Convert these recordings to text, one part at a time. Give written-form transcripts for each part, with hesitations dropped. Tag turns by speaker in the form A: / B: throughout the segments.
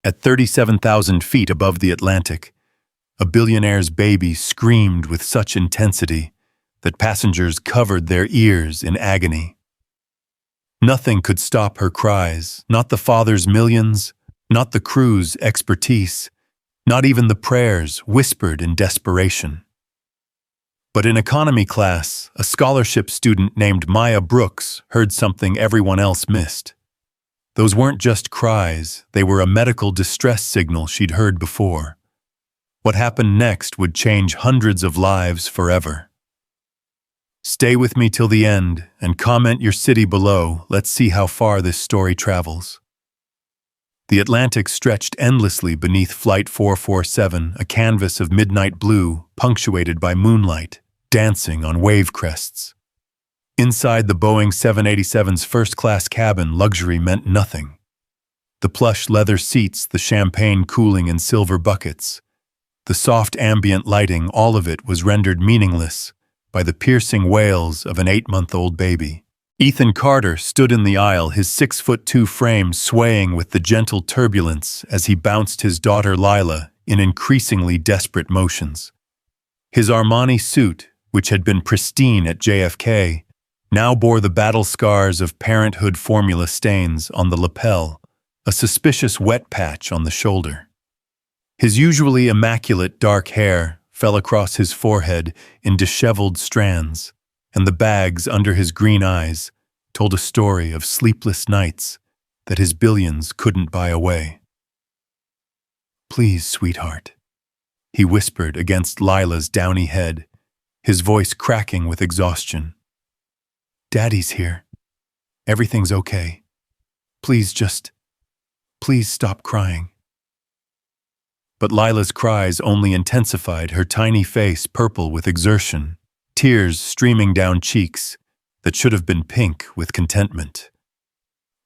A: At 37,000 feet above the Atlantic, a billionaire's baby screamed with such intensity that passengers covered their ears in agony. Nothing could stop her cries, not the father's millions, not the crew's expertise, not even the prayers whispered in desperation. But in economy class, a scholarship student named Maya Brooks heard something everyone else missed. Those weren't just cries, they were a medical distress signal she'd heard before. What happened next would change hundreds of lives forever. Stay with me till the end and comment your city below. Let's see how far this story travels. The Atlantic stretched endlessly beneath Flight 447, a canvas of midnight blue, punctuated by moonlight, dancing on wave crests. Inside the Boeing 787's first-class cabin, luxury meant nothing. The plush leather seats, the champagne cooling in silver buckets, the soft ambient lighting, all of it was rendered meaningless by the piercing wails of an 8-month-old baby. Ethan Carter stood in the aisle, his 6'2" frame swaying with the gentle turbulence as he bounced his daughter Lila in increasingly desperate motions. His Armani suit, which had been pristine at JFK, now bore the battle scars of Parenthood formula stains on the lapel, a suspicious wet patch on the shoulder. His usually immaculate dark hair fell across his forehead in disheveled strands, and the bags under his green eyes told a story of sleepless nights that his billions couldn't buy away. "Please, sweetheart," he whispered against Lila's downy head, his voice cracking with exhaustion. "Daddy's here. Everything's okay. Please stop crying." But Lila's cries only intensified, her tiny face purple with exertion, tears streaming down cheeks that should have been pink with contentment.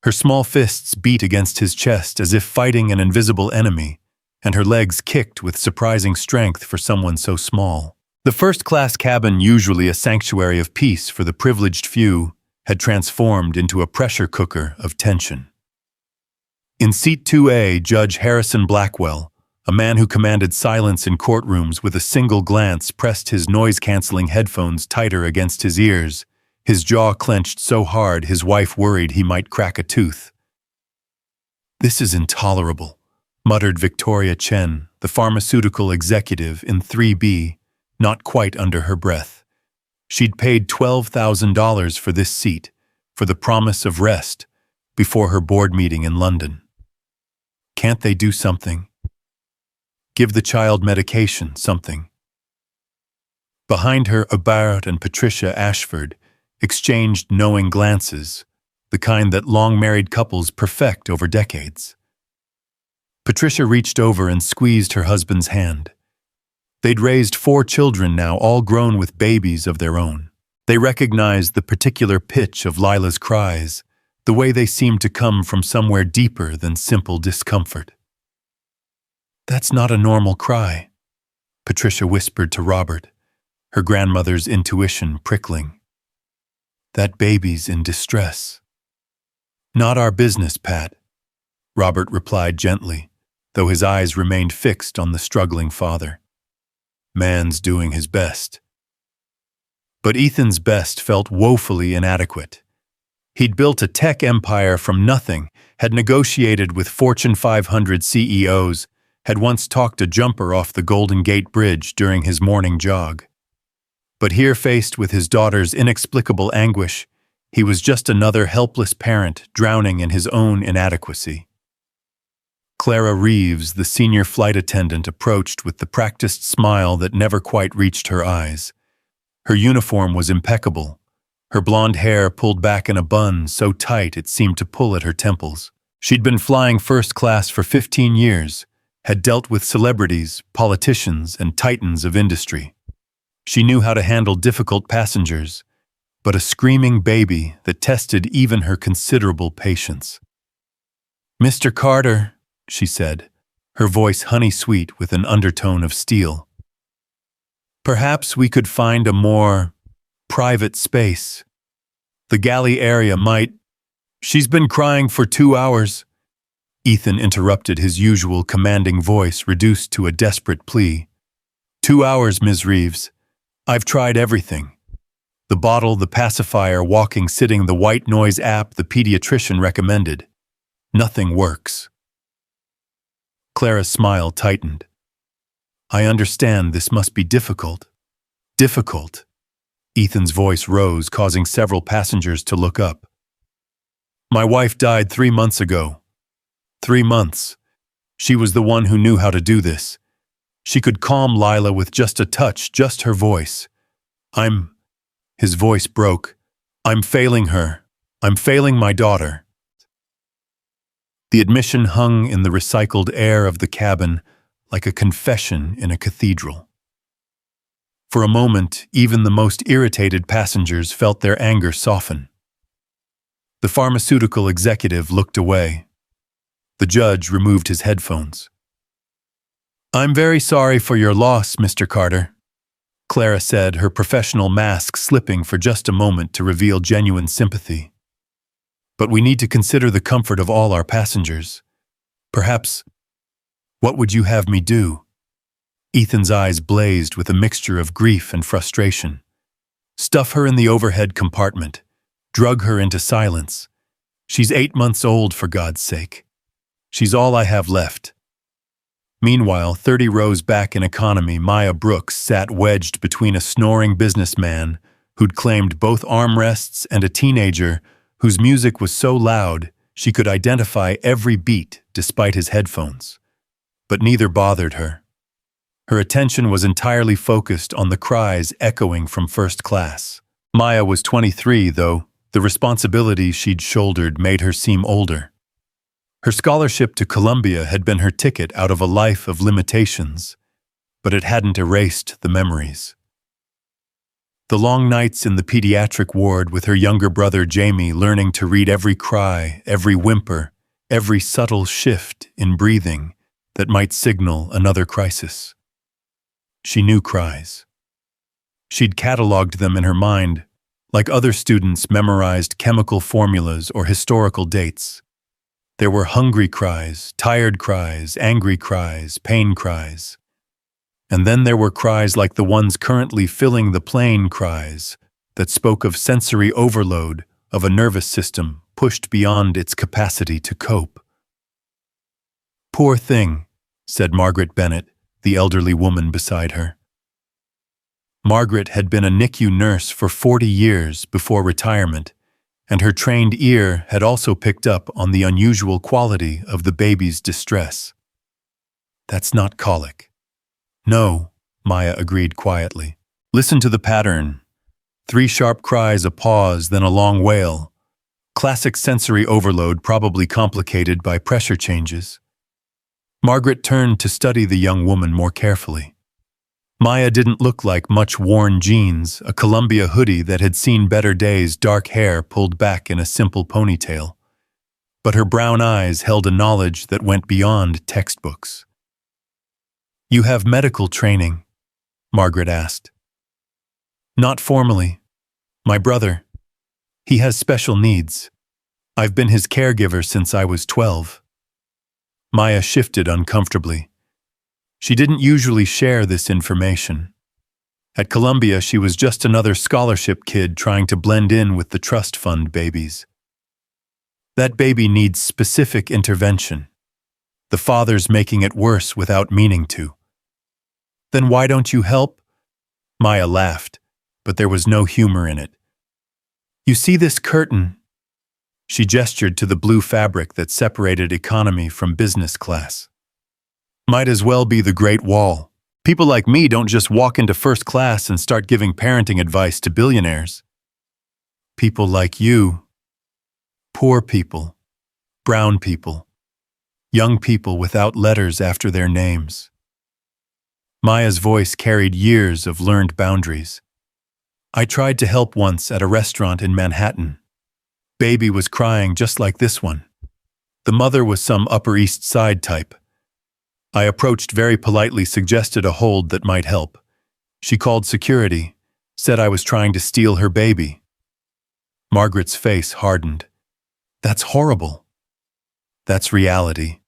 A: Her small fists beat against his chest as if fighting an invisible enemy, and her legs kicked with surprising strength for someone so small. The first-class cabin, usually a sanctuary of peace for the privileged few, had transformed into a pressure cooker of tension. In Seat 2A, Judge Harrison Blackwell, a man who commanded silence in courtrooms with a single glance, pressed his noise-canceling headphones tighter against his ears, his jaw clenched so hard his wife worried he might crack a tooth. "This is intolerable," muttered Victoria Chen, the pharmaceutical executive in 3B, not quite under her breath. She'd paid $12,000 for this seat, for the promise of rest, before her board meeting in London. Can't they do something? Give the child medication, something. Behind her, Barrett and Patricia Ashford exchanged knowing glances, the kind that long-married couples perfect over decades. Patricia reached over and squeezed her husband's hand. They'd raised 4 children now, all grown with babies of their own. They recognized the particular pitch of Lila's cries, the way they seemed to come from somewhere deeper than simple discomfort. "That's not a normal cry," Patricia whispered to Robert, her grandmother's intuition prickling. "That baby's in distress." "Not our business, Pat," Robert replied gently, though his eyes remained fixed on the struggling father. "Man's doing his best." But Ethan's best felt woefully inadequate. He'd built a tech empire from nothing, had negotiated with Fortune 500 CEOs, had once talked a jumper off the Golden Gate Bridge during his morning jog. But here, faced with his daughter's inexplicable anguish, he was just another helpless parent drowning in his own inadequacy. Clara Reeves, the senior flight attendant, approached with the practiced smile that never quite reached her eyes. Her uniform was impeccable, her blonde hair pulled back in a bun so tight it seemed to pull at her temples. She'd been flying first class for 15 years, had dealt with celebrities, politicians, and titans of industry. She knew how to handle difficult passengers, but a screaming baby that tested even her considerable patience. "Mr. Carter," she said, her voice honey-sweet with an undertone of steel. "Perhaps we could find a more private space. The galley area might—" "She's been crying for 2 hours," Ethan interrupted, his usual commanding voice reduced to a desperate plea. 2 hours, Ms. Reeves. I've tried everything. The bottle, the pacifier, walking, sitting, the white noise app the pediatrician recommended. Nothing works. Clara's smile tightened. I understand this must be difficult. Difficult. Ethan's voice rose, causing several passengers to look up. My wife died 3 months ago. 3 months. She was the one who knew how to do this. She could calm Lila with just a touch, just her voice. His voice broke. I'm failing her. I'm failing my daughter. The admission hung in the recycled air of the cabin like a confession in a cathedral. For a moment, even the most irritated passengers felt their anger soften. The pharmaceutical executive looked away. The judge removed his headphones. I'm very sorry for your loss, Mr. Carter, Clara said, her professional mask slipping for just a moment to reveal genuine sympathy. But we need to consider the comfort of all our passengers. Perhaps, what would you have me do? Ethan's eyes blazed with a mixture of grief and frustration. Stuff her in the overhead compartment. Drug her into silence. She's 8 months old, for God's sake. She's all I have left. Meanwhile, 30 rows back in economy, Maya Brooks sat wedged between a snoring businessman who'd claimed both armrests and a teenager whose music was so loud she could identify every beat despite his headphones. But neither bothered her. Her attention was entirely focused on the cries echoing from first class. Maya was 23, though. The responsibility she'd shouldered made her seem older. Her scholarship to Columbia had been her ticket out of a life of limitations, but it hadn't erased the memories. The long nights in the pediatric ward with her younger brother Jamie, learning to read every cry, every whimper, every subtle shift in breathing that might signal another crisis. She knew cries. She'd cataloged them in her mind, like other students memorized chemical formulas or historical dates. There were hungry cries, tired cries, angry cries, pain cries. And then there were cries like the ones currently filling the plane, cries that spoke of sensory overload, of a nervous system pushed beyond its capacity to cope. Poor thing, said Margaret Bennett, the elderly woman beside her. Margaret had been a NICU nurse for 40 years before retirement, and her trained ear had also picked up on the unusual quality of the baby's distress. That's not colic. No, Maya agreed quietly. Listen to the pattern. 3 sharp cries, a pause, then a long wail. Classic sensory overload, probably complicated by pressure changes. Margaret turned to study the young woman more carefully. Maya didn't look like much worn jeans, a Columbia hoodie that had seen better days, dark hair pulled back in a simple ponytail. But her brown eyes held a knowledge that went beyond textbooks. You have medical training? Margaret asked. Not formally. My brother. He has special needs. I've been his caregiver since I was 12. Maya shifted uncomfortably. She didn't usually share this information. At Columbia, she was just another scholarship kid trying to blend in with the trust fund babies. That baby needs specific intervention. The father's making it worse without meaning to. Then why don't you help? Maya laughed, but there was no humor in it. You see this curtain? She gestured to the blue fabric that separated economy from business class. Might as well be the Great Wall. People like me don't just walk into first class and start giving parenting advice to billionaires. People like you. Poor people. Brown people. Young people without letters after their names. Maya's voice carried years of learned boundaries. I tried to help once at a restaurant in Manhattan. Baby was crying just like this one. The mother was some Upper East Side type. I approached very politely, suggested a hold that might help. She called security, said I was trying to steal her baby. Margaret's face hardened. That's horrible. That's reality.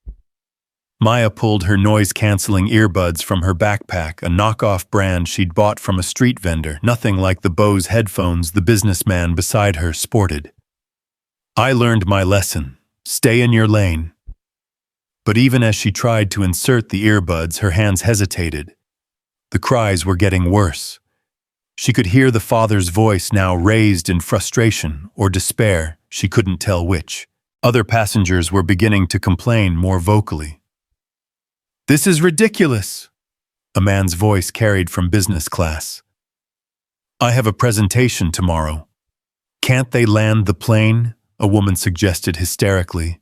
A: Maya pulled her noise-canceling earbuds from her backpack, a knockoff brand she'd bought from a street vendor, nothing like the Bose headphones the businessman beside her sported. I learned my lesson. Stay in your lane. But even as she tried to insert the earbuds, her hands hesitated. The cries were getting worse. She could hear the father's voice now raised in frustration or despair, she couldn't tell which. Other passengers were beginning to complain more vocally. "This is ridiculous," a man's voice carried from business class. "I have a presentation tomorrow." "Can't they land the plane?" a woman suggested hysterically.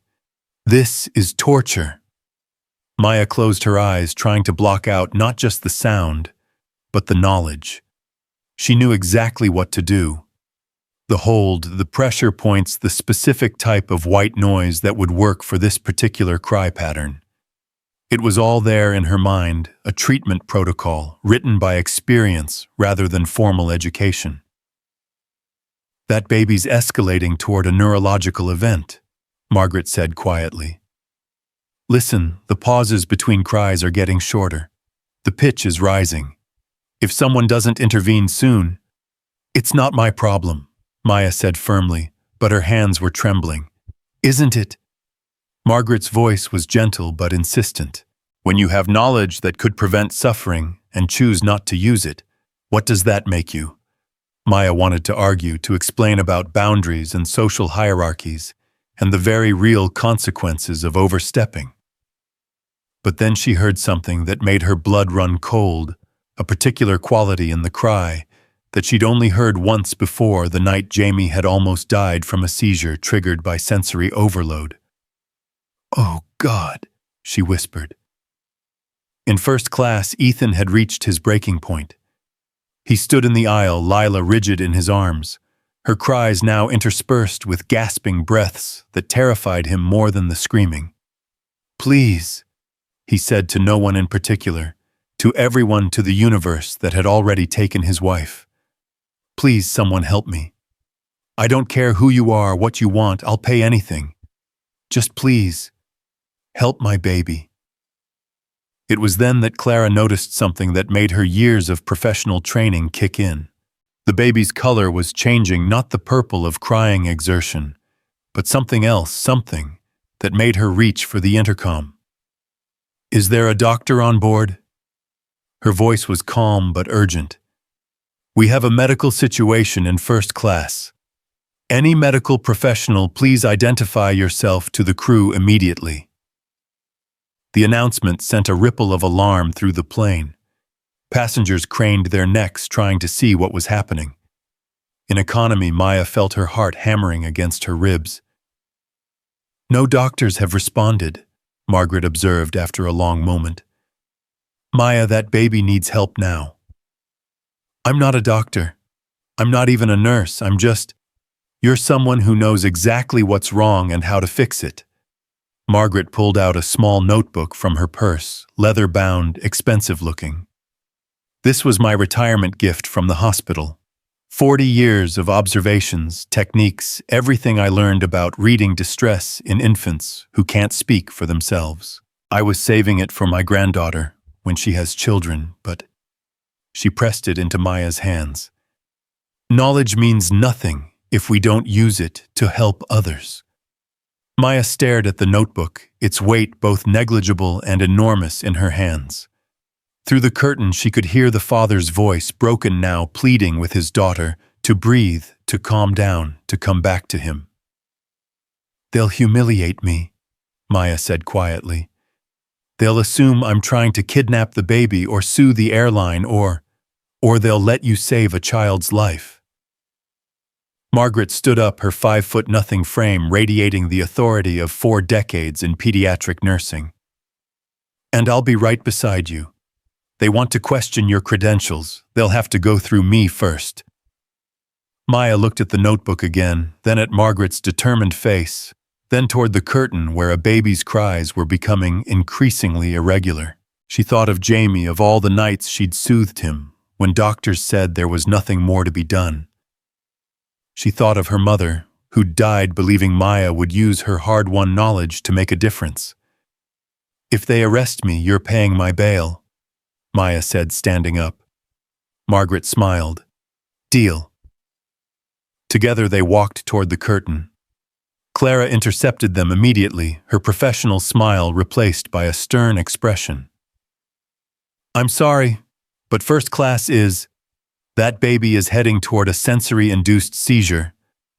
A: "This is torture." Maya closed her eyes, trying to block out not just the sound, but the knowledge. She knew exactly what to do. The hold, the pressure points, the specific type of white noise that would work for this particular cry pattern. It was all there in her mind, a treatment protocol written by experience rather than formal education. "That baby's escalating toward a neurological event," Margaret said quietly. "Listen, the pauses between cries are getting shorter. The pitch is rising. If someone doesn't intervene soon..." "It's not my problem," Maya said firmly, but her hands were trembling. "Isn't it?" Margaret's voice was gentle but insistent. "When you have knowledge that could prevent suffering and choose not to use it, what does that make you?" Maya wanted to argue, to explain about boundaries and social hierarchies and the very real consequences of overstepping. But then she heard something that made her blood run cold, a particular quality in the cry that she'd only heard once before, the night Jamie had almost died from a seizure triggered by sensory overload. "Oh, God," she whispered. In first class, Ethan had reached his breaking point. He stood in the aisle, Lila rigid in his arms, her cries now interspersed with gasping breaths that terrified him more than the screaming. "Please," he said to no one in particular, to everyone, to the universe that had already taken his wife. "Please, someone help me. I don't care who you are, what you want, I'll pay anything. Just please, help my baby." It was then that Clara noticed something that made her years of professional training kick in. The baby's color was changing, not the purple of crying exertion, but something else, something that made her reach for the intercom. "Is there a doctor on board?" Her voice was calm but urgent. "We have a medical situation in first class. Any medical professional, please identify yourself to the crew immediately." The announcement sent a ripple of alarm through the plane. Passengers craned their necks, trying to see what was happening. In economy, Maya felt her heart hammering against her ribs. "No doctors have responded," Margaret observed after a long moment. "Maya, that baby needs help now." "I'm not a doctor. I'm not even a nurse. I'm just..." "You're someone who knows exactly what's wrong and how to fix it." Margaret pulled out a small notebook from her purse, leather-bound, expensive-looking. "This was my retirement gift from the hospital. 40 years of observations, techniques, everything I learned about reading distress in infants who can't speak for themselves. I was saving it for my granddaughter when she has children, but..." She pressed it into Maya's hands. "Knowledge means nothing if we don't use it to help others." Maya stared at the notebook, its weight both negligible and enormous in her hands. Through the curtain she could hear the father's voice, broken now, pleading with his daughter to breathe, to calm down, to come back to him. "They'll humiliate me," Maya said quietly. "They'll assume I'm trying to kidnap the baby or sue the airline or they'll let you save a child's life." Margaret stood up, her 5'0" frame radiating the authority of 4 decades in pediatric nursing. "And I'll be right beside you. They want to question your credentials. They'll have to go through me first." Maya looked at the notebook again, then at Margaret's determined face, then toward the curtain where a baby's cries were becoming increasingly irregular. She thought of Jamie, of all the nights she'd soothed him, when doctors said there was nothing more to be done. She thought of her mother, who'd died believing Maya would use her hard-won knowledge to make a difference. "If they arrest me, you're paying my bail," Maya said, standing up. Margaret smiled. "Deal." Together they walked toward the curtain. Clara intercepted them immediately, her professional smile replaced by a stern expression. "I'm sorry, but first class is... That baby is heading toward a sensory-induced seizure,"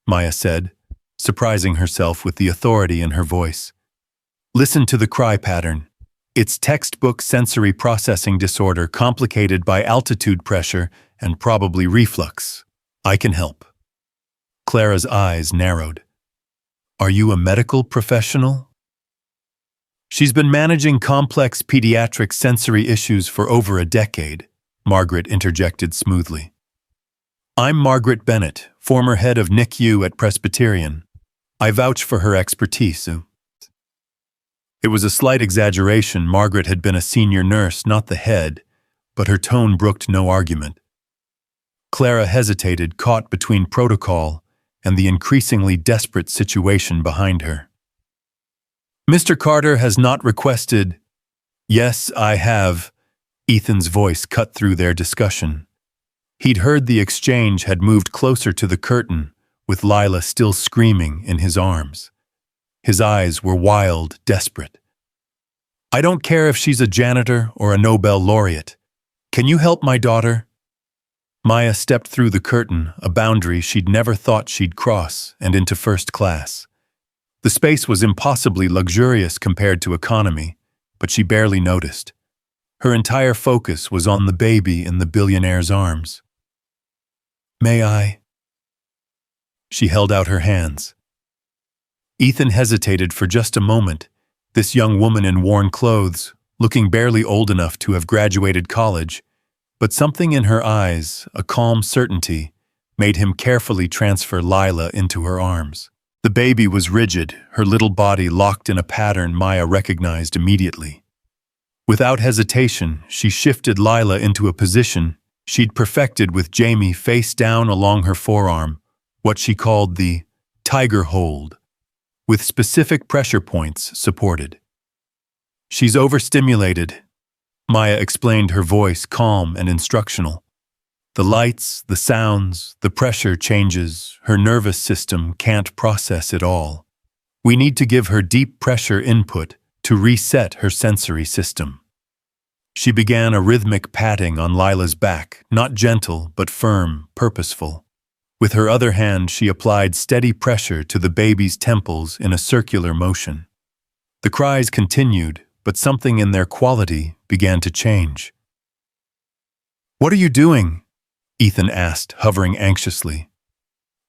A: Maya said, surprising herself with the authority in her voice. "Listen to the cry pattern. It's textbook sensory processing disorder complicated by altitude pressure and probably reflux. I can help." Clara's eyes narrowed. "Are you a medical professional?" "She's been managing complex pediatric sensory issues for over a decade," Margaret interjected smoothly. "I'm Margaret Bennett, former head of NICU at Presbyterian. I vouch for her expertise." It was a slight exaggeration. Margaret had been a senior nurse, not the head, but her tone brooked no argument. Clara hesitated, caught between protocol and the increasingly desperate situation behind her. "Mr. Carter has not requested—" "Yes, I have," Ethan's voice cut through their discussion. He'd heard the exchange had moved closer to the curtain, with Lila still screaming in his arms. His eyes were wild, desperate. "I don't care if she's a janitor or a Nobel laureate. Can you help my daughter?" Maya stepped through the curtain, a boundary she'd never thought she'd cross, and into first class. The space was impossibly luxurious compared to economy, but she barely noticed. Her entire focus was on the baby in the billionaire's arms. "May I?" She held out her hands. Ethan hesitated for just a moment. This young woman in worn clothes, looking barely old enough to have graduated college, but something in her eyes, a calm certainty, made him carefully transfer Lila into her arms. The baby was rigid, her little body locked in a pattern Maya recognized immediately. Without hesitation, she shifted Lila into a position she'd perfected with Jamie face down along her forearm, what she called the tiger hold, with specific pressure points supported. "She's overstimulated," Maya explained, her voice calm and instructional. "The lights, the sounds, the pressure changes, her nervous system can't process it all. We need to give her deep pressure input to reset her sensory system." She began a rhythmic patting on Lila's back, not gentle but firm, purposeful. With her other hand, she applied steady pressure to the baby's temples in a circular motion. The cries continued, but something in their quality began to change. "What are you doing?" Ethan asked, hovering anxiously.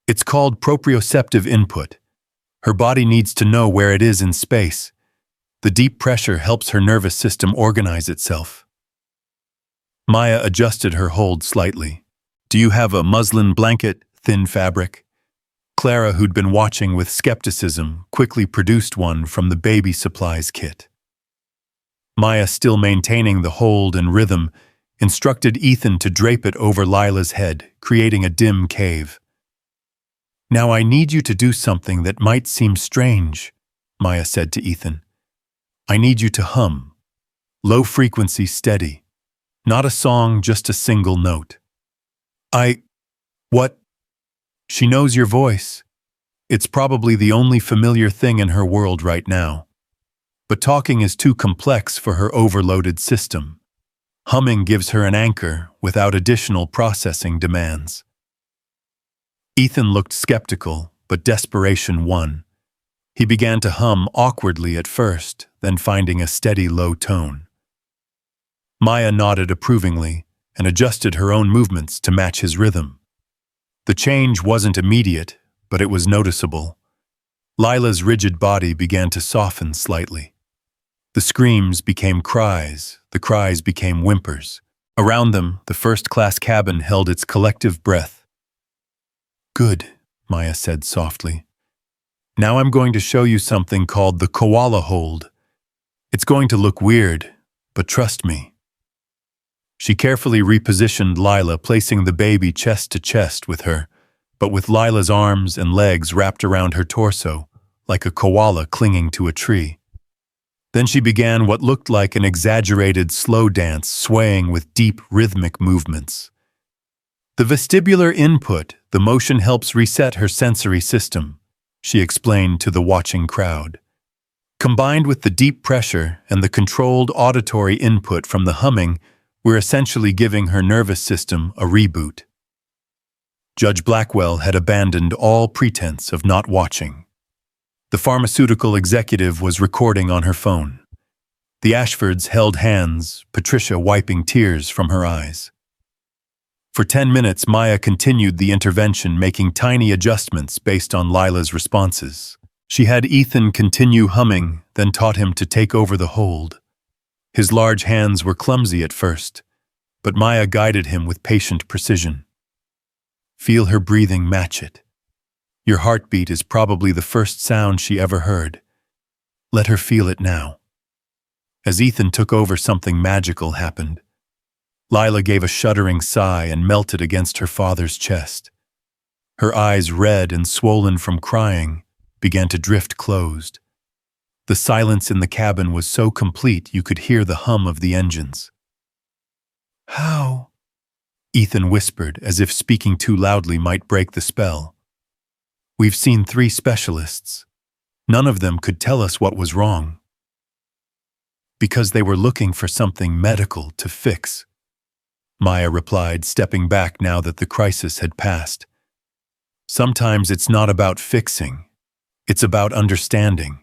A: "It's called proprioceptive input. Her body needs to know where it is in space. The deep pressure helps her nervous system organize itself." Maya adjusted her hold slightly. "Do you have a muslin blanket, thin fabric?" Clara, who'd been watching with skepticism, quickly produced one from the baby supplies kit. Maya, still maintaining the hold and rhythm, instructed Ethan to drape it over Lila's head, creating a dim cave. "Now I need you to do something that might seem strange," Maya said to Ethan. "I need you to hum. Low frequency, steady. Not a song, just a single note." What?" "She knows your voice. It's probably the only familiar thing in her world right now. But talking is too complex for her overloaded system. Humming gives her an anchor without additional processing demands." Ethan looked skeptical, but desperation won. He began to hum awkwardly at first, then finding a steady low tone. Maya nodded approvingly and adjusted her own movements to match his rhythm. The change wasn't immediate, but it was noticeable. Lila's rigid body began to soften slightly. The screams became cries, the cries became whimpers. Around them, the first-class cabin held its collective breath. "Good," Maya said softly. "Now I'm going to show you something called the koala hold. It's going to look weird, but trust me." She carefully repositioned Lila, placing the baby chest to chest with her, but with Lila's arms and legs wrapped around her torso, like a koala clinging to a tree. Then she began what looked like an exaggerated slow dance, swaying with deep rhythmic movements. The vestibular input, the motion helps reset her sensory system, she explained to the watching crowd. Combined with the deep pressure and the controlled auditory input from the humming, we're essentially giving her nervous system a reboot. Judge Blackwell had abandoned all pretense of not watching. The pharmaceutical executive was recording on her phone. The Ashfords held hands, Patricia wiping tears from her eyes. For 10 minutes, Maya continued the intervention, making tiny adjustments based on Lila's responses. She had Ethan continue humming, then taught him to take over the hold. His large hands were clumsy at first, but Maya guided him with patient precision. Feel her breathing match it. Your heartbeat is probably the first sound she ever heard. Let her feel it now. As Ethan took over, something magical happened. Lila gave a shuddering sigh and melted against her father's chest. Her eyes, red and swollen from crying, began to drift closed. The silence in the cabin was so complete you could hear the hum of the engines. "How?" Ethan whispered, as if speaking too loudly might break the spell. "We've seen 3 specialists. None of them could tell us what was wrong. Because they were looking for something medical to fix," Maya replied, stepping back now that the crisis had passed. "Sometimes it's not about fixing. It's about understanding.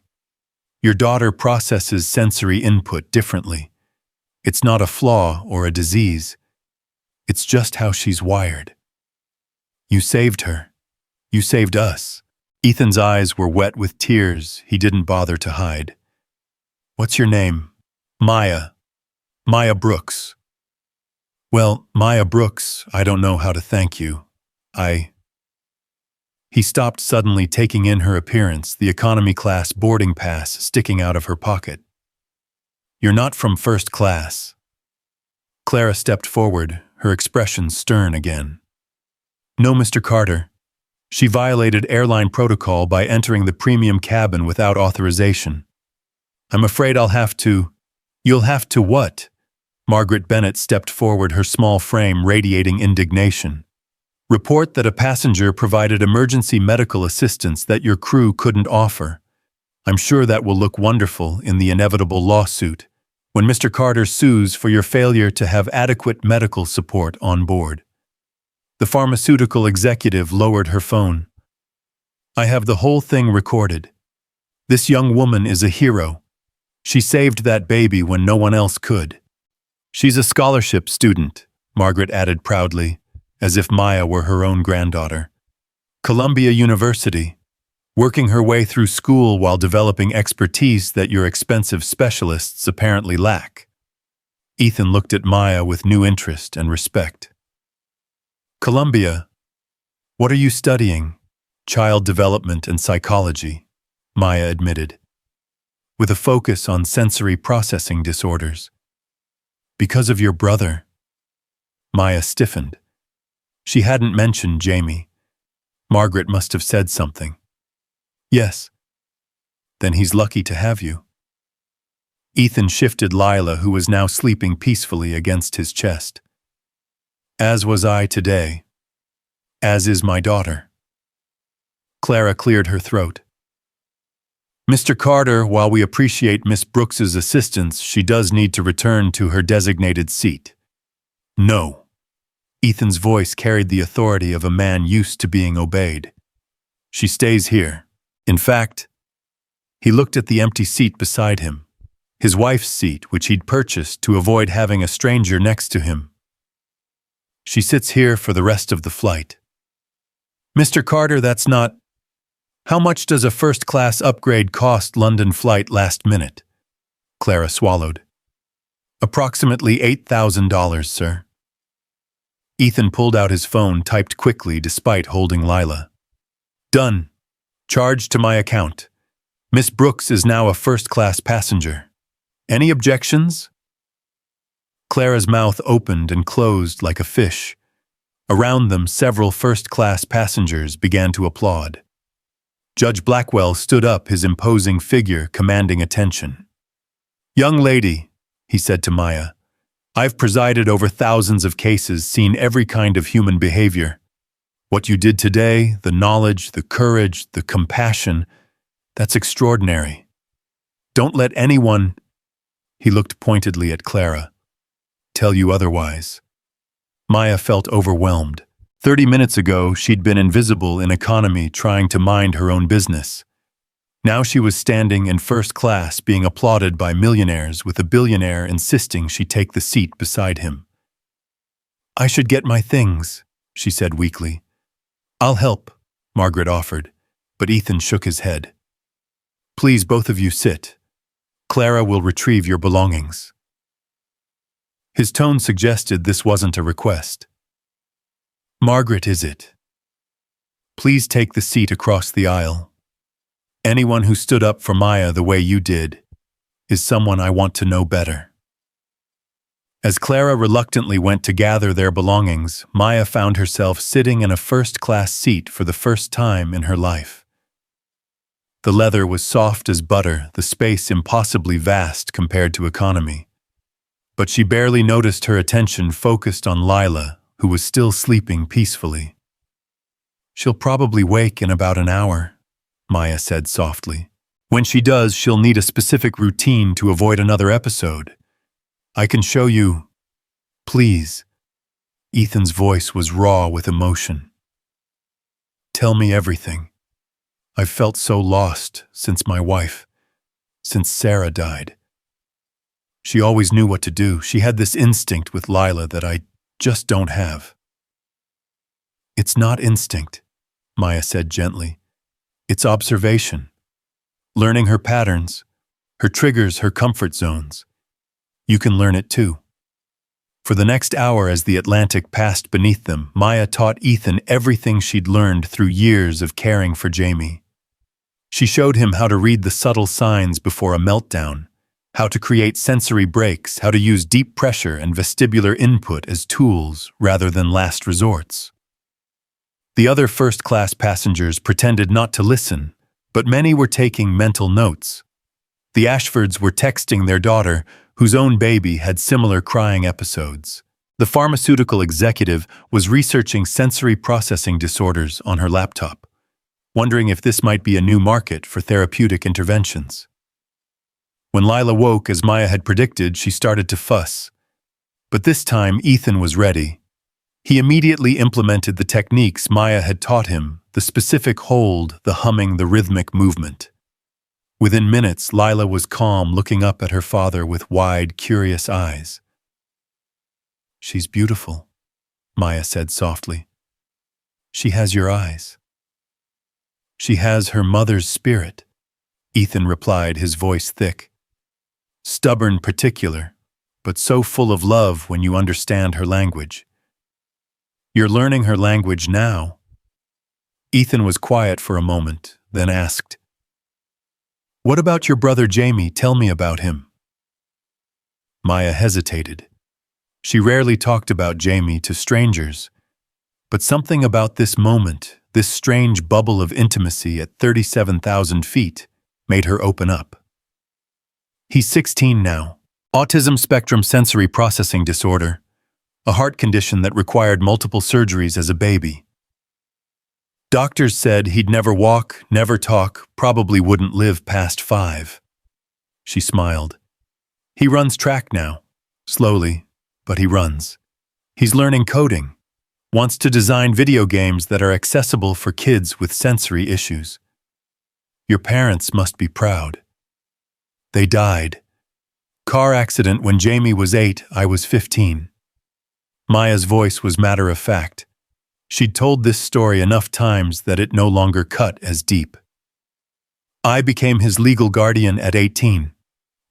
A: Your daughter processes sensory input differently. It's not a flaw or a disease. It's just how she's wired. You saved her. You saved us." Ethan's eyes were wet with tears he didn't bother to hide. "What's your name?" "Maya. Maya Brooks." "Well, Maya Brooks, I don't know how to thank you. He stopped suddenly, taking in her appearance, the economy class boarding pass sticking out of her pocket. "You're not from first class." Clara stepped forward, her expression stern again. "No, Mr. Carter. She violated airline protocol by entering the premium cabin without authorization. I'm afraid I'll have to—" "You'll have to what?" Margaret Bennett stepped forward, her small frame radiating indignation. "Report that a passenger provided emergency medical assistance that your crew couldn't offer. I'm sure that will look wonderful in the inevitable lawsuit, when Mr. Carter sues for your failure to have adequate medical support on board." The pharmaceutical executive lowered her phone. "I have the whole thing recorded. This young woman is a hero. She saved that baby when no one else could. She's a scholarship student," Margaret added proudly, as if Maya were her own granddaughter. "Columbia University, working her way through school while developing expertise that your expensive specialists apparently lack." Ethan looked at Maya with new interest and respect. "Columbia, what are you studying?" "Child development and psychology," Maya admitted, "with a focus on sensory processing disorders." "Because of your brother." Maya stiffened. She hadn't mentioned Jamie. Margaret must have said something. "Yes." "Then he's lucky to have you." Ethan shifted Lila, who was now sleeping peacefully, against his chest. "As was I today. As is my daughter." Clara cleared her throat. "Mr. Carter, while we appreciate Miss Brooks's assistance, she does need to return to her designated seat." "No." Ethan's voice carried the authority of a man used to being obeyed. "She stays here. In fact," he looked at the empty seat beside him, his wife's seat, which he'd purchased to avoid having a stranger next to him. "She sits here for the rest of the flight." "Mr. Carter, that's not—" "How much does a first-class upgrade cost London flight last minute?" Clara swallowed. "Approximately $8,000, sir." Ethan pulled out his phone, typed quickly despite holding Lila. "Done. Charged to my account. Miss Brooks is now a first-class passenger. Any objections?" Clara's mouth opened and closed like a fish. Around them, several first-class passengers began to applaud. Judge Blackwell stood up, his imposing figure commanding attention. "Young lady," he said to Maya, "I've presided over thousands of cases, seen every kind of human behavior. What you did today, the knowledge, the courage, the compassion, that's extraordinary. Don't let anyone," he looked pointedly at Clara, "tell you otherwise." Maya felt overwhelmed. 30 minutes ago, she'd been invisible in economy, trying to mind her own business. Now she was standing in first class, being applauded by millionaires, with a billionaire insisting she take the seat beside him. "I should get my things," she said weakly. "I'll help," Margaret offered, but Ethan shook his head. "Please, both of you sit. Clara will retrieve your belongings." His tone suggested this wasn't a request. "Margaret, is it? Please take the seat across the aisle. Anyone who stood up for Maya the way you did is someone I want to know better." As Clara reluctantly went to gather their belongings, Maya found herself sitting in a first-class seat for the first time in her life. The leather was soft as butter, the space impossibly vast compared to economy. But she barely noticed, her attention focused on Lila, who was still sleeping peacefully. "She'll probably wake in about an hour," Maya said softly. "When she does, she'll need a specific routine to avoid another episode. I can show you. Please." Ethan's voice was raw with emotion. "Tell me everything. I've felt so lost since Sarah died. She always knew what to do. She had this instinct with Lila that I just don't have." "It's not instinct," Maya said gently. "It's observation. Learning her patterns, her triggers, her comfort zones. You can learn it too." For the next hour, as the Atlantic passed beneath them, Maya taught Ethan everything she'd learned through years of caring for Jamie. She showed him how to read the subtle signs before a meltdown, how to create sensory breaks, how to use deep pressure and vestibular input as tools rather than last resorts. The other first-class passengers pretended not to listen, but many were taking mental notes. The Ashfords were texting their daughter, whose own baby had similar crying episodes. The pharmaceutical executive was researching sensory processing disorders on her laptop, wondering if this might be a new market for therapeutic interventions. When Lila woke, as Maya had predicted, she started to fuss. But this time, Ethan was ready. He immediately implemented the techniques Maya had taught him, the specific hold, the humming, the rhythmic movement. Within minutes, Lila was calm, looking up at her father with wide, curious eyes. "She's beautiful," Maya said softly. "She has your eyes." "She has her mother's spirit," Ethan replied, his voice thick. "Stubborn, particular, but so full of love when you understand her language." "You're learning her language now?" Ethan was quiet for a moment, then asked, "What about your brother Jamie? Tell me about him." Maya hesitated. She rarely talked about Jamie to strangers, but something about this moment, this strange bubble of intimacy at 37,000 feet, made her open up. "He's 16 now. Autism spectrum sensory processing disorder, a heart condition that required multiple surgeries as a baby. Doctors said he'd never walk, never talk, probably wouldn't live past 5. She smiled. "He runs track now. Slowly, but he runs. He's learning coding. Wants to design video games that are accessible for kids with sensory issues. Your parents must be proud. They died. Car accident when Jamie was 8, I was 15. Maya's voice was matter-of-fact. She'd told this story enough times that it no longer cut as deep. "I became his legal guardian at 18.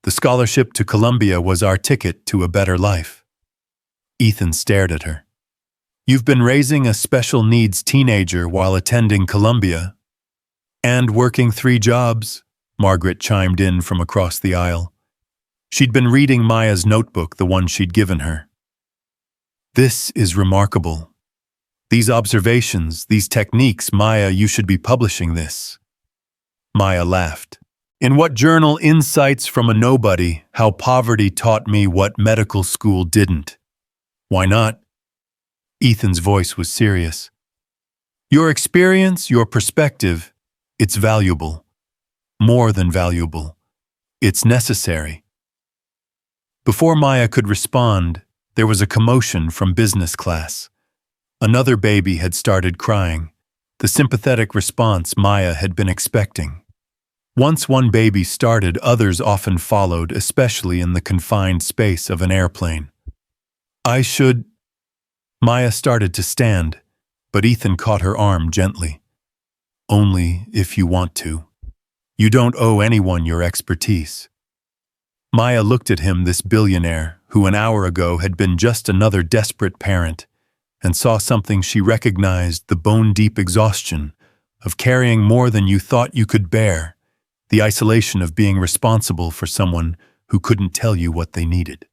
A: The scholarship to Columbia was our ticket to a better life." Ethan stared at her. "You've been raising a special needs teenager while attending Columbia. And working 3 jobs, Margaret chimed in from across the aisle. She'd been reading Maya's notebook, the one she'd given her. "This is remarkable. These observations, these techniques, Maya, you should be publishing this." Maya laughed. "In what journal? Insights from a nobody, how poverty taught me what medical school didn't." "Why not?" Ethan's voice was serious. "Your experience, your perspective, it's valuable. More than valuable. It's necessary." Before Maya could respond, there was a commotion from business class. Another baby had started crying, the sympathetic response Maya had been expecting. Once one baby started, others often followed, especially in the confined space of an airplane. "I should—" Maya started to stand, but Ethan caught her arm gently. "Only if you want to. You don't owe anyone your expertise." Maya looked at him, this billionaire, who an hour ago had been just another desperate parent, and saw something she recognized, the bone-deep exhaustion of carrying more than you thought you could bear, the isolation of being responsible for someone who couldn't tell you what they needed.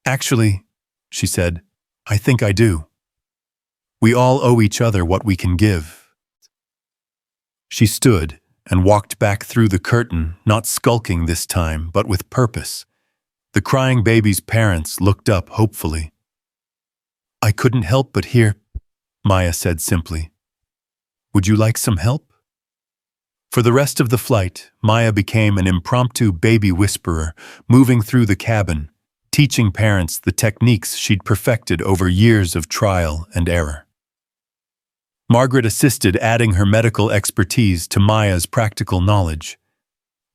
A: "Actually," she said, "I think I do. We all owe each other what we can give." She stood and walked back through the curtain, not skulking this time, but with purpose. The crying baby's parents looked up hopefully. "I couldn't help but hear," Maya said simply. "Would you like some help?" For the rest of the flight, Maya became an impromptu baby whisperer, moving through the cabin, teaching parents the techniques she'd perfected over years of trial and error. Margaret assisted, adding her medical expertise to Maya's practical knowledge.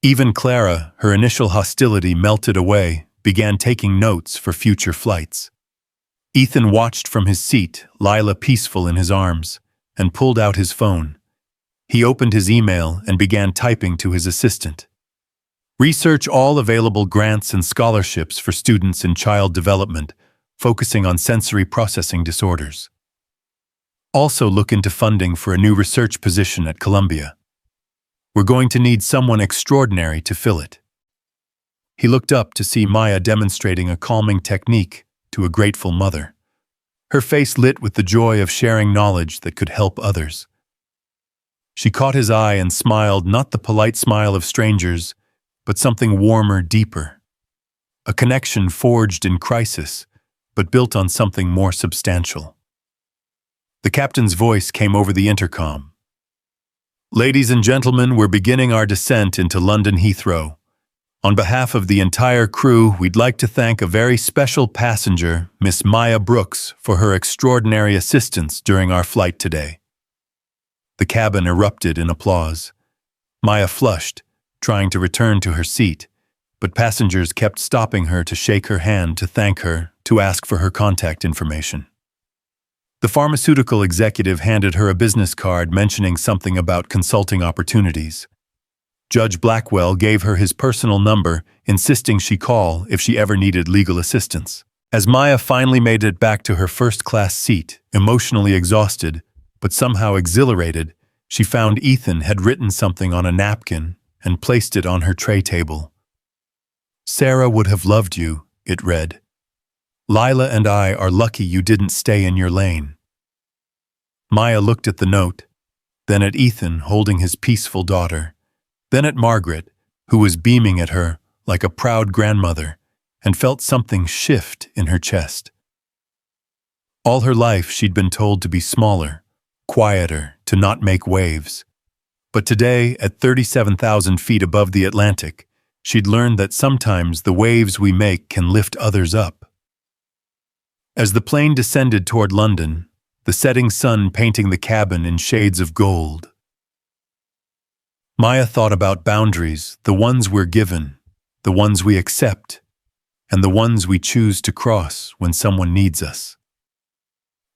A: Even Clara, her initial hostility melted away, began taking notes for future flights. Ethan watched from his seat, Lila peaceful in his arms, and pulled out his phone. He opened his email and began typing to his assistant. "Research all available grants and scholarships for students in child development, focusing on sensory processing disorders. Also look into funding for a new research position at Columbia. We're going to need someone extraordinary to fill it." He looked up to see Maya demonstrating a calming technique to a grateful mother. Her face lit with the joy of sharing knowledge that could help others. She caught his eye and smiled, not the polite smile of strangers, but something warmer, deeper. A connection forged in crisis, but built on something more substantial. The captain's voice came over the intercom. "Ladies and gentlemen, we're beginning our descent into London Heathrow. On behalf of the entire crew, we'd like to thank a very special passenger, Miss Maya Brooks, for her extraordinary assistance during our flight today." The cabin erupted in applause. Maya flushed, trying to return to her seat, but passengers kept stopping her to shake her hand, to thank her, to ask for her contact information. The pharmaceutical executive handed her a business card mentioning something about consulting opportunities. Judge Blackwell gave her his personal number, insisting she call if she ever needed legal assistance. As Maya finally made it back to her first-class seat, emotionally exhausted, but somehow exhilarated, she found Ethan had written something on a napkin and placed it on her tray table. "Sarah would have loved you," it read. "Lila and I are lucky you didn't stay in your lane." Maya looked at the note, then at Ethan holding his peaceful daughter, then at Margaret, who was beaming at her like a proud grandmother, and felt something shift in her chest. All her life she'd been told to be smaller, quieter, to not make waves. But today, at 37,000 feet above the Atlantic, she'd learned that sometimes the waves we make can lift others up. As the plane descended toward London, the setting sun painting the cabin in shades of gold, Maya thought about boundaries, the ones we're given, the ones we accept, and the ones we choose to cross when someone needs us.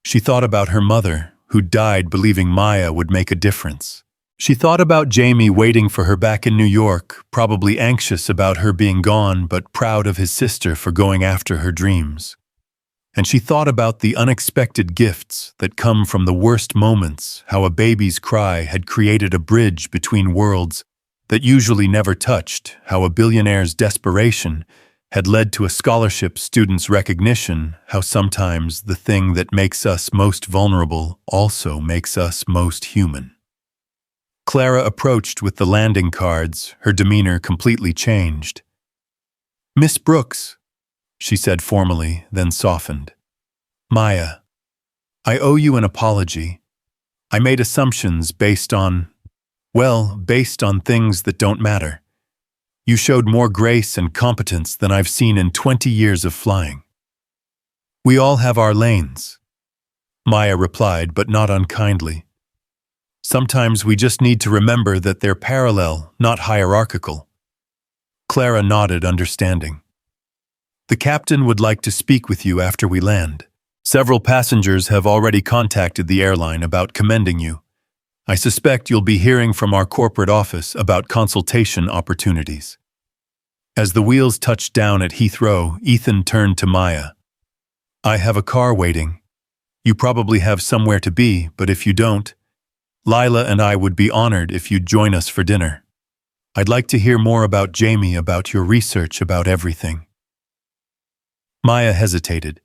A: She thought about her mother, who died believing Maya would make a difference. She thought about Jamie waiting for her back in New York, probably anxious about her being gone but proud of his sister for going after her dreams. And she thought about the unexpected gifts that come from the worst moments, how a baby's cry had created a bridge between worlds that usually never touched, how a billionaire's desperation had led to a scholarship student's recognition how sometimes the thing that makes us most vulnerable also makes us most human. Clara approached with the landing cards, her demeanor completely changed. "Miss Brooks," she said formally, then softened. "Maya, I owe you an apology. I made assumptions based on things that don't matter. You showed more grace and competence than I've seen in 20 years of flying." "We all have our lanes," Maya replied, but not unkindly. "Sometimes we just need to remember that they're parallel, not hierarchical." Clara nodded, understanding. "The captain would like to speak with you after we land. Several passengers have already contacted the airline about commending you. I suspect you'll be hearing from our corporate office about consultation opportunities." As the wheels touched down at Heathrow, Ethan turned to Maya. "I have a car waiting. You probably have somewhere to be, but if you don't, Lila and I would be honored if you'd join us for dinner. I'd like to hear more about Jamie, about your research, about everything." Maya hesitated.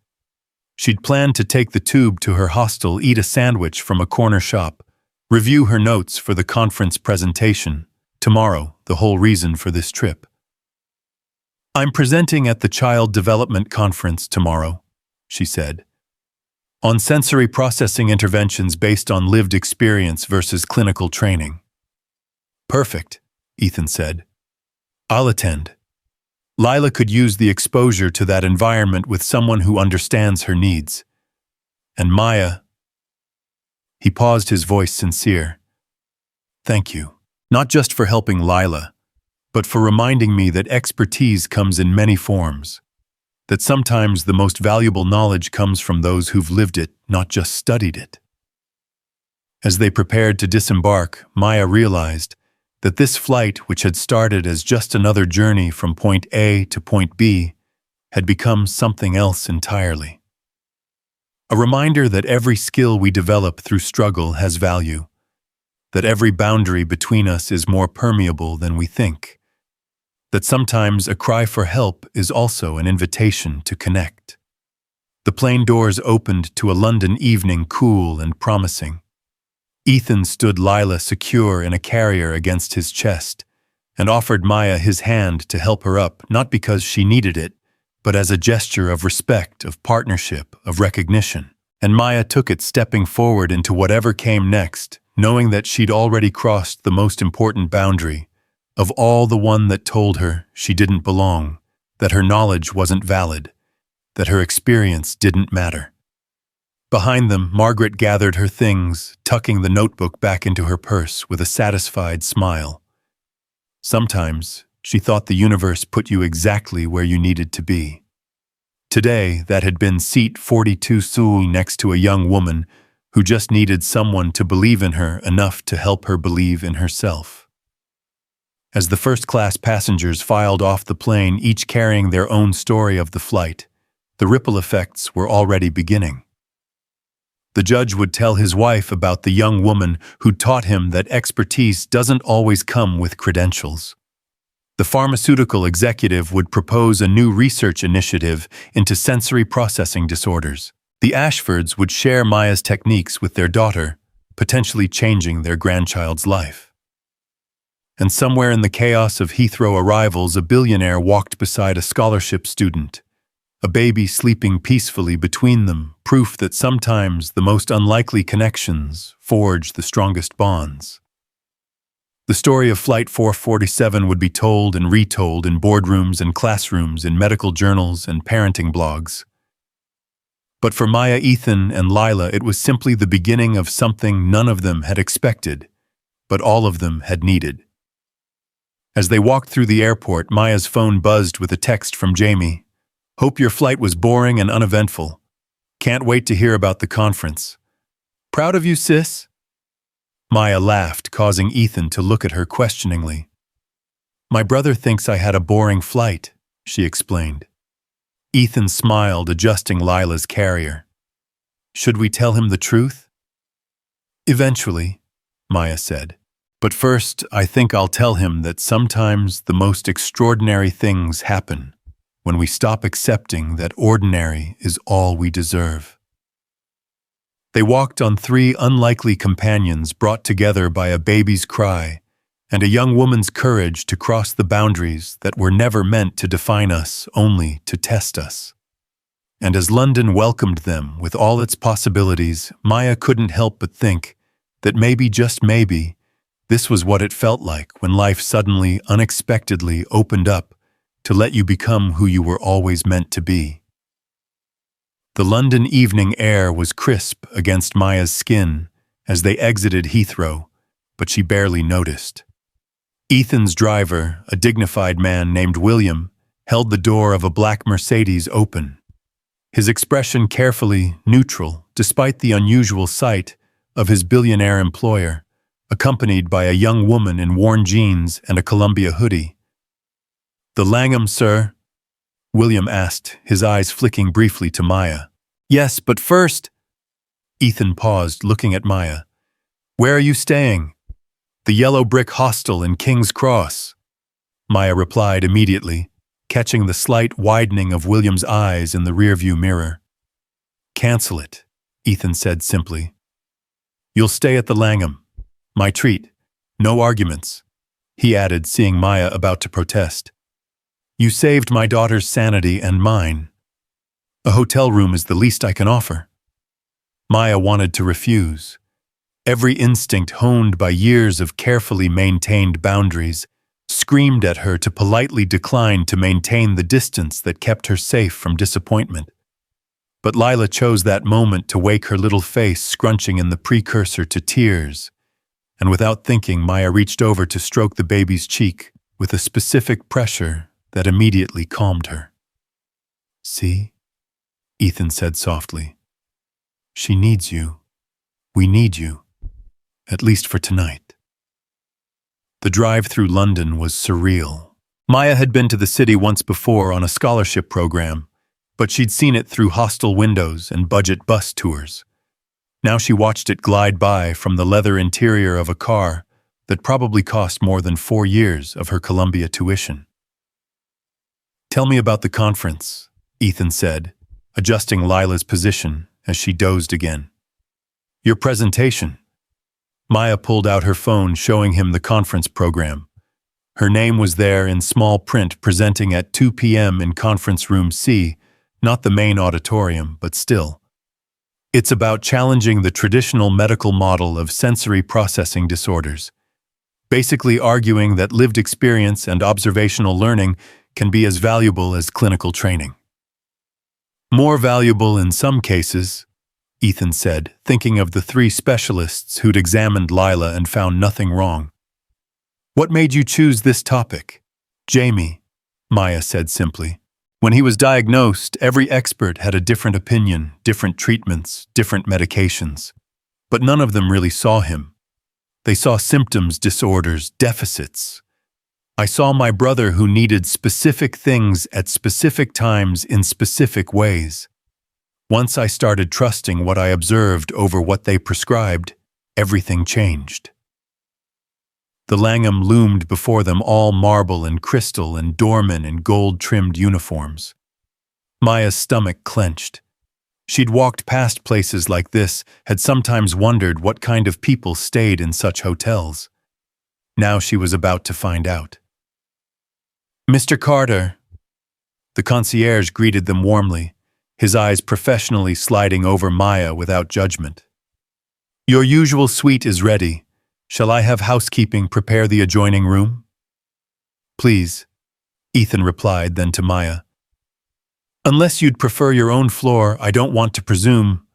A: She'd planned to take the tube to her hostel, eat a sandwich from a corner shop, review her notes for the conference presentation. Tomorrow, the whole reason for this trip. "I'm presenting at the Child Development Conference tomorrow," she said, "on sensory processing interventions based on lived experience versus clinical training." "Perfect," Ethan said. "I'll attend. Lila could use the exposure to that environment with someone who understands her needs. And Maya—" He paused, his voice sincere. "Thank you, not just for helping Lila, but for reminding me that expertise comes in many forms, that sometimes the most valuable knowledge comes from those who've lived it, not just studied it." As they prepared to disembark, Maya realized that this flight, which had started as just another journey from point A to point B, had become something else entirely. A reminder that every skill we develop through struggle has value, that every boundary between us is more permeable than we think, that sometimes a cry for help is also an invitation to connect. The plane doors opened to a London evening, cool and promising. Ethan stood Lila secure in a carrier against his chest and offered Maya his hand to help her up, not because she needed it, but as a gesture of respect, of partnership, of recognition. And Maya took it, stepping forward into whatever came next, knowing that she'd already crossed the most important boundary, of all, the one that told her she didn't belong, that her knowledge wasn't valid, that her experience didn't matter. Behind them, Margaret gathered her things, tucking the notebook back into her purse with a satisfied smile. Sometimes, she thought, the universe put you exactly where you needed to be. Today, that had been seat 42, sitting next to a young woman who just needed someone to believe in her enough to help her believe in herself. As the first-class passengers filed off the plane, each carrying their own story of the flight, the ripple effects were already beginning. The judge would tell his wife about the young woman who taught him that expertise doesn't always come with credentials. The pharmaceutical executive would propose a new research initiative into sensory processing disorders. The Ashfords would share Maya's techniques with their daughter, potentially changing their grandchild's life. And somewhere in the chaos of Heathrow arrivals, a billionaire walked beside a scholarship student, a baby sleeping peacefully between them, proof that sometimes the most unlikely connections forge the strongest bonds. The story of Flight 447 would be told and retold in boardrooms and classrooms, in medical journals and parenting blogs. But for Maya, Ethan, and Lila, it was simply the beginning of something none of them had expected, but all of them had needed. As they walked through the airport, Maya's phone buzzed with a text from Jamie. "Hope your flight was boring and uneventful. Can't wait to hear about the conference. Proud of you, sis." Maya laughed, causing Ethan to look at her questioningly. "My brother thinks I had a boring flight," she explained. Ethan smiled, adjusting Lila's carrier. "Should we tell him the truth?" "Eventually," Maya said. "But first, I think I'll tell him that sometimes the most extraordinary things happen when we stop accepting that ordinary is all we deserve. They walked on three unlikely companions brought together by a baby's cry and a young woman's courage to cross the boundaries that were never meant to define us, only to test us. And as London welcomed them with all its possibilities, Maya couldn't help but think that maybe, just maybe, this was what it felt like when life suddenly, unexpectedly opened up to let you become who you were always meant to be. The London evening air was crisp against Maya's skin as they exited Heathrow, but she barely noticed. Ethan's driver, a dignified man named William, held the door of a black Mercedes open. His expression carefully neutral, despite the unusual sight of his billionaire employer, accompanied by a young woman in worn jeans and a Columbia hoodie. "The Langham, sir?" William asked, his eyes flicking briefly to Maya. "Yes, but first—" Ethan paused, looking at Maya. "Where are you staying?" "The Yellow Brick Hostel in King's Cross," Maya replied immediately, catching the slight widening of William's eyes in the rearview mirror. "Cancel it," Ethan said simply. "You'll stay at the Langham. My treat. No arguments," he added, seeing Maya about to protest. "You saved my daughter's sanity and mine. A hotel room is the least I can offer." Maya wanted to refuse. Every instinct honed by years of carefully maintained boundaries screamed at her to politely decline to maintain the distance that kept her safe from disappointment. But Lila chose that moment to wake her little face scrunching in the precursor to tears, and without thinking, Maya reached over to stroke the baby's cheek with a specific pressure that immediately calmed her. "See?" Ethan said softly. "She needs you. We need you. At least for tonight." The drive through London was surreal. Maya had been to the city once before on a scholarship program, but she'd seen it through hostel windows and budget bus tours. Now she watched it glide by from the leather interior of a car that probably cost more than 4 years of her Columbia tuition. "Tell me about the conference," Ethan said, adjusting Lila's position as she dozed again. "Your presentation." Maya pulled out her phone, showing him the conference program. Her name was there in small print, presenting at 2 p.m. in Conference Room C, not the main auditorium, but still. "It's about challenging the traditional medical model of sensory processing disorders, basically arguing that lived experience and observational learning can be as valuable as clinical training." "More valuable in some cases," Ethan said, thinking of the 3 specialists who'd examined Lila and found nothing wrong. "What made you choose this topic?" "Jamie," Maya said simply. "When he was diagnosed, every expert had a different opinion, different treatments, different medications. But none of them really saw him. They saw symptoms, disorders, deficits. I saw my brother who needed specific things at specific times in specific ways. Once I started trusting what I observed over what they prescribed, everything changed." The Langham loomed before them, all marble and crystal and doormen in gold-trimmed uniforms. Maya's stomach clenched. She'd walked past places like this, had sometimes wondered what kind of people stayed in such hotels. Now she was about to find out. "Mr. Carter." The concierge greeted them warmly, his eyes professionally sliding over Maya without judgment. "Your usual suite is ready. Shall I have housekeeping prepare the adjoining room?" "Please," Ethan replied, then to Maya. "Unless you'd prefer your own floor, I don't want to presume."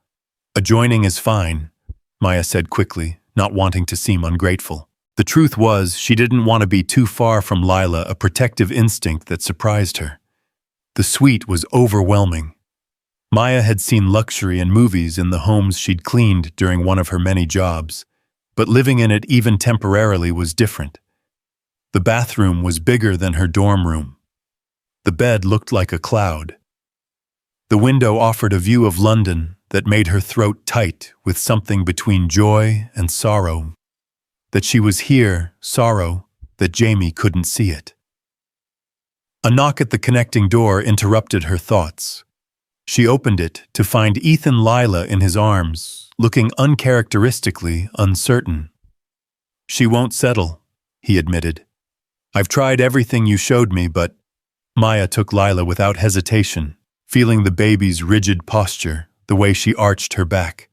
A: "Adjoining is fine," Maya said quickly, not wanting to seem ungrateful. The truth was, she didn't want to be too far from Lila, a protective instinct that surprised her. The suite was overwhelming. Maya had seen luxury in movies in the homes she'd cleaned during one of her many jobs, but living in it even temporarily was different. The bathroom was bigger than her dorm room. The bed looked like a cloud. The window offered a view of London that made her throat tight with something between joy and sorrow. That she was here, sorrow, that Jamie couldn't see it. A knock at the connecting door interrupted her thoughts. She opened it to find Ethan Lila in his arms, looking uncharacteristically uncertain. "She won't settle," he admitted. "I've tried everything you showed me, but—" Maya took Lila without hesitation, feeling the baby's rigid posture, the way she arched her back.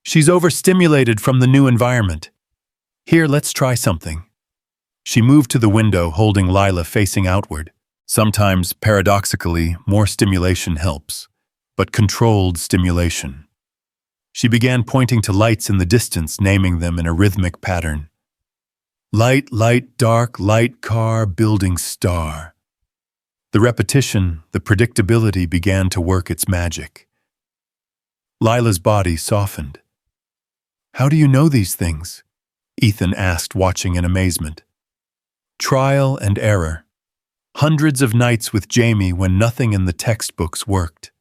A: "She's overstimulated from the new environment. Here, let's try something." She moved to the window, holding Lila facing outward. Sometimes, paradoxically, more stimulation helps, but controlled stimulation. She began pointing to lights in the distance, naming them in a rhythmic pattern. Light, light, dark, light, car, building, star. The repetition, the predictability began to work its magic. Lila's body softened. "How do you know these things?" Ethan asked, watching in amazement. "Trial and error. Hundreds of nights with Jamie when nothing in the textbooks worked."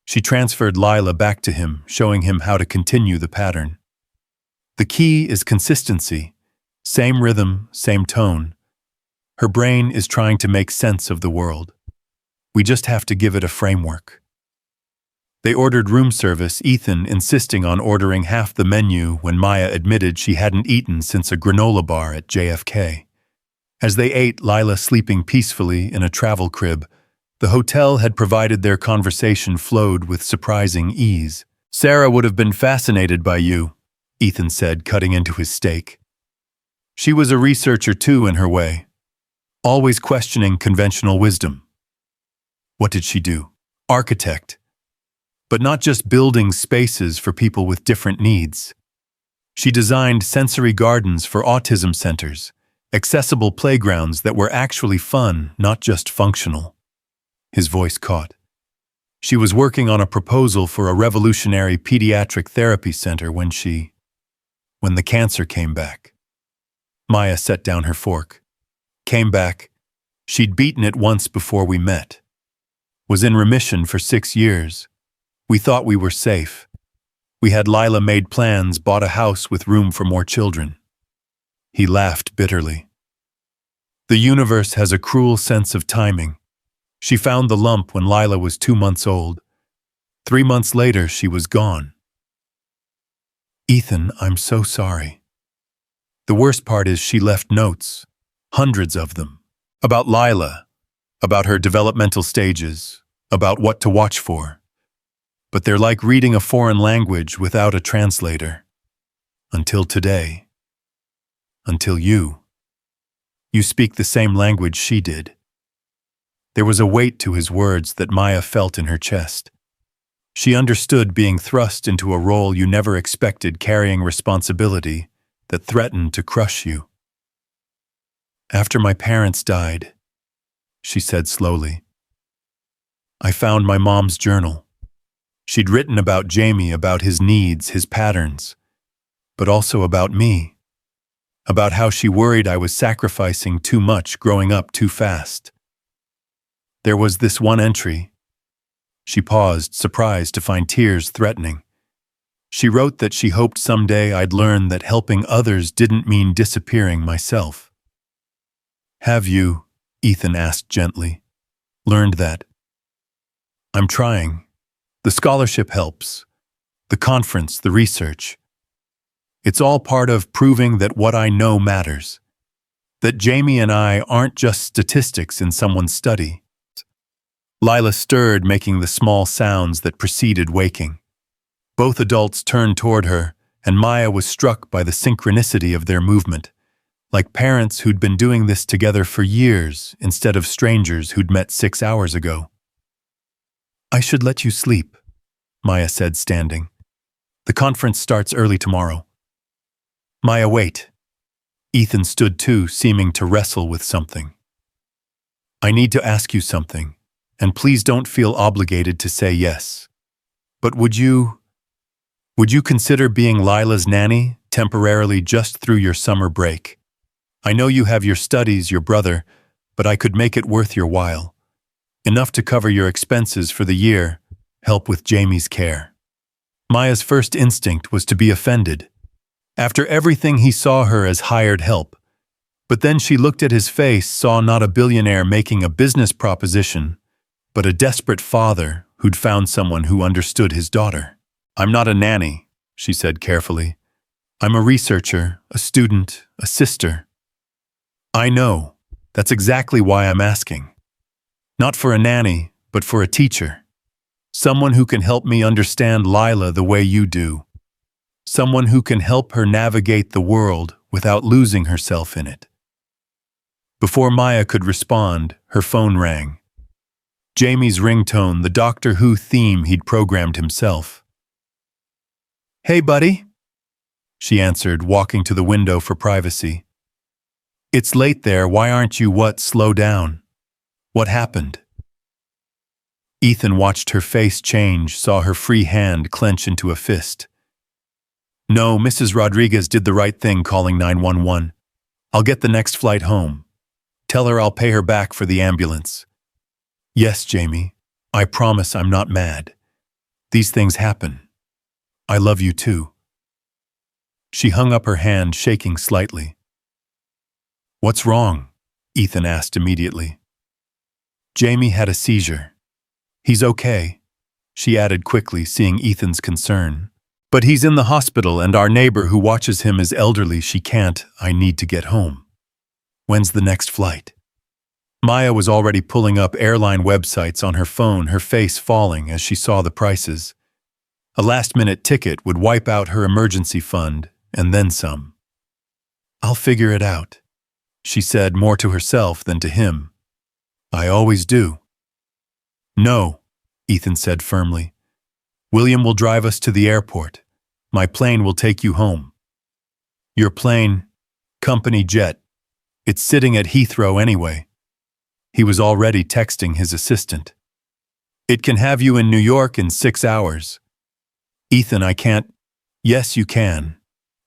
A: She transferred Lila back to him, showing him how to continue the pattern. "The key is consistency. Same rhythm, same tone. Her brain is trying to make sense of the world. We just have to give it a framework." They ordered room service, Ethan insisting on ordering half the menu when Maya admitted she hadn't eaten since a granola bar at JFK. As they ate, Lila sleeping peacefully in a travel crib, the hotel had provided their conversation flowed with surprising ease. "Sarah would have been fascinated by you," Ethan said, cutting into his steak. "She was a researcher too in her way, always questioning conventional wisdom." "What did she do?" "Architect. But not just building spaces for people with different needs. She designed sensory gardens for autism centers, accessible playgrounds that were actually fun, not just functional." His voice caught. "She was working on a proposal for a revolutionary pediatric therapy center when the cancer came back." Maya set down her fork. "Came back. She'd beaten it once before we met. Was in remission for 6 years. We thought we were safe. We had Lila made plans, bought a house with room for more children." He laughed bitterly. "The universe has a cruel sense of timing. She found the lump when Lila was 2 months old. 3 months later, she was gone." "Ethan, I'm so sorry." "The worst part is she left notes, hundreds of them, about Lila, about her developmental stages, about what to watch for. But they're like reading a foreign language without a translator. Until today. Until you. You speak the same language she did." There was a weight to his words that Maya felt in her chest. She understood being thrust into a role you never expected, carrying responsibility that threatened to crush you. "After my parents died," she said slowly, "I found my mom's journal. She'd written about Jamie, about his needs, his patterns, but also about me, about how she worried I was sacrificing too much, growing up too fast. There was this one entry." She paused, surprised to find tears threatening. She wrote that she hoped someday I'd learn that helping others didn't mean disappearing myself. "Have you," Ethan asked gently, "learned that?" "I'm trying. The scholarship helps. The conference, the research. It's all part of proving that what I know matters. That Jamie and I aren't just statistics in someone's study." Lila stirred, making the small sounds that preceded waking. Both adults turned toward her, and Maya was struck by the synchronicity of their movement, like parents who'd been doing this together for years instead of strangers who'd met 6 hours ago. "I should let you sleep," Maya said, standing. "The conference starts early tomorrow." "Maya, wait." Ethan stood too, seeming to wrestle with something. "I need to ask you something, and please don't feel obligated to say yes. But would you consider being Lila's nanny, temporarily just through your summer break? I know you have your studies, your brother, but I could make it worth your while. Enough to cover your expenses for the year, help with Jamie's care." Maya's first instinct was to be offended. After everything he saw her as hired help, But then she looked at his face, saw not a billionaire making a business proposition, but a desperate father who'd found someone who understood his daughter. "I'm not a nanny," she said carefully. "I'm a researcher, a student, a sister." "I know. That's exactly why I'm asking. Not for a nanny, but for a teacher. Someone who can help me understand Lila the way you do. Someone who can help her navigate the world without losing herself in it." Before Maya could respond, her phone rang. Jamie's ringtone, the Doctor Who theme he'd programmed himself. "Hey, buddy," she answered, walking to the window for privacy. "It's late there, why aren't you slow down? What happened?" Ethan watched her face change, saw her free hand clench into a fist. "No, Mrs. Rodriguez did the right thing calling 911. I'll get the next flight home. Tell her I'll pay her back for the ambulance." "Yes, Jamie. I promise I'm not mad. These things happen. I love you too." She hung up her hand, shaking slightly. "What's wrong?" Ethan asked immediately. "Jamie had a seizure. He's okay," she added quickly, seeing Ethan's concern. "But he's in the hospital and our neighbor who watches him is elderly. I need to get home. When's the next flight?" Maya was already pulling up airline websites on her phone, her face falling as she saw the prices. A last-minute ticket would wipe out her emergency fund, and then some. "I'll figure it out," she said, more to herself than to him. "I always do." "No," Ethan said firmly. "William will drive us to the airport. My plane will take you home." "Your plane? Company jet. It's sitting at Heathrow anyway." He was already texting his assistant. "It can have you in New York in 6 hours." "Ethan, I can't." "Yes, you can.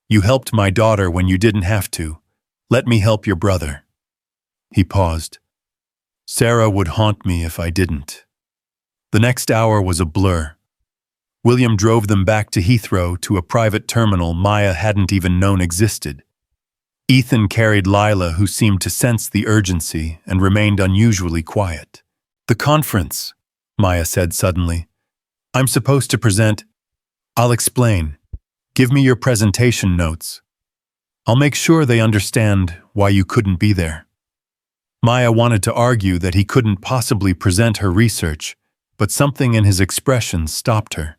A: You helped my daughter when you didn't have to. Let me help your brother." He paused. "Sarah would haunt me if I didn't." The next hour was a blur. William drove them back to Heathrow, to a private terminal Maya hadn't even known existed. Ethan carried Lila, who seemed to sense the urgency and remained unusually quiet. "The conference," Maya said suddenly. "I'm supposed to present." "I'll explain. Give me your presentation notes. I'll make sure they understand why you couldn't be there." Maya wanted to argue that he couldn't possibly present her research, but something in his expression stopped her.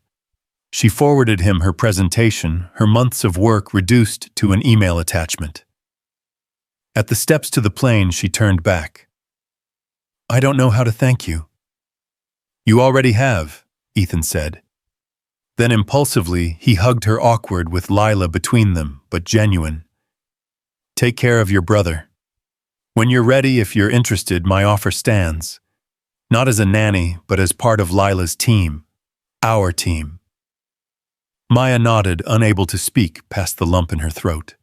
A: She forwarded him her presentation, her months of work reduced to an email attachment. At the steps to the plane, she turned back. "I don't know how to thank you." "You already have," Ethan said. Then impulsively, he hugged her, awkward with Lila between them, but genuine. "Take care of your brother. When you're ready, if you're interested, my offer stands. Not as a nanny, but as part of Lila's team. Our team." Maya nodded, unable to speak past the lump in her throat.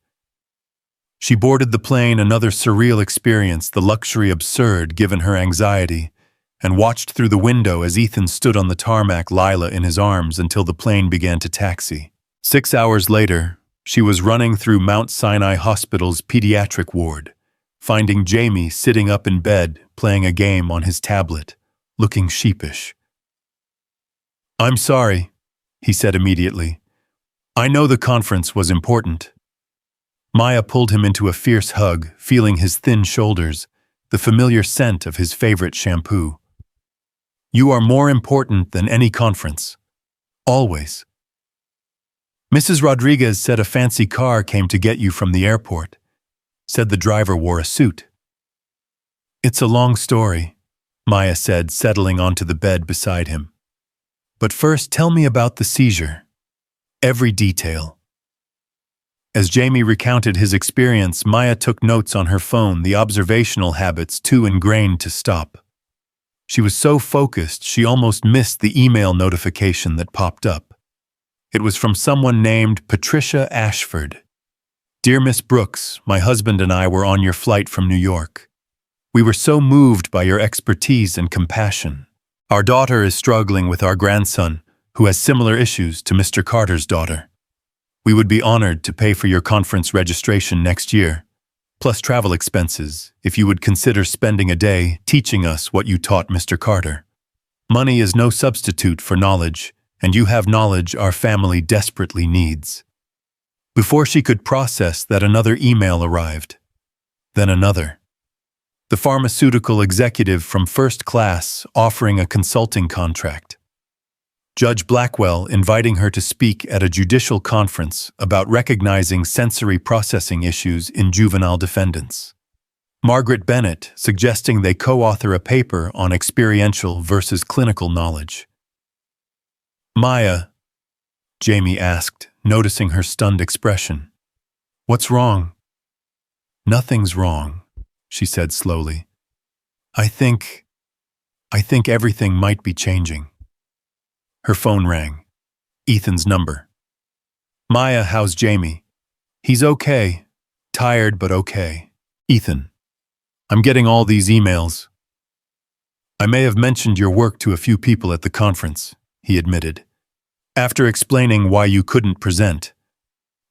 A: She boarded the plane, another surreal experience, the luxury absurd given her anxiety, and watched through the window as Ethan stood on the tarmac, Lila in his arms, until the plane began to taxi. 6 hours later, she was running through Mount Sinai Hospital's pediatric ward, finding Jamie sitting up in bed, playing a game on his tablet, looking sheepish. "I'm sorry," he said immediately. "I know the conference was important." Maya pulled him into a fierce hug, feeling his thin shoulders, the familiar scent of his favorite shampoo. "You are more important than any conference. Always." "Mrs. Rodriguez said a fancy car came to get you from the airport. Said the driver wore a suit." "It's a long story," Maya said, settling onto the bed beside him. "But first, tell me about the seizure. Every detail." As Jamie recounted his experience, Maya took notes on her phone, the observational habits too ingrained to stop. She was so focused she almost missed the email notification that popped up. It was from someone named Patricia Ashford. "Dear Miss Brooks, my husband and I were on your flight from New York. We were so moved by your expertise and compassion. Our daughter is struggling with our grandson, who has similar issues to Mr. Carter's daughter. We would be honored to pay for your conference registration next year. plus travel expenses if you would consider spending a day teaching us what you taught Mr. Carter. Money is no substitute for knowledge, and you have knowledge our family desperately needs." Before she could process that, another email arrived. Then another. The pharmaceutical executive from first class offering a consulting contract. Judge Blackwell inviting her to speak at a judicial conference about recognizing sensory processing issues in juvenile defendants. Margaret Bennett suggesting they co-author a paper on experiential versus clinical knowledge. "Maya," Jamie asked, noticing her stunned expression. "What's wrong?" "Nothing's wrong," she said slowly. I think everything might be changing." Her phone rang. Ethan's number. "Maya, how's Jamie?" "He's okay. Tired, but okay." "Ethan, I'm getting all these emails." "I may have mentioned your work to a few people at the conference," he admitted. "After explaining why you couldn't present."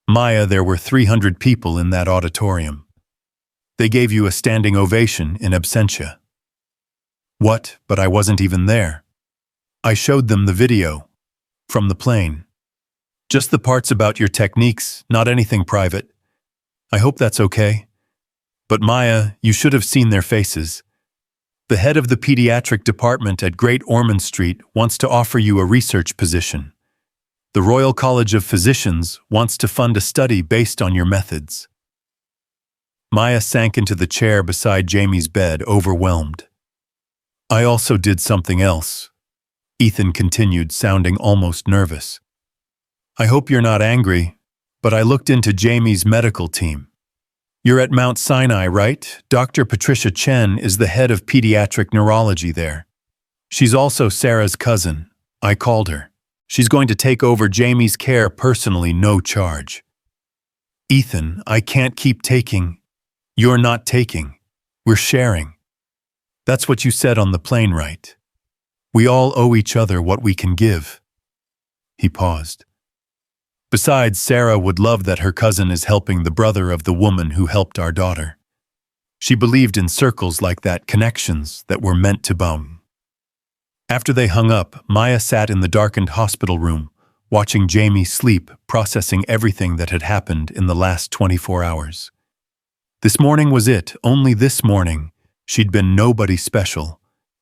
A: "Maya, there were 300 people in that auditorium. They gave you a standing ovation in absentia." "What? But I wasn't even there." "I showed them the video. From the plane. Just the parts about your techniques, not anything private. I hope that's okay. But Maya, you should have seen their faces. The head of the pediatric department at Great Ormond Street wants to offer you a research position. The Royal College of Physicians wants to fund a study based on your methods." Maya sank into the chair beside Jamie's bed, overwhelmed. "I also did something else," Ethan continued, sounding almost nervous. "I hope you're not angry, but I looked into Jamie's medical team. You're at Mount Sinai, right? Dr. Patricia Chen is the head of pediatric neurology there. She's also Sarah's cousin. I called her. She's going to take over Jamie's care personally, no charge." "Ethan, I can't keep taking." "You're not taking. We're sharing. That's what you said on the plane, right? We all owe each other what we can give." He paused. "Besides, Sarah would love that her cousin is helping the brother of the woman who helped our daughter. She believed in circles like that, connections that were meant to bond." After they hung up, Maya sat in the darkened hospital room, watching Jamie sleep, processing everything that had happened in the last 24 hours. This morning was it, only this morning. She'd been nobody special,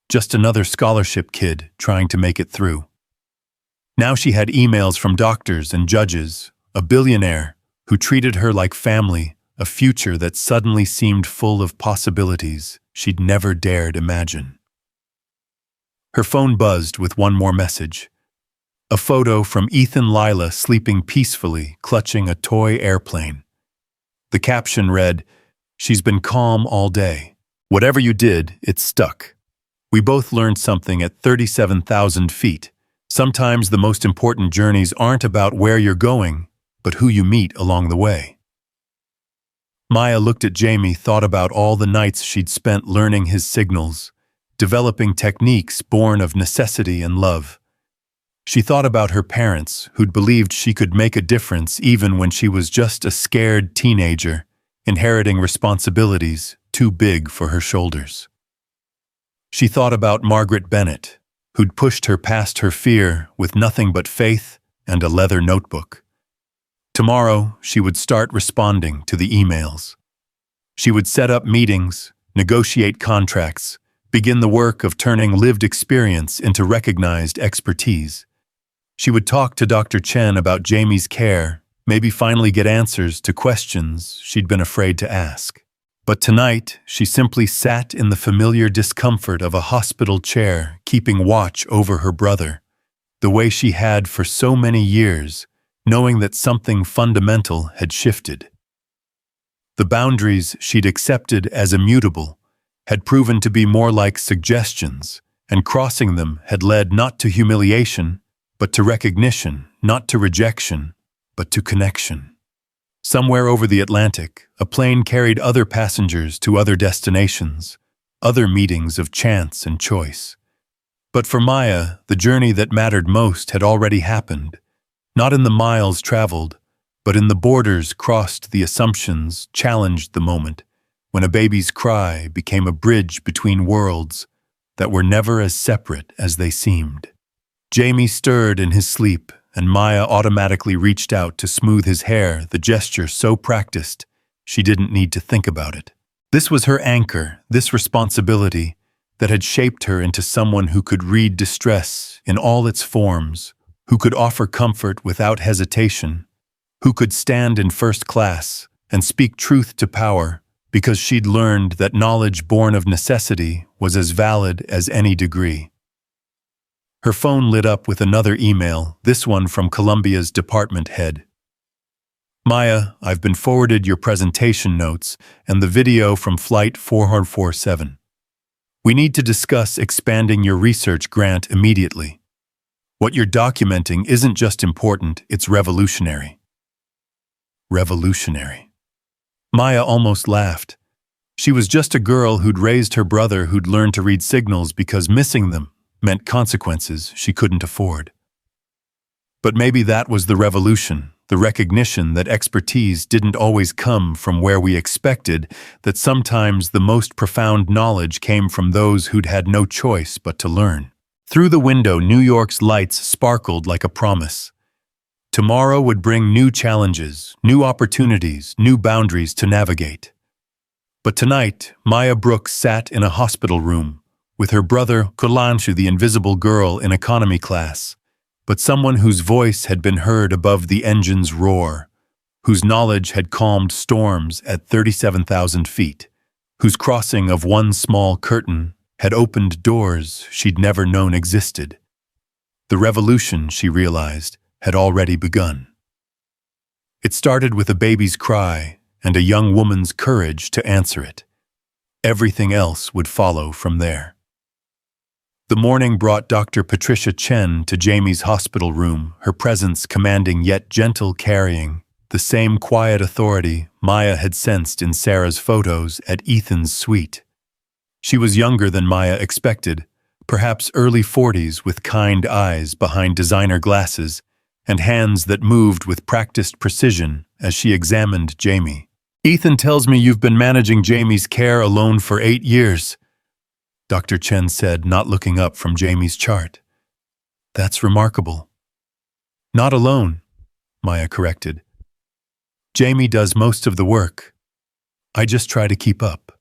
A: just another scholarship kid trying to make it through. Now she had emails from doctors and judges, a billionaire who treated her like family, a future that suddenly seemed full of possibilities she'd never dared imagine. Her phone buzzed with one more message. A photo from Ethan Lila sleeping peacefully, clutching a toy airplane. The caption read, "She's been calm all day. Whatever you did, it stuck. We both learned something at 37,000 feet. Sometimes the most important journeys aren't about where you're going, but who you meet along the way." Maya looked at Jamie, thought about all the nights she'd spent learning his signals, developing techniques born of necessity and love. She thought about her parents, who'd believed she could make a difference even when she was just a scared teenager, inheriting responsibilities too big for her shoulders. She thought about Margaret Bennett, who'd pushed her past her fear with nothing but faith and a leather notebook. Tomorrow, she would start responding to the emails. She would set up meetings, negotiate contracts, begin the work of turning lived experience into recognized expertise. She would talk to Dr. Chen about Jamie's care, maybe finally get answers to questions she'd been afraid to ask. But tonight, she simply sat in the familiar discomfort of a hospital chair, keeping watch over her brother, the way she had for so many years, knowing that something fundamental had shifted. The boundaries she'd accepted as immutable had proven to be more like suggestions, and crossing them had led not to humiliation, but to recognition, not to rejection, but to connection. Somewhere over the Atlantic, a plane carried other passengers to other destinations, other meetings of chance and choice. But for Maya, the journey that mattered most had already happened, not in the miles traveled, but in the borders crossed, the assumptions challenged the moment, when a baby's cry became a bridge between worlds that were never as separate as they seemed. Jamie stirred in his sleep, and Maya automatically reached out to smooth his hair, the gesture so practiced she didn't need to think about it. This was her anchor, this responsibility that had shaped her into someone who could read distress in all its forms, who could offer comfort without hesitation, who could stand in first class and speak truth to power because she'd learned that knowledge born of necessity was as valid as any degree. Her phone lit up with another email, this one from Columbia's department head. Maya, I've been forwarded your presentation notes and the video from Flight 447. We need to discuss expanding your research grant immediately. What you're documenting isn't just important, it's revolutionary. Revolutionary. Maya almost laughed. She was just a girl who'd raised her brother who'd learned to read signals because missing them meant consequences she couldn't afford. But maybe that was the revolution, the recognition that expertise didn't always come from where we expected, that sometimes the most profound knowledge came from those who'd had no choice but to learn. Through the window, New York's lights sparkled like a promise. Tomorrow would bring new challenges, new opportunities, new boundaries to navigate. But tonight, Maya Brooks sat in a hospital room with her brother Kulanshu, the invisible girl in economy class, but someone whose voice had been heard above the engine's roar, whose knowledge had calmed storms at 37,000 feet, whose crossing of one small curtain had opened doors she'd never known existed. The revolution, she realized, had already begun. It started with a baby's cry and a young woman's courage to answer it. Everything else would follow from there. The morning brought Dr. Patricia Chen to Jamie's hospital room, her presence commanding yet gentle, carrying the same quiet authority Maya had sensed in Sarah's photos at Ethan's suite. She was younger than Maya expected, perhaps early 40s, with kind eyes behind designer glasses and hands that moved with practiced precision as she examined Jamie. "Ethan tells me you've been managing Jamie's care alone for 8 years. Dr. Chen said, not looking up from Jamie's chart. "That's remarkable." "Not alone," Maya corrected. "Jamie does most of the work. I just try to keep up."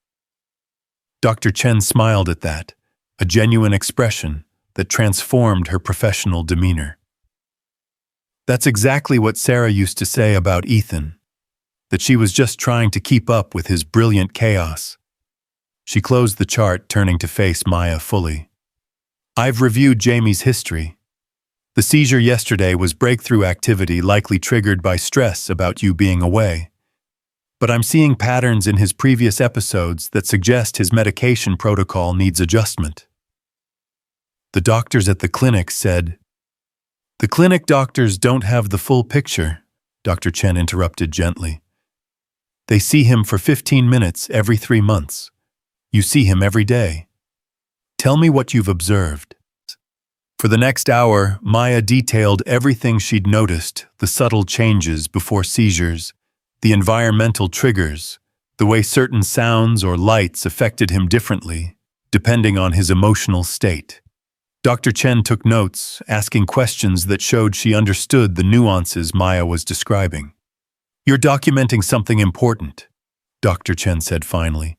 A: Dr. Chen smiled at that, a genuine expression that transformed her professional demeanor. "That's exactly what Sarah used to say about Ethan, that she was just trying to keep up with his brilliant chaos." She closed the chart, turning to face Maya fully. "I've reviewed Jamie's history. The seizure yesterday was breakthrough activity likely triggered by stress about you being away. But I'm seeing patterns in his previous episodes that suggest his medication protocol needs adjustment." The doctors at the clinic said, "The clinic doctors don't have the full picture," Dr. Chen interrupted gently. "They see him for 15 minutes every 3 months. You see him every day. Tell me what you've observed." For the next hour, Maya detailed everything she'd noticed, the subtle changes before seizures, the environmental triggers, the way certain sounds or lights affected him differently, depending on his emotional state. Dr. Chen took notes, asking questions that showed she understood the nuances Maya was describing. "You're documenting something important," Dr. Chen said finally.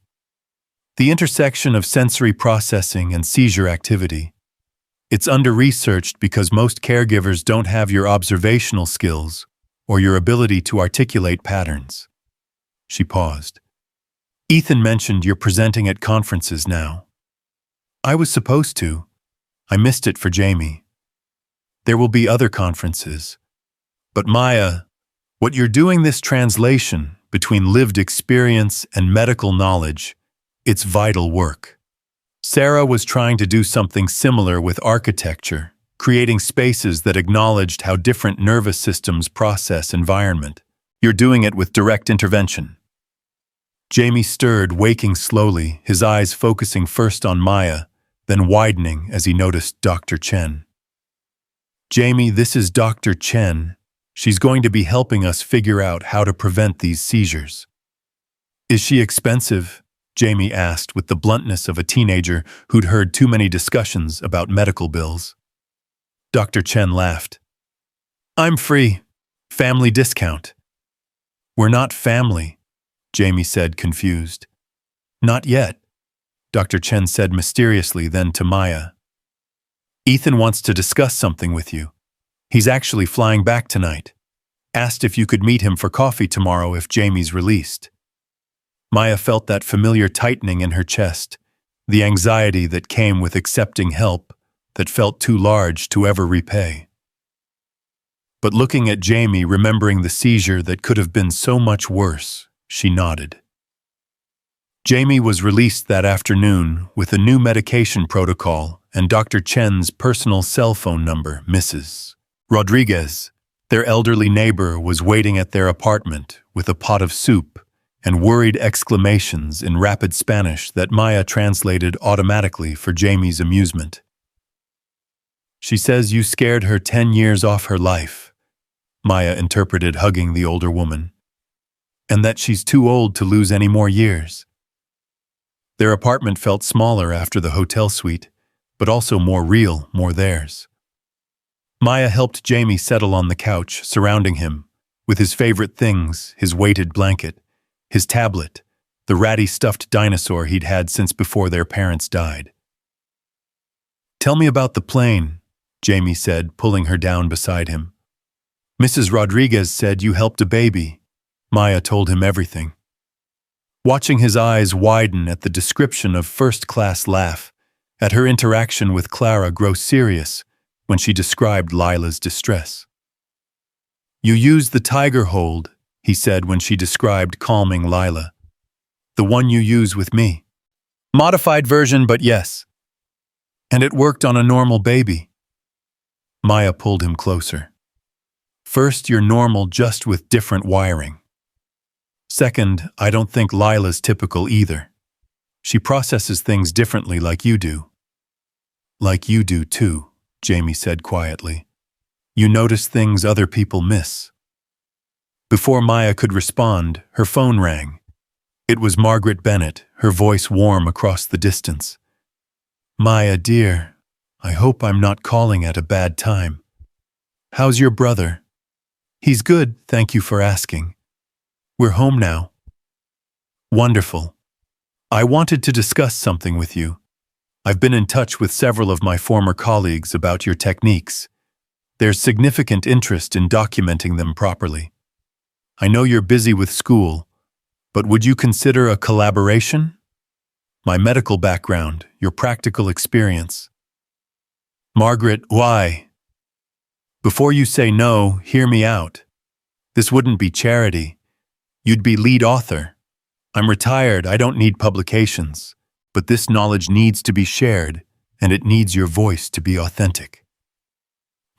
A: "The intersection of sensory processing and seizure activity. It's under-researched because most caregivers don't have your observational skills or your ability to articulate patterns." She paused. "Ethan mentioned you're presenting at conferences now." "I was supposed to. I missed it for Jamie. There will be other conferences. But Maya, what you're doing, this translation between lived experience and medical knowledge, it's vital work. Sarah was trying to do something similar with architecture, creating spaces that acknowledged how different nervous systems process environment. You're doing it with direct intervention." Jamie stirred, waking slowly, his eyes focusing first on Maya, then widening as he noticed Dr. Chen. "Jamie, this is Dr. Chen. She's going to be helping us figure out how to prevent these seizures." "Is she expensive?" Jamie asked with the bluntness of a teenager who'd heard too many discussions about medical bills. Dr. Chen laughed. I'm free. Family discount. We're not family, Jamie said, confused. Not yet, Dr. Chen said mysteriously, then to Maya. Ethan wants to discuss something with you. He's actually flying back tonight. Asked if you could meet him for coffee tomorrow if Jamie's released. Maya felt that familiar tightening in her chest, the anxiety that came with accepting help that felt too large to ever repay. But looking at Jamie, remembering the seizure that could have been so much worse, she nodded. Jamie was released that afternoon with a new medication protocol and Dr. Chen's personal cell phone number, Mrs. Rodriguez. Their elderly neighbor was waiting at their apartment with a pot of soup and worried exclamations in rapid Spanish that Maya translated automatically for Jamie's amusement. She says you scared her 10 years off her life, Maya interpreted, hugging the older woman, and that she's too old to lose any more years. Their apartment felt smaller after the hotel suite, but also more real, more theirs. Maya helped Jamie settle on the couch, surrounding him with his favorite things, his weighted blanket, his tablet, the ratty stuffed dinosaur he'd had since before their parents died. Tell me about the plane, Jamie said, pulling her down beside him. Mrs. Rodriguez said you helped a baby. Maya told him everything. Watching his eyes widen at the description of first-class laugh, at her interaction with Clara grow serious when she described Lila's distress. You used the tiger hold, he said when she described calming Lila. The one you use with me. Modified version, but yes. And it worked on a normal baby. Maya pulled him closer. First, you're normal just with different wiring. Second, I don't think Lila's typical either. She processes things differently like you do. Like you do too, Jamie said quietly. You notice things other people miss. Before Maya could respond, her phone rang. It was Margaret Bennett, her voice warm across the distance. Maya, dear, I hope I'm not calling at a bad time. How's your brother? He's good, thank you for asking. We're home now. Wonderful. I wanted to discuss something with you. I've been in touch with several of my former colleagues about your techniques. There's significant interest in documenting them properly. I know you're busy with school, but would you consider a collaboration? My medical background, your practical experience. Margaret, why? Before you say no, hear me out. This wouldn't be charity. You'd be lead author. I'm retired, I don't need publications, but this knowledge needs to be shared, and it needs your voice to be authentic.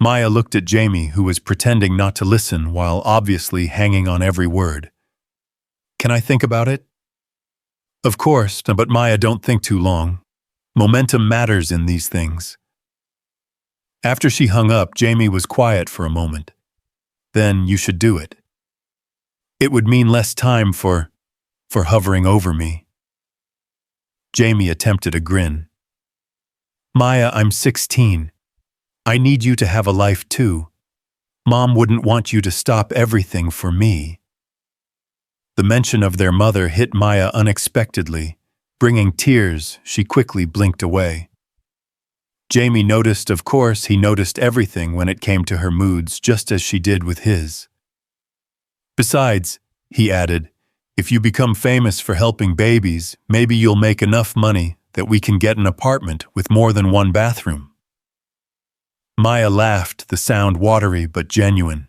A: Maya looked at Jamie, who was pretending not to listen while obviously hanging on every word. Can I think about it? Of course, but Maya, don't think too long. Momentum matters in these things. After she hung up, Jamie was quiet for a moment. Then you should do it. It would mean less time for hovering over me. Jamie attempted a grin. Maya, I'm 16. I need you to have a life too. Mom wouldn't want you to stop everything for me. The mention of their mother hit Maya unexpectedly. Bringing tears, she quickly blinked away. Jamie noticed, of course, he noticed everything when it came to her moods, just as she did with his. Besides, he added, if you become famous for helping babies, maybe you'll make enough money that we can get an apartment with more than one bathroom. Maya laughed, the sound watery but genuine.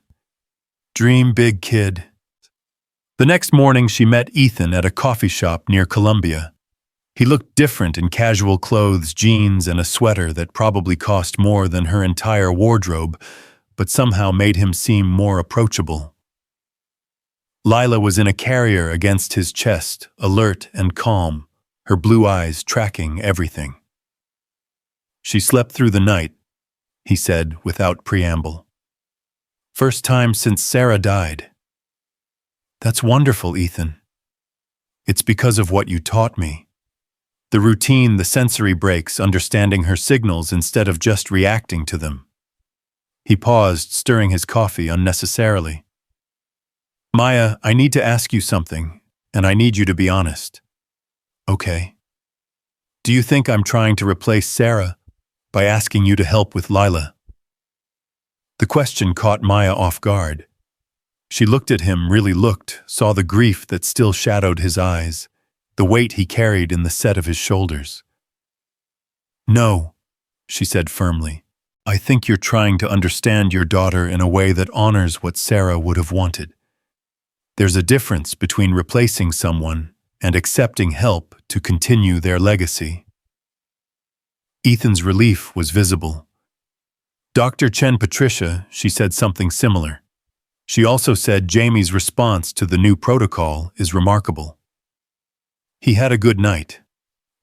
A: Dream big, kid. The next morning she met Ethan at a coffee shop near Columbia. He looked different in casual clothes, jeans, and a sweater that probably cost more than her entire wardrobe, but somehow made him seem more approachable. Lila was in a carrier against his chest, alert and calm, her blue eyes tracking everything. She slept through the night, he said without preamble. First time since Sarah died. That's wonderful, Ethan. It's because of what you taught me. The routine, the sensory breaks, understanding her signals instead of just reacting to them. He paused, stirring his coffee unnecessarily. Maya, I need to ask you something, and I need you to be honest. Okay. Do you think I'm trying to replace Sarah by asking you to help with Lila? The question caught Maya off guard. She looked at him, really looked, saw the grief that still shadowed his eyes, the weight he carried in the set of his shoulders. No, she said firmly. I think you're trying to understand your daughter in a way that honors what Sarah would have wanted. There's a difference between replacing someone and accepting help to continue their legacy. Ethan's relief was visible. Dr. Chen Patricia, she said something similar. She also said Jamie's response to the new protocol is remarkable. He had a good night.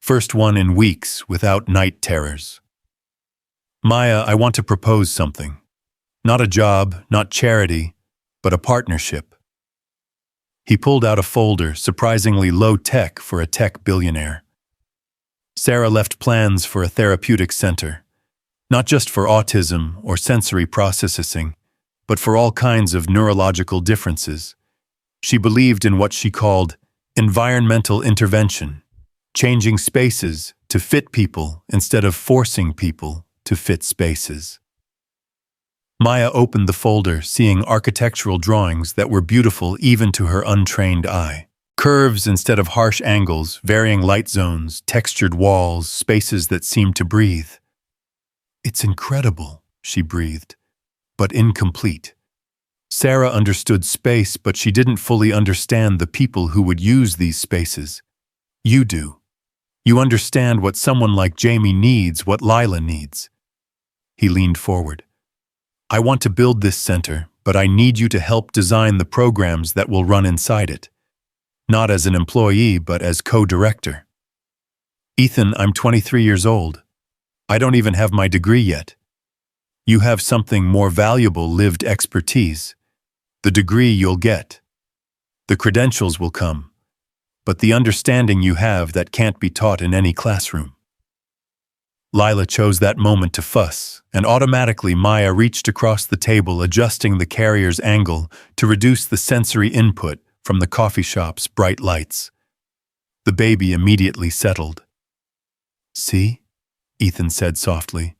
A: First one in weeks without night terrors. Maya, I want to propose something. Not a job, not charity, but a partnership. He pulled out a folder, surprisingly low-tech for a tech billionaire. Sarah left plans for a therapeutic center, not just for autism or sensory processing, but for all kinds of neurological differences. She believed in what she called environmental intervention, changing spaces to fit people instead of forcing people to fit spaces. Maya opened the folder, seeing architectural drawings that were beautiful even to her untrained eye. Curves instead of harsh angles, varying light zones, textured walls, spaces that seemed to breathe. It's incredible, she breathed, but incomplete. Sarah understood space, but she didn't fully understand the people who would use these spaces. You do. You understand what someone like Jamie needs, what Lila needs. He leaned forward. I want to build this center, but I need you to help design the programs that will run inside it. Not as an employee, but as co-director. Ethan, I'm 23 years old. I don't even have my degree yet. You have something more valuable, lived expertise. The degree you'll get. The credentials will come. But the understanding you have that can't be taught in any classroom. Lila chose that moment to fuss, and automatically Maya reached across the table, adjusting the carrier's angle to reduce the sensory input from the coffee shop's bright lights. The baby immediately settled. See? Ethan said softly.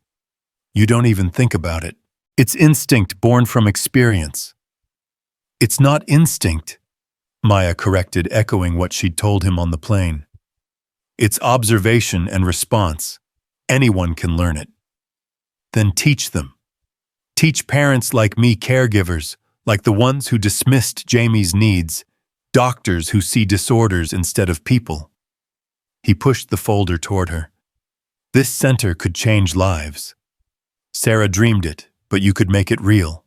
A: You don't even think about it. It's instinct born from experience. It's not instinct, Maya corrected, echoing what she'd told him on the plane. It's observation and response. Anyone can learn it. Then teach them. Teach parents like me, caregivers, like the ones who dismissed Jamie's needs, doctors who see disorders instead of people. He pushed the folder toward her. This center could change lives. Sarah dreamed it, but you could make it real.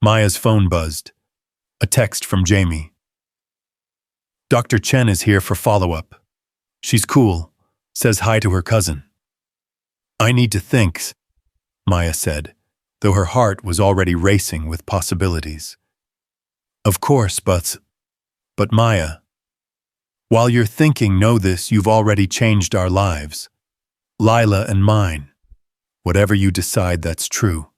A: Maya's phone buzzed. A text from Jamie. Dr. Chen is here for follow-up. She's cool. Says hi to her cousin. I need to think, Maya said, though her heart was already racing with possibilities. Of course, but Maya, while you're thinking, know this, you've already changed our lives. Lila and mine. Whatever you decide, that's true.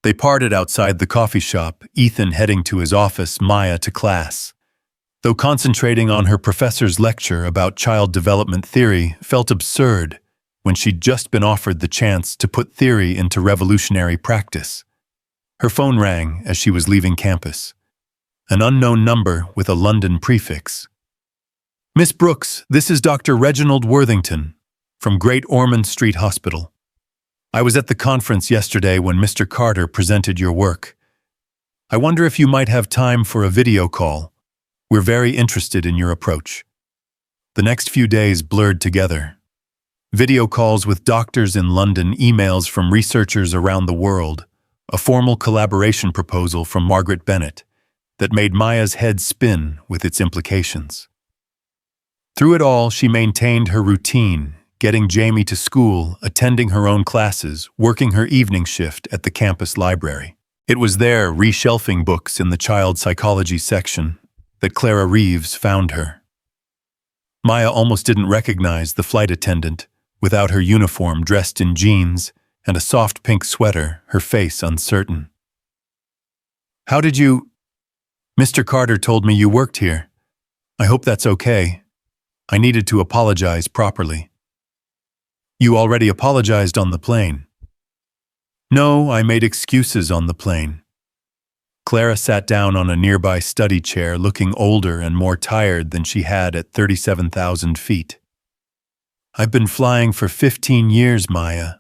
A: They parted outside the coffee shop, Ethan heading to his office, Maya to class. Though concentrating on her professor's lecture about child development theory felt absurd when she'd just been offered the chance to put theory into revolutionary practice. Her phone rang as she was leaving campus. An unknown number with a London prefix. Miss Brooks, this is Dr. Reginald Worthington from Great Ormond Street Hospital. I was at the conference yesterday when Mr. Carter presented your work. I wonder if you might have time for a video call. We're very interested in your approach. The next few days blurred together. Video calls with doctors in London, emails from researchers around the world, a formal collaboration proposal from Margaret Bennett that made Maya's head spin with its implications. Through it all, she maintained her routine, getting Jamie to school, attending her own classes, working her evening shift at the campus library. It was there, reshelving books in the child psychology section, that Clara Reeves found her. Maya almost didn't recognize the flight attendant, without her uniform dressed in jeans and a soft pink sweater, her face uncertain. "How did you—" "Mr. Carter told me you worked here. I hope that's okay. I needed to apologize properly." "You already apologized on the plane." "No, I made excuses on the plane." Clara sat down on a nearby study chair, looking older and more tired than she had at 37,000 feet. "I've been flying for 15 years, Maya.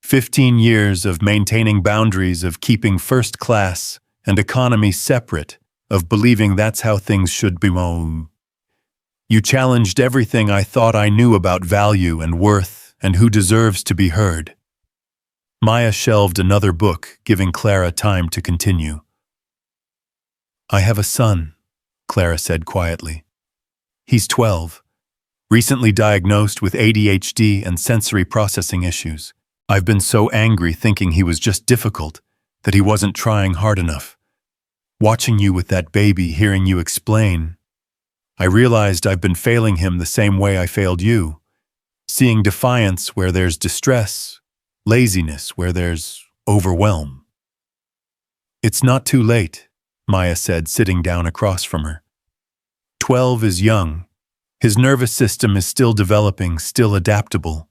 A: 15 years of maintaining boundaries, of keeping first class and economy separate, of believing that's how things should be. You challenged everything I thought I knew about value and worth and who deserves to be heard." Maya shelved another book, giving Clara time to continue. "I have a son," Clara said quietly. "He's 12, recently diagnosed with ADHD and sensory processing issues. I've been so angry thinking he was just difficult, that he wasn't trying hard enough. Watching you with that baby, hearing you explain, I realized I've been failing him the same way I failed you, seeing defiance where there's distress, laziness where there's overwhelm." "It's not too late," Maya said, sitting down across from her. 12 is young. His nervous system is still developing, still adaptable.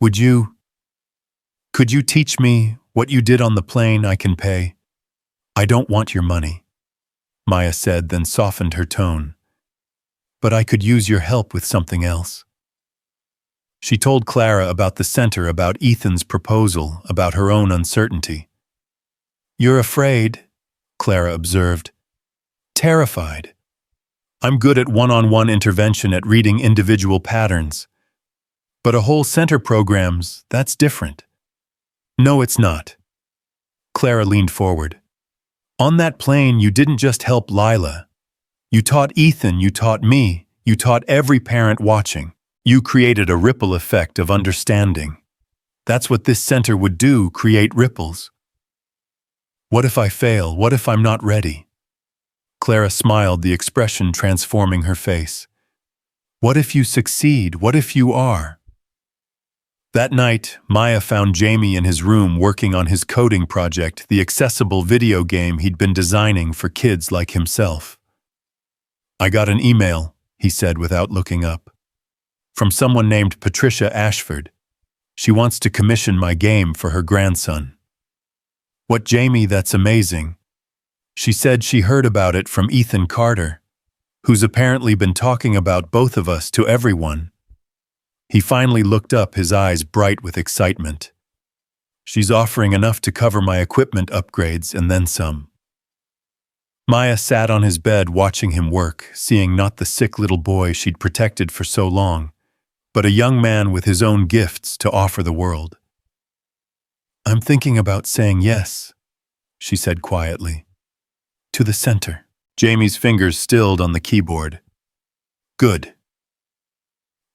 A: Could you teach me what you did on the plane? I can pay. I don't want your money," Maya said, then softened her tone. "But I could use your help with something else." She told Clara about the center, about Ethan's proposal, about her own uncertainty. "You're afraid," Clara observed. "Terrified. I'm good at one-on-one intervention, at reading individual patterns. But a whole center programs, that's different." "No, it's not." Clara leaned forward. "On that plane, you didn't just help Lila. You taught Ethan, you taught me, you taught every parent watching. You created a ripple effect of understanding. That's what this center would do, create ripples." "What if I fail? What if I'm not ready?" Clara smiled, the expression transforming her face. "What if you succeed? What if you are?" That night, Maya found Jamie in his room working on his coding project, the accessible video game he'd been designing for kids like himself. "I got an email," he said without looking up, "from someone named Patricia Ashford. She wants to commission my game for her grandson." "What, Jamie? That's amazing." She said she heard about it from Ethan Carter, who's apparently been talking about both of us to everyone. He finally looked up, his eyes bright with excitement. "She's offering enough to cover my equipment upgrades and then some." Maya sat on his bed watching him work, seeing not the sick little boy she'd protected for so long, but a young man with his own gifts to offer the world. "I'm thinking about saying yes," she said quietly. "To the center." Jamie's fingers stilled on the keyboard. "Good.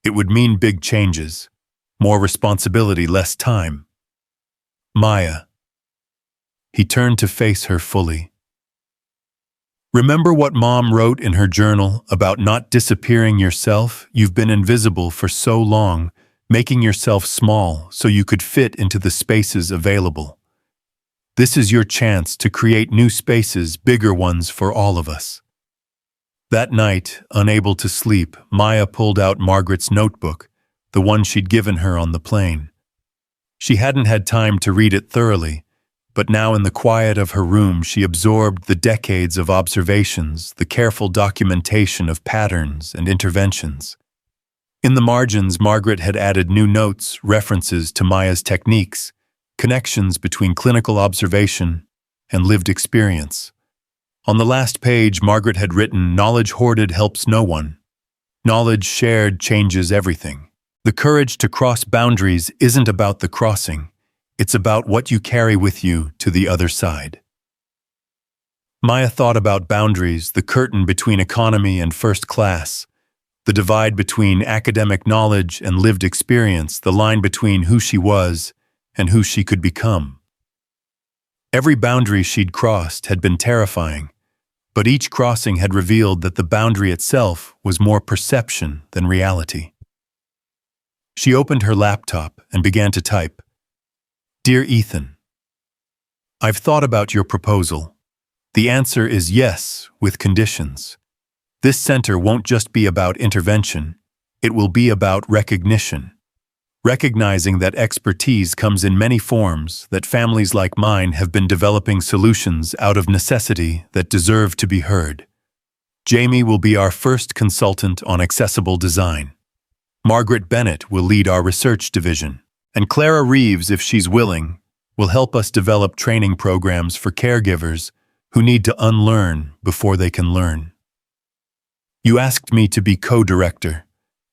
A: It would mean big changes, more responsibility, less time." "Maya." He turned to face her fully. "Remember what Mom wrote in her journal about not disappearing yourself? You've been invisible for so long, making yourself small so you could fit into the spaces available. This is your chance to create new spaces, bigger ones for all of us." That night, unable to sleep, Maya pulled out Margaret's notebook, the one she'd given her on the plane. She hadn't had time to read it thoroughly, but now in the quiet of her room she absorbed the decades of observations, the careful documentation of patterns and interventions. In the margins, Margaret had added new notes, references to Maya's techniques, connections between clinical observation and lived experience. On the last page, Margaret had written, "Knowledge hoarded helps no one. Knowledge shared changes everything. The courage to cross boundaries isn't about the crossing. It's about what you carry with you to the other side." Maya thought about boundaries, the curtain between economy and first class, the divide between academic knowledge and lived experience, the line between who she was and who she could become. Every boundary she'd crossed had been terrifying, but each crossing had revealed that the boundary itself was more perception than reality. She opened her laptop and began to type, "Dear Ethan, I've thought about your proposal. The answer is yes, with conditions. This center won't just be about intervention, it will be about recognition. Recognizing that expertise comes in many forms, that families like mine have been developing solutions out of necessity that deserve to be heard. Jamie will be our first consultant on accessible design. Margaret Bennett will lead our research division, and Clara Reeves, if she's willing, will help us develop training programs for caregivers who need to unlearn before they can learn. You asked me to be co-director,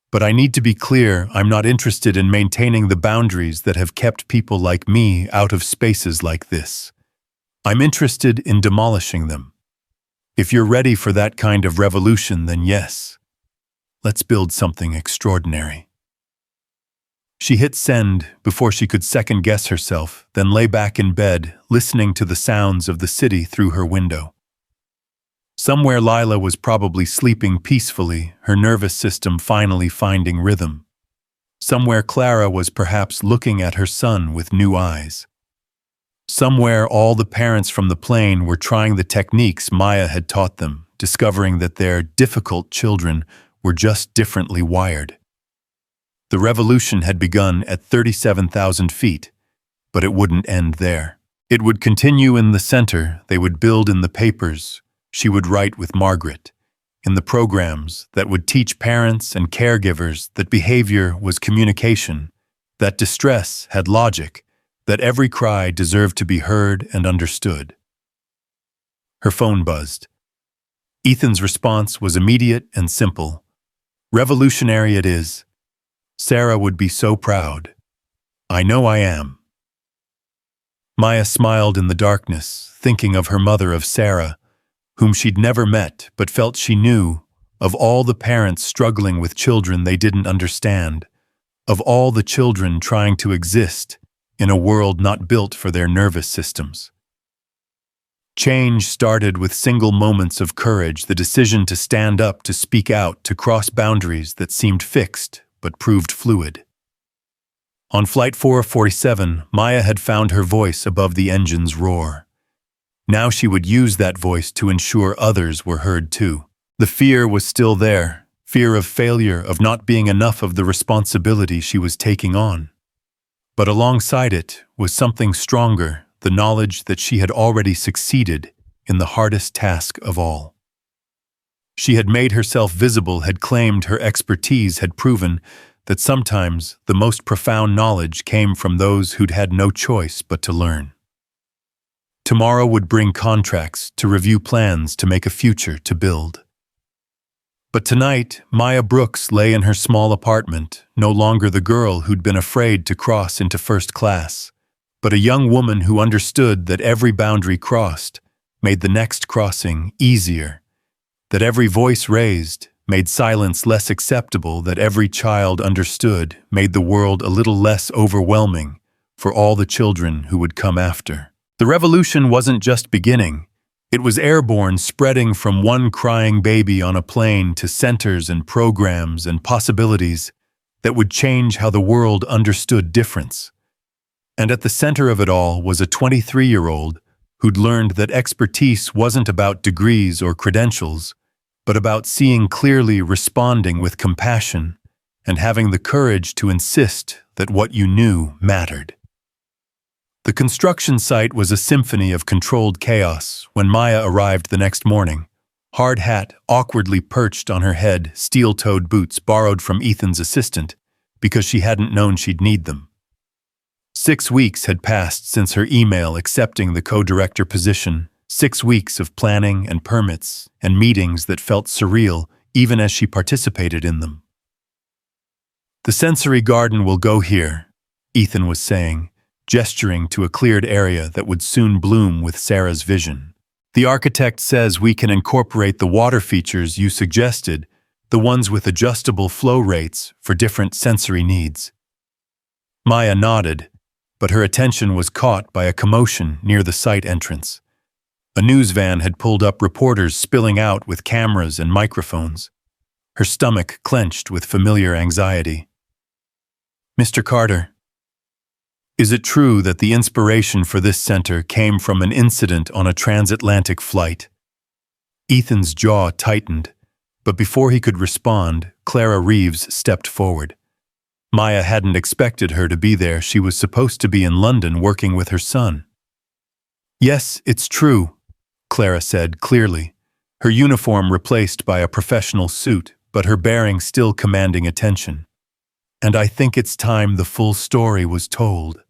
A: but I need to be clear I'm not interested in maintaining the boundaries that have kept people like me out of spaces like this. I'm interested in demolishing them. If you're ready for that kind of revolution, then yes. Let's build something extraordinary." She hit send before she could second-guess herself, then lay back in bed, listening to the sounds of the city through her window. Somewhere Lila was probably sleeping peacefully, her nervous system finally finding rhythm. Somewhere Clara was perhaps looking at her son with new eyes. Somewhere all the parents from the plane were trying the techniques Maya had taught them, discovering that their difficult children were just differently wired. The revolution had begun at 37,000 feet, but it wouldn't end there. It would continue in the center, they would build in the papers, she would write with Margaret, in the programs that would teach parents and caregivers that behavior was communication, that distress had logic, that every cry deserved to be heard and understood. Her phone buzzed. Ethan's response was immediate and simple. "Revolutionary it is. Sarah would be so proud. I know I am." Maya smiled in the darkness, thinking of her mother, of Sarah, whom she'd never met but felt she knew, of all the parents struggling with children they didn't understand, of all the children trying to exist in a world not built for their nervous systems. Change started with single moments of courage, the decision to stand up, to speak out, to cross boundaries that seemed fixed but proved fluid. On Flight 447, Maya had found her voice above the engine's roar. Now she would use that voice to ensure others were heard too. The fear was still there, fear of failure, of not being enough, of the responsibility she was taking on. But alongside it was something stronger, the knowledge that she had already succeeded in the hardest task of all. She had made herself visible, had claimed her expertise, had proven that sometimes the most profound knowledge came from those who'd had no choice but to learn. Tomorrow would bring contracts, to review plans, to make a future, to build. But tonight, Maya Brooks lay in her small apartment, no longer the girl who'd been afraid to cross into first class, but a young woman who understood that every boundary crossed made the next crossing easier, that every voice raised made silence less acceptable, that every child understood made the world a little less overwhelming for all the children who would come after. The revolution wasn't just beginning. It was airborne, spreading from one crying baby on a plane to centers and programs and possibilities that would change how the world understood difference. And at the center of it all was a 23-year-old who'd learned that expertise wasn't about degrees or credentials, but about seeing clearly, responding with compassion, and having the courage to insist that what you knew mattered. The construction site was a symphony of controlled chaos when Maya arrived the next morning. Hard hat awkwardly perched on her head, steel-toed boots borrowed from Ethan's assistant because she hadn't known she'd need them. 6 weeks had passed since her email accepting the co-director position, 6 weeks of planning and permits and meetings that felt surreal even as she participated in them. "The sensory garden will go here," Ethan was saying, gesturing to a cleared area that would soon bloom with Sarah's vision. "The architect says we can incorporate the water features you suggested, the ones with adjustable flow rates for different sensory needs." Maya nodded, but her attention was caught by a commotion near the site entrance. A news van had pulled up, reporters spilling out with cameras and microphones. Her stomach clenched with familiar anxiety. "Mr. Carter, is it true that the inspiration for this center came from an incident on a transatlantic flight?" Ethan's jaw tightened, but before he could respond, Clara Reeves stepped forward. Maya hadn't expected her to be there. She was supposed to be in London working with her son. "Yes, it's true," Clara said clearly, her uniform replaced by a professional suit, but her bearing still commanding attention. "And I think it's time the full story was told."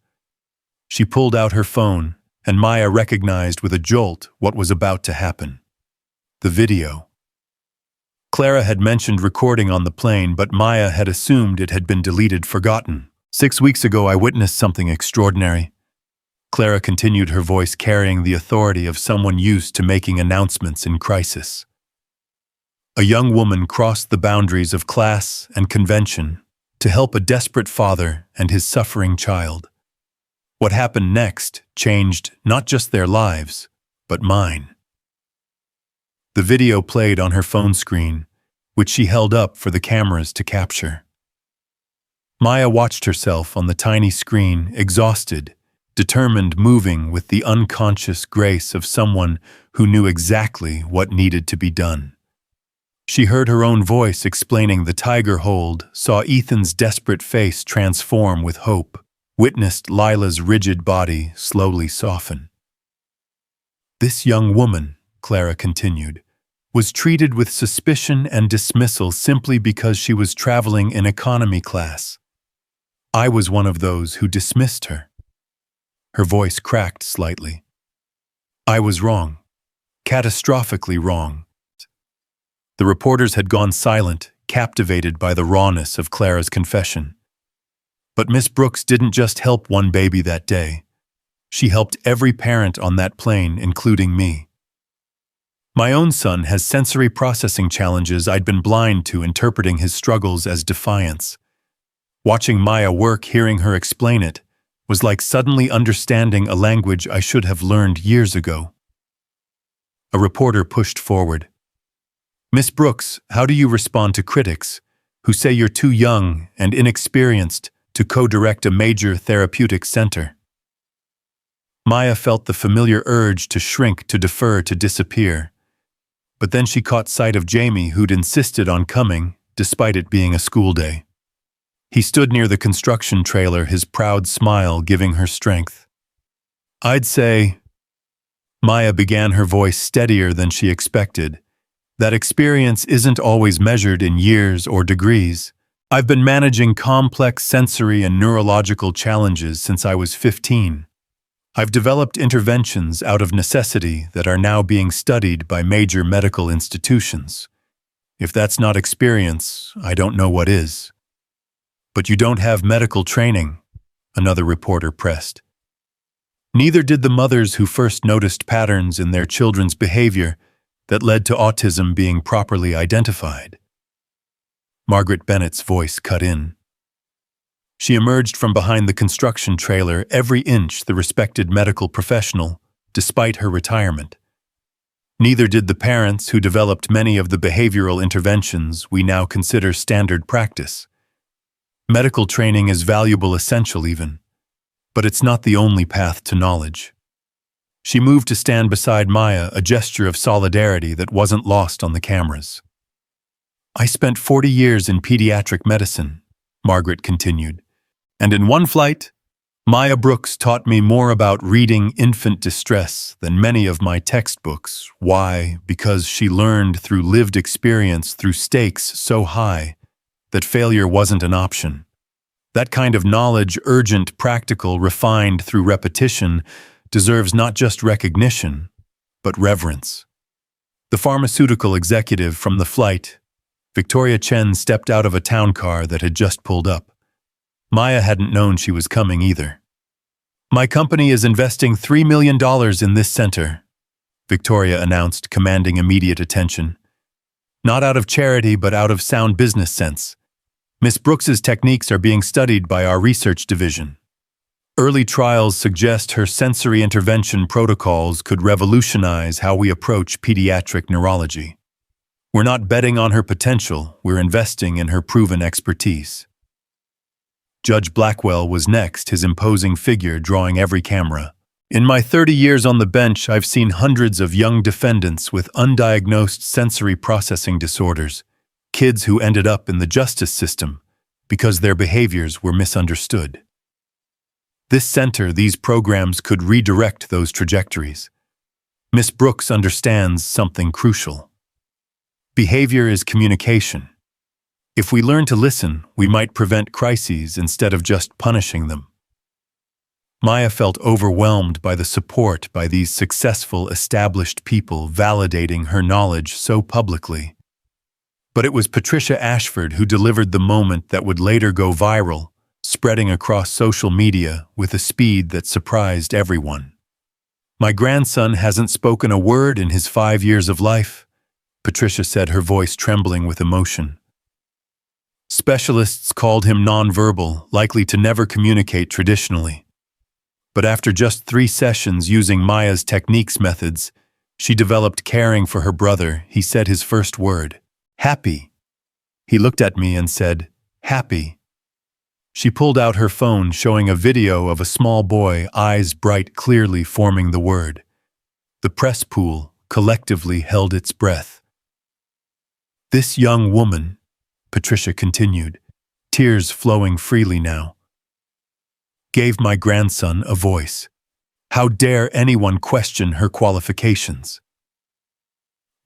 A: She pulled out her phone, and Maya recognized with a jolt what was about to happen. The video. Clara had mentioned recording on the plane, but Maya had assumed it had been deleted, forgotten. "6 weeks ago, I witnessed something extraordinary." Clara continued, her voice carrying the authority of someone used to making announcements in crisis. A young woman crossed the boundaries of class and convention to help a desperate father and his suffering child. What happened next changed not just their lives, but mine. The video played on her phone screen, which she held up for the cameras to capture. Maya watched herself on the tiny screen, exhausted, determined, moving with the unconscious grace of someone who knew exactly what needed to be done. She heard her own voice explaining the tiger hold, saw Ethan's desperate face transform with hope, witnessed Lila's rigid body slowly soften. "This young woman," Clara continued, "was treated with suspicion and dismissal simply because she was traveling in economy class. I was one of those who dismissed her." Her voice cracked slightly. "I was wrong, catastrophically wrong." The reporters had gone silent, captivated by the rawness of Clara's confession. But Miss Brooks didn't just help one baby that day. She helped every parent on that plane, including me. My own son has sensory processing challenges I'd been blind to, interpreting his struggles as defiance. Watching Maya work, hearing her explain it, was like suddenly understanding a language I should have learned years ago. A reporter pushed forward. "Miss Brooks, how do you respond to critics who say you're too young and inexperienced to co-direct a major therapeutic center?" Maya felt the familiar urge to shrink, to defer, to disappear. But then she caught sight of Jamie, who'd insisted on coming, despite it being a school day. He stood near the construction trailer, his proud smile giving her strength. "I'd say," Maya began, her voice steadier than she expected, "that experience isn't always measured in years or degrees. I've been managing complex sensory and neurological challenges since I was 15. I've developed interventions out of necessity that are now being studied by major medical institutions. If that's not experience, I don't know what is." "But you don't have medical training," another reporter pressed. "Neither did the mothers who first noticed patterns in their children's behavior that led to autism being properly identified." Margaret Bennett's voice cut in. She emerged from behind the construction trailer, every inch the respected medical professional, despite her retirement. Neither did the parents who developed many of the behavioral interventions we now consider standard practice. Medical training is valuable, essential even, but it's not the only path to knowledge. She moved to stand beside Maya, a gesture of solidarity that wasn't lost on the cameras. "I spent 40 years in pediatric medicine," Margaret continued. "And in one flight, Maya Brooks taught me more about reading infant distress than many of my textbooks." Why? Because she learned through lived experience, through stakes so high that failure wasn't an option. That kind of knowledge, urgent, practical, refined through repetition, deserves not just recognition, but reverence. The pharmaceutical executive from the flight, Victoria Chen, stepped out of a town car that had just pulled up. Maya hadn't known she was coming either. "My company is investing $3 million in this center," Victoria announced, commanding immediate attention. "Not out of charity, but out of sound business sense. Miss Brooks's techniques are being studied by our research division." Early trials suggest her sensory intervention protocols could revolutionize how we approach pediatric neurology. We're not betting on her potential, we're investing in her proven expertise. Judge Blackwell was next, his imposing figure drawing every camera. In my 30 years on the bench, I've seen hundreds of young defendants with undiagnosed sensory processing disorders, kids who ended up in the justice system because their behaviors were misunderstood. This center, these programs could redirect those trajectories. Miss Brooks understands something crucial. Behavior is communication. If we learn to listen, we might prevent crises instead of just punishing them. Maya felt overwhelmed by the support by these successful, established people validating her knowledge so publicly. But it was Patricia Ashford who delivered the moment that would later go viral, spreading across social media with a speed that surprised everyone. "My grandson hasn't spoken a word in his 5 years of life," Patricia said, her voice trembling with emotion. Specialists called him nonverbal, likely to never communicate traditionally. But after just 3 sessions using Maya's techniques methods, she developed caring for her brother. He said his first word, "Happy." He looked at me and said, "Happy." She pulled out her phone, showing a video of a small boy, eyes bright, clearly forming the word. The press pool collectively held its breath. "This young woman," Patricia continued, tears flowing freely now, "gave my grandson a voice. How dare anyone question her qualifications?"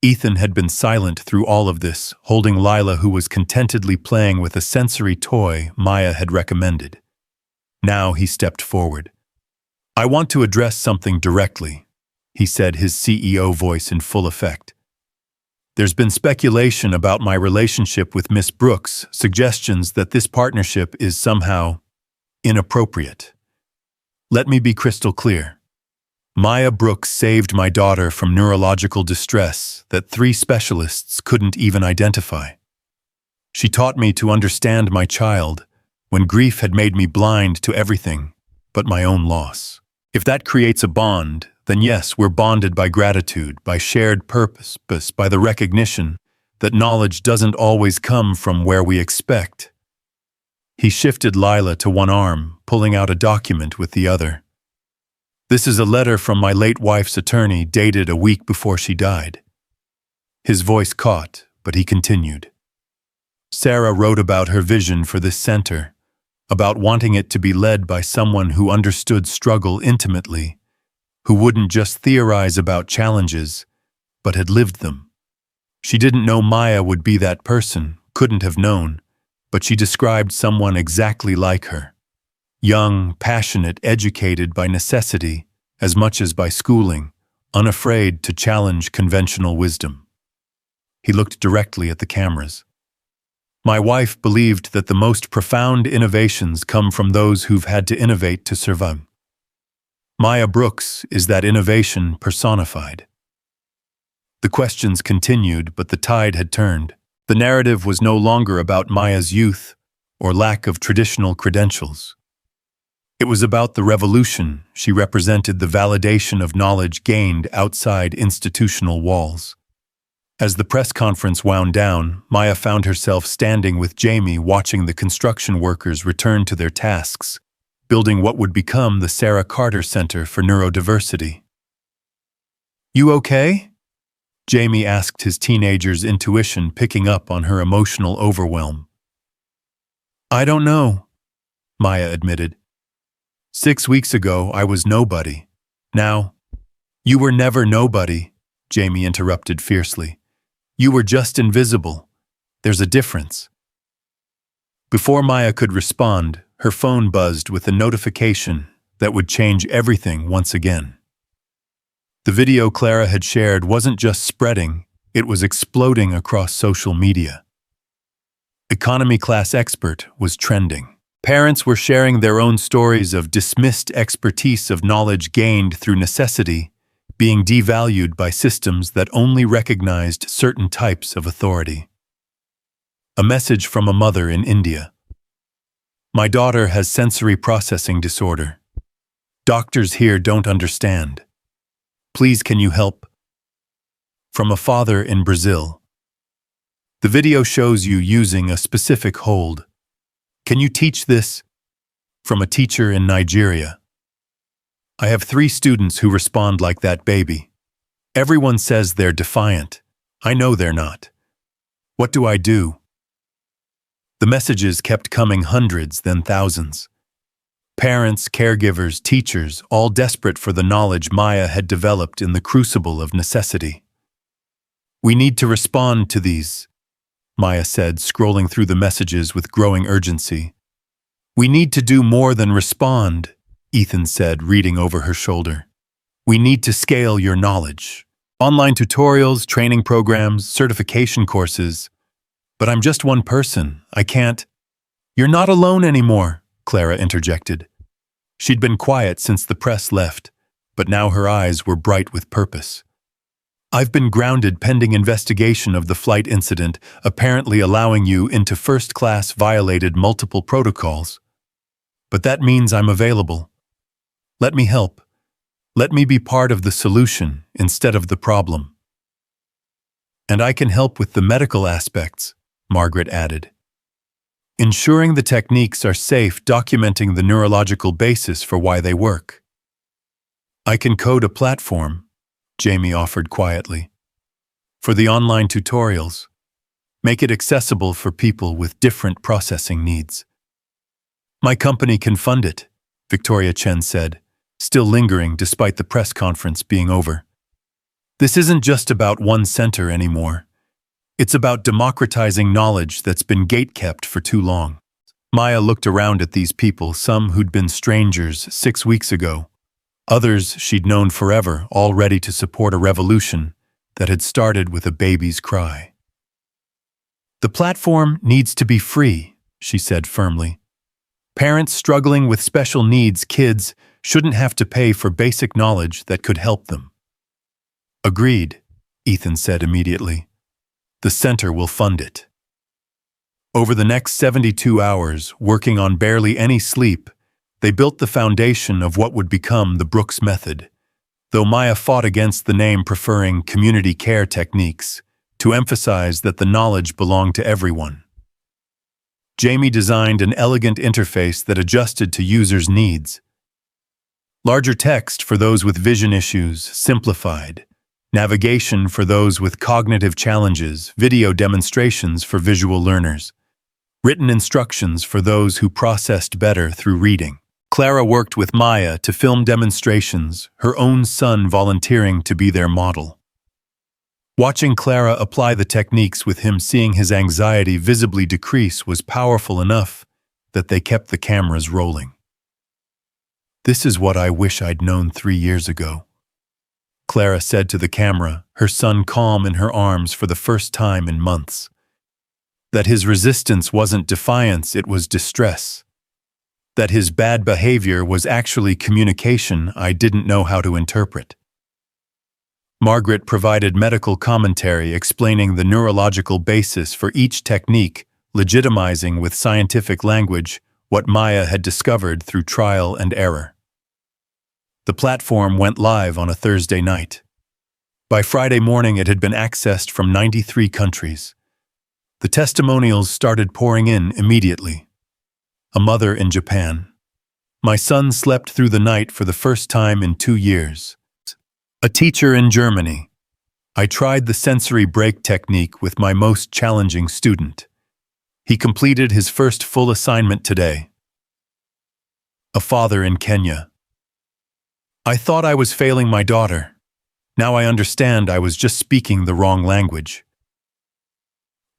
A: Ethan had been silent through all of this, holding Lila, who was contentedly playing with a sensory toy Maya had recommended. Now he stepped forward. "I want to address something directly," he said, his CEO voice in full effect. "There's been speculation about my relationship with Miss Brooks, suggestions that this partnership is somehow inappropriate. Let me be crystal clear. Maya Brooks saved my daughter from neurological distress that 3 specialists couldn't even identify. She taught me to understand my child when grief had made me blind to everything but my own loss. If that creates a bond, then yes, we're bonded by gratitude, by shared purpose, by the recognition that knowledge doesn't always come from where we expect." He shifted Lila to one arm, pulling out a document with the other. "This is a letter from my late wife's attorney, dated a week before she died." His voice caught, but he continued. "Sarah wrote about her vision for this center, about wanting it to be led by someone who understood struggle intimately, who wouldn't just theorize about challenges, but had lived them. She didn't know Maya would be that person, couldn't have known, but she described someone exactly like her. Young, passionate, educated by necessity as much as by schooling, unafraid to challenge conventional wisdom." He looked directly at the cameras. "My wife believed that the most profound innovations come from those who've had to innovate to survive. Maya Brooks is that innovation personified." The questions continued, but the tide had turned. The narrative was no longer about Maya's youth or lack of traditional credentials. It was about the revolution. She represented the validation of knowledge gained outside institutional walls. As the press conference wound down, Maya found herself standing with Jamie, watching the construction workers return to their tasks, building what would become the Sarah Carter Center for Neurodiversity. "You okay?" Jamie asked, his teenager's intuition picking up on her emotional overwhelm. "I don't know," Maya admitted. "6 weeks ago, I was nobody. Now—" "You were never nobody," Jamie interrupted fiercely. "You were just invisible. There's a difference." Before Maya could respond, her phone buzzed with a notification that would change everything once again. The video Clara had shared wasn't just spreading, it was exploding across social media. Economy class expert was trending. Parents were sharing their own stories of dismissed expertise, of knowledge gained through necessity being devalued by systems that only recognized certain types of authority. A message from a mother in India. "My daughter has sensory processing disorder. Doctors here don't understand. Please, can you help? From a father in Brazil. The video shows you using a specific hold. Can you teach this? From a teacher in Nigeria. I have 3 students who respond like that baby. Everyone says they're defiant. I know they're not. What do I do? The messages kept coming, hundreds, then thousands. Parents, caregivers, teachers, all desperate for the knowledge Maya had developed in the crucible of necessity. We need to respond to these, Maya said, scrolling through the messages with growing urgency. We need to do more than respond, Ethan said, reading over her shoulder. We need to scale your knowledge. Online tutorials, training programs, certification courses. But I'm just one person. I can't. You're not alone anymore, Clara interjected. She'd been quiet since the press left, but now her eyes were bright with purpose. I've been grounded pending investigation of the flight incident, apparently allowing you into first class violated multiple protocols. But that means I'm available. Let me help. Let me be part of the solution instead of the problem. And I can help with the medical aspects, Margaret added. Ensuring the techniques are safe, documenting the neurological basis for why they work. I can code a platform, Jamie offered quietly. For the online tutorials, make it accessible for people with different processing needs. My company can fund it, Victoria Chen said, still lingering despite the press conference being over. This isn't just about one center anymore. It's about democratizing knowledge that's been gatekept for too long. Maya looked around at these people, some who'd been strangers 6 weeks ago, others she'd known forever, all ready to support a revolution that had started with a baby's cry. The platform needs to be free, she said firmly. Parents struggling with special needs kids shouldn't have to pay for basic knowledge that could help them. Agreed, Ethan said immediately. The center will fund it. Over the next 72 hours, working on barely any sleep, they built the foundation of what would become the Brooks Method, though Maya fought against the name, preferring community care techniques to emphasize that the knowledge belonged to everyone. Jamie designed an elegant interface that adjusted to users' needs. Larger text for those with vision issues, simplified. Navigation for those with cognitive challenges, video demonstrations for visual learners. Written instructions for those who processed better through reading. Clara worked with Maya to film demonstrations, her own son volunteering to be their model. Watching Clara apply the techniques with him seeing his anxiety visibly decrease was powerful enough that they kept the cameras rolling. This is what I wish I'd known 3 years ago, Clara said to the camera, her son calm in her arms for the first time in months. That his resistance wasn't defiance, it was distress. That his bad behavior was actually communication I didn't know how to interpret. Margaret provided medical commentary explaining the neurological basis for each technique, legitimizing with scientific language what Maya had discovered through trial and error. The platform went live on a Thursday night. By Friday morning, it had been accessed from 93 countries. The testimonials started pouring in immediately. A mother in Japan. My son slept through the night for the first time in 2 years. A teacher in Germany. I tried the sensory break technique with my most challenging student. He completed his first full assignment today. A father in Kenya. I thought I was failing my daughter. Now I understand I was just speaking the wrong language.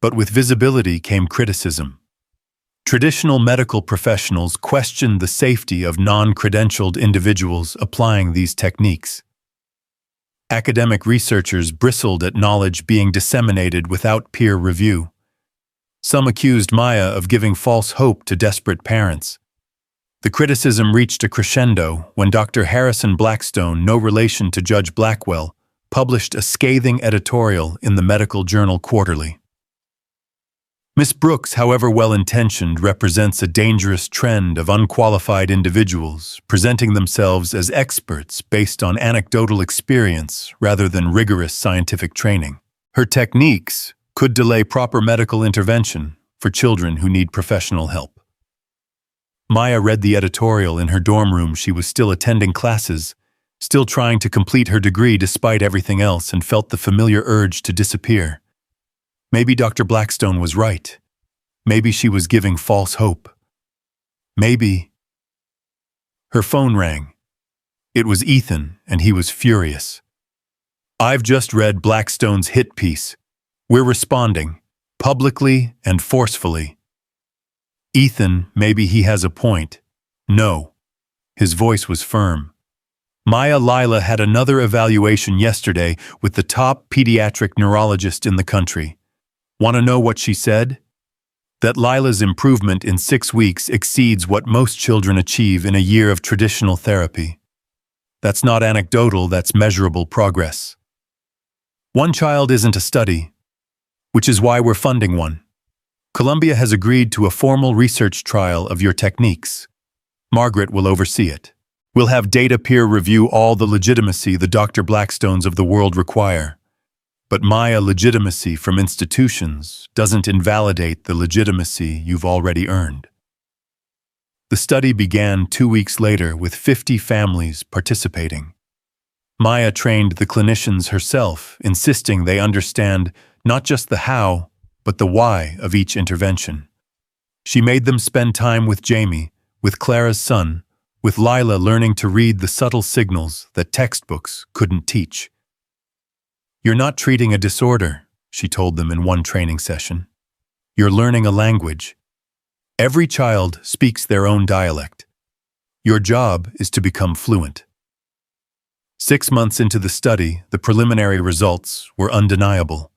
A: But with visibility came criticism. Traditional medical professionals questioned the safety of non-credentialed individuals applying these techniques. Academic researchers bristled at knowledge being disseminated without peer review. Some accused Maya of giving false hope to desperate parents. The criticism reached a crescendo when Dr. Harrison Blackstone, no relation to Judge Blackwell, published a scathing editorial in the medical journal Quarterly. Miss Brooks, however well-intentioned, represents a dangerous trend of unqualified individuals presenting themselves as experts based on anecdotal experience rather than rigorous scientific training. Her techniques could delay proper medical intervention for children who need professional help. Maya read the editorial in her dorm room. She was still attending classes, still trying to complete her degree despite everything else, and felt the familiar urge to disappear. Maybe Dr. Blackstone was right. Maybe she was giving false hope. Maybe... Her phone rang. It was Ethan, and he was furious. "I've just read Blackstone's hit piece. We're responding, publicly and forcefully." "Ethan, maybe he has a point." "No." His voice was firm. "Maya Lila had another evaluation yesterday with the top pediatric neurologist in the country. Want to know what she said? That Lila's improvement in 6 weeks exceeds what most children achieve in a year of traditional therapy. That's not anecdotal, that's measurable progress. One child isn't a study, which is why we're funding one. Columbia has agreed to a formal research trial of your techniques. Margaret will oversee it. We'll have data peer review all the legitimacy the Dr. Blackstones of the world require. But Maya legitimacy from institutions doesn't invalidate the legitimacy you've already earned." The study began 2 weeks later with 50 families participating. Maya trained the clinicians herself, insisting they understand not just the how, but the why of each intervention. She made them spend time with Jamie, with Clara's son, with Lila, learning to read the subtle signals that textbooks couldn't teach. "You're not treating a disorder," she told them in one training session. "You're learning a language. Every child speaks their own dialect. Your job is to become fluent." 6 months into the study, the preliminary results were undeniable.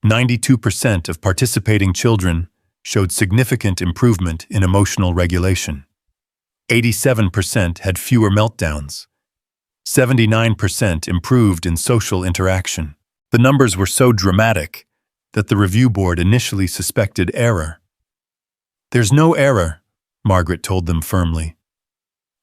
A: 92% of participating children showed significant improvement in emotional regulation. 87% had fewer meltdowns. 79% improved in social interaction. The numbers were so dramatic that the review board initially suspected error. "There's no error," Margaret told them firmly.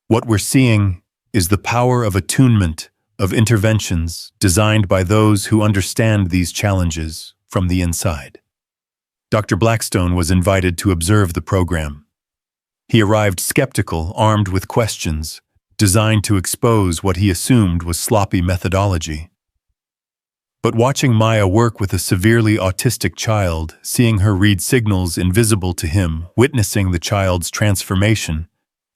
A: "What we're seeing is the power of attunement of interventions designed by those who understand these challenges from the inside." Dr. Blackstone was invited to observe the program. He arrived skeptical, armed with questions, designed to expose what he assumed was sloppy methodology. But watching Maya work with a severely autistic child, seeing her read signals invisible to him, witnessing the child's transformation,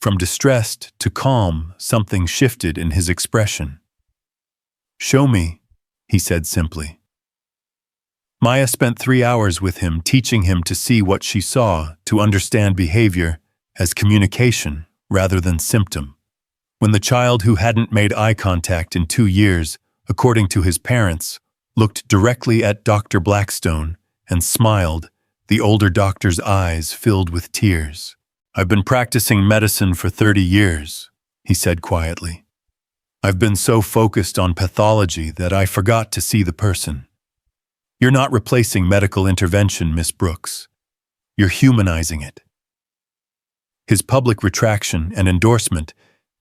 A: from distressed to calm, something shifted in his expression. "Show me," he said simply. Maya spent 3 hours with him, teaching him to see what she saw, to understand behavior as communication rather than symptom. When the child, who hadn't made eye contact in 2 years, according to his parents, looked directly at Dr. Blackstone and smiled, the older doctor's eyes filled with tears. "I've been practicing medicine for 30 years, he said quietly. "I've been so focused on pathology that I forgot to see the person. You're not replacing medical intervention, Miss Brooks. You're humanizing it." His public retraction and endorsement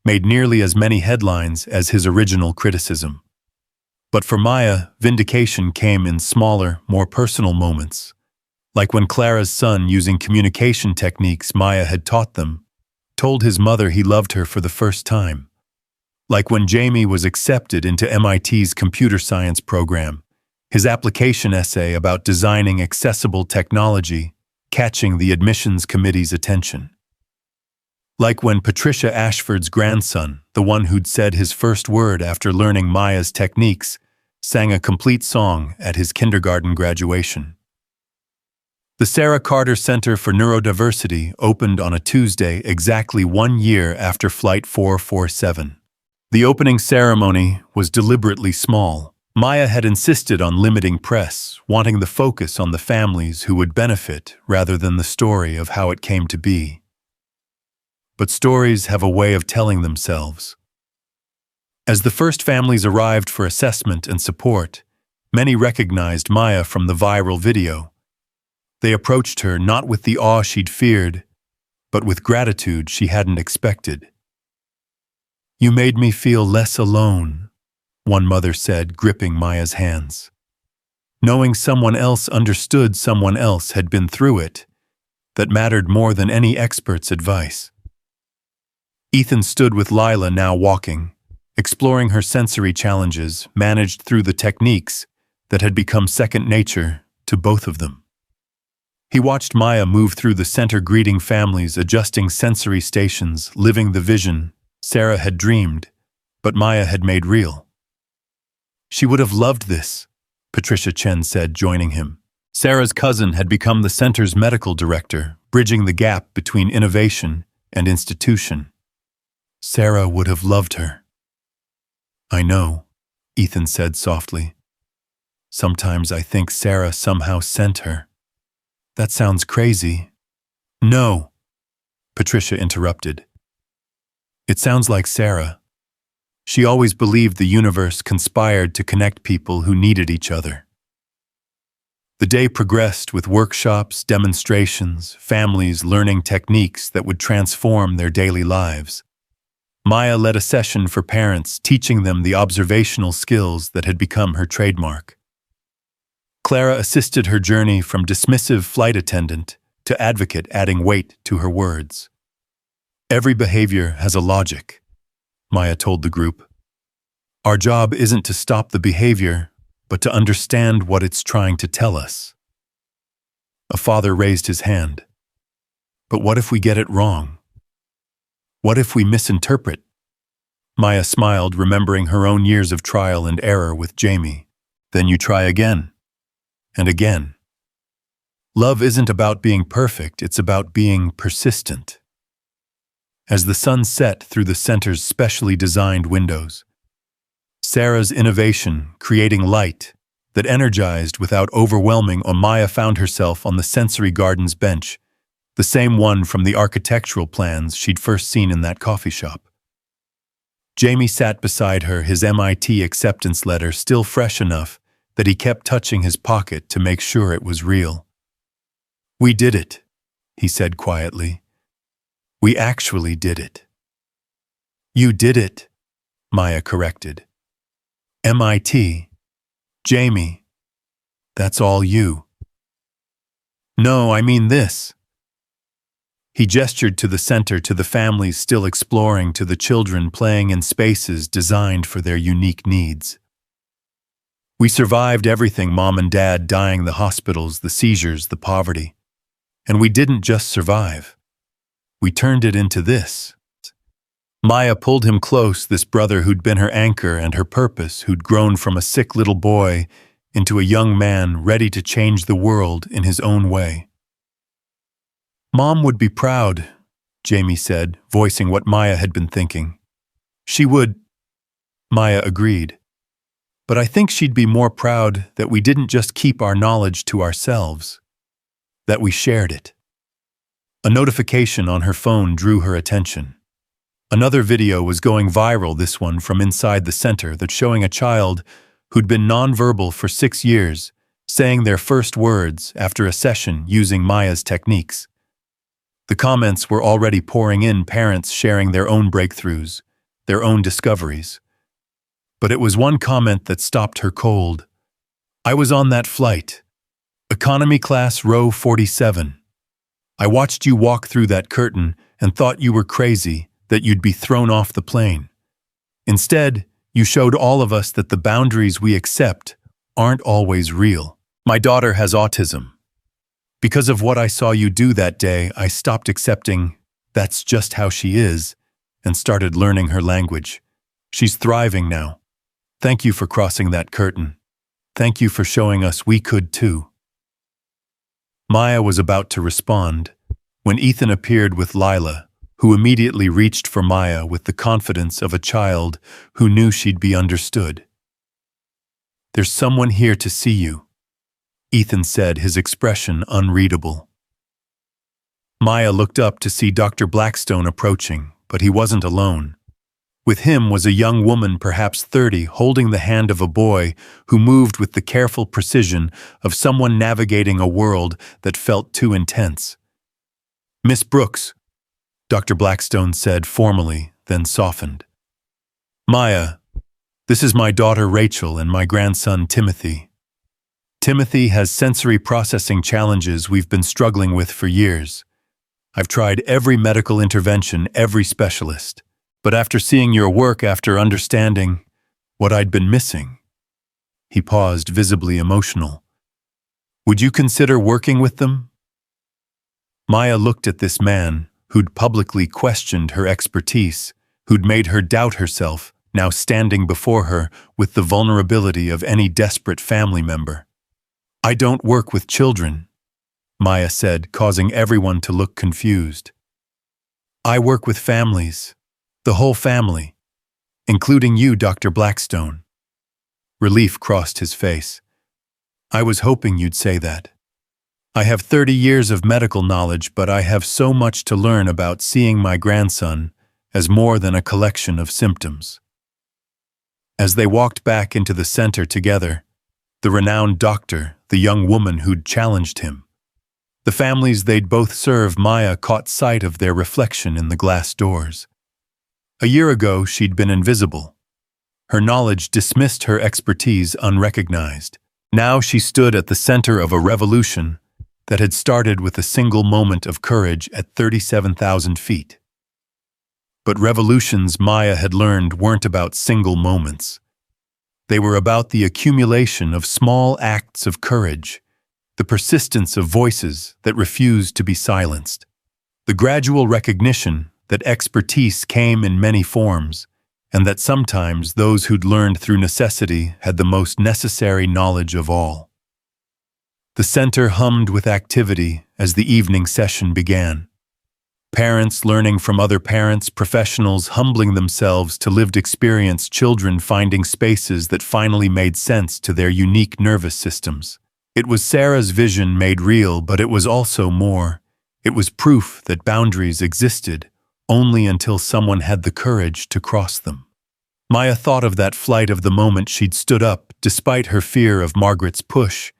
A: made nearly as many headlines as his original criticism. But for Maya, vindication came in smaller, more personal moments, like when Clara's son, using communication techniques Maya had taught them, told his mother he loved her for the first time. Like when Jamie was accepted into MIT's computer science program, his application essay about designing accessible technology catching the admissions committee's attention. Like when Patricia Ashford's grandson, the one who'd said his first word after learning Maya's techniques, sang a complete song at his kindergarten graduation. The Sarah Carter Center for Neurodiversity opened on a Tuesday exactly 1 year after Flight 447. The opening ceremony was deliberately small. Maya had insisted on limiting press, wanting the focus on the families who would benefit rather than the story of how it came to be. But stories have a way of telling themselves. As the first families arrived for assessment and support, many recognized Maya from the viral video. They approached her not with the awe she'd feared, but with gratitude she hadn't expected. "You made me feel less alone," one mother said, gripping Maya's hands. Knowing someone else understood someone else had been through it, that mattered more than any expert's advice. Ethan stood with Lila, now walking, exploring her sensory challenges, managed through the techniques that had become second nature to both of them. He watched Maya move through the center, greeting families, adjusting sensory stations, living the vision Sarah had dreamed, but Maya had made real. "She would have loved this," Patricia Chen said, joining him. Sarah's cousin had become the center's medical director, bridging the gap between innovation and institution. "Sarah would have loved her." "I know," Ethan said softly. "Sometimes I think Sarah somehow sent her." "That sounds crazy." "No," Patricia interrupted. "It sounds like Sarah. She always believed the universe conspired to connect people who needed each other." The day progressed with workshops, demonstrations, families learning techniques that would transform their daily lives. Maya led a session for parents, teaching them the observational skills that had become her trademark. Clara assisted her journey from dismissive flight attendant to advocate, adding weight to her words. "Every behavior has a logic," Maya told the group. "Our job isn't to stop the behavior, but to understand what it's trying to tell us." A father raised his hand. "But what if we get it wrong? What if we misinterpret?" Maya smiled, remembering her own years of trial and error with Jamie. "Then you try again. And again. Love isn't about being perfect, it's about being persistent." As the sun set through the center's specially designed windows, Sarah's innovation, creating light that energized without overwhelming, Maya found herself on the sensory garden's bench, the same one from the architectural plans she'd first seen in that coffee shop. Jamie sat beside her, his MIT acceptance letter still fresh enough that he kept touching his pocket to make sure it was real. "We did it," he said quietly. "We actually did it." "You did it," Maya corrected. "MIT. Jamie. That's all you." "No, I mean this." He gestured to the center, to the families still exploring, to the children playing in spaces designed for their unique needs. "We survived everything, Mom and Dad dying, the hospitals, the seizures, the poverty. And we didn't just survive. We turned it into this." Maya pulled him close, this brother who'd been her anchor and her purpose, who'd grown from a sick little boy into a young man ready to change the world in his own way. "Mom would be proud," Jamie said, voicing what Maya had been thinking. "She would," Maya agreed. "But I think she'd be more proud that we didn't just keep our knowledge to ourselves, that we shared it." A notification on her phone drew her attention. Another video was going viral, this one from inside the center, that's showing a child who'd been nonverbal for 6 years, saying their first words after a session using Maya's techniques. The comments were already pouring in, parents sharing their own breakthroughs, their own discoveries. But it was one comment that stopped her cold. "I was on that flight. Economy class, row 47. I watched you walk through that curtain and thought you were crazy, that you'd be thrown off the plane. Instead, you showed all of us that the boundaries we accept aren't always real. My daughter has autism. Because of what I saw you do that day, I stopped accepting that's just how she is and started learning her language. She's thriving now. Thank you for crossing that curtain. Thank you for showing us we could too." Maya was about to respond when Ethan appeared with Lila, who immediately reached for Maya with the confidence of a child who knew she'd be understood. "There's someone here to see you," Ethan said, his expression unreadable. Maya looked up to see Dr. Blackstone approaching, but he wasn't alone. With him was a young woman, perhaps 30, holding the hand of a boy who moved with the careful precision of someone navigating a world that felt too intense. "Miss Brooks," Dr. Blackstone said formally, then softened. "Maya, this is my daughter Rachel and my grandson Timothy. Timothy has sensory processing challenges we've been struggling with for years. I've tried every medical intervention, every specialist. But after seeing your work, after understanding what I'd been missing," he paused, visibly emotional. "Would you consider working with them?" Maya looked at this man who'd publicly questioned her expertise, who'd made her doubt herself, now standing before her with the vulnerability of any desperate family member. "I don't work with children," Maya said, causing everyone to look confused. "I work with families. The whole family, including you, Dr. Blackstone." Relief crossed his face. "I was hoping you'd say that. I have 30 years of medical knowledge, but I have so much to learn about seeing my grandson as more than a collection of symptoms." As they walked back into the center together, the renowned doctor, the young woman who'd challenged him, the families they'd both served, Maya caught sight of their reflection in the glass doors. A year ago, she'd been invisible. Her knowledge dismissed, her expertise unrecognized. Now she stood at the center of a revolution that had started with a single moment of courage at 37,000 feet. But revolutions, Maya had learned, weren't about single moments. They were about the accumulation of small acts of courage, the persistence of voices that refused to be silenced, the gradual recognition that expertise came in many forms, and that sometimes those who'd learned through necessity had the most necessary knowledge of all. The center hummed with activity as the evening session began. Parents learning from other parents, professionals humbling themselves to lived experience, children finding spaces that finally made sense to their unique nervous systems. It was Sarah's vision made real, but it was also more. It was proof that boundaries existed, only until someone had the courage to cross them. Maya thought of that flight, of the moment she'd stood up, despite her fear of Margaret's push,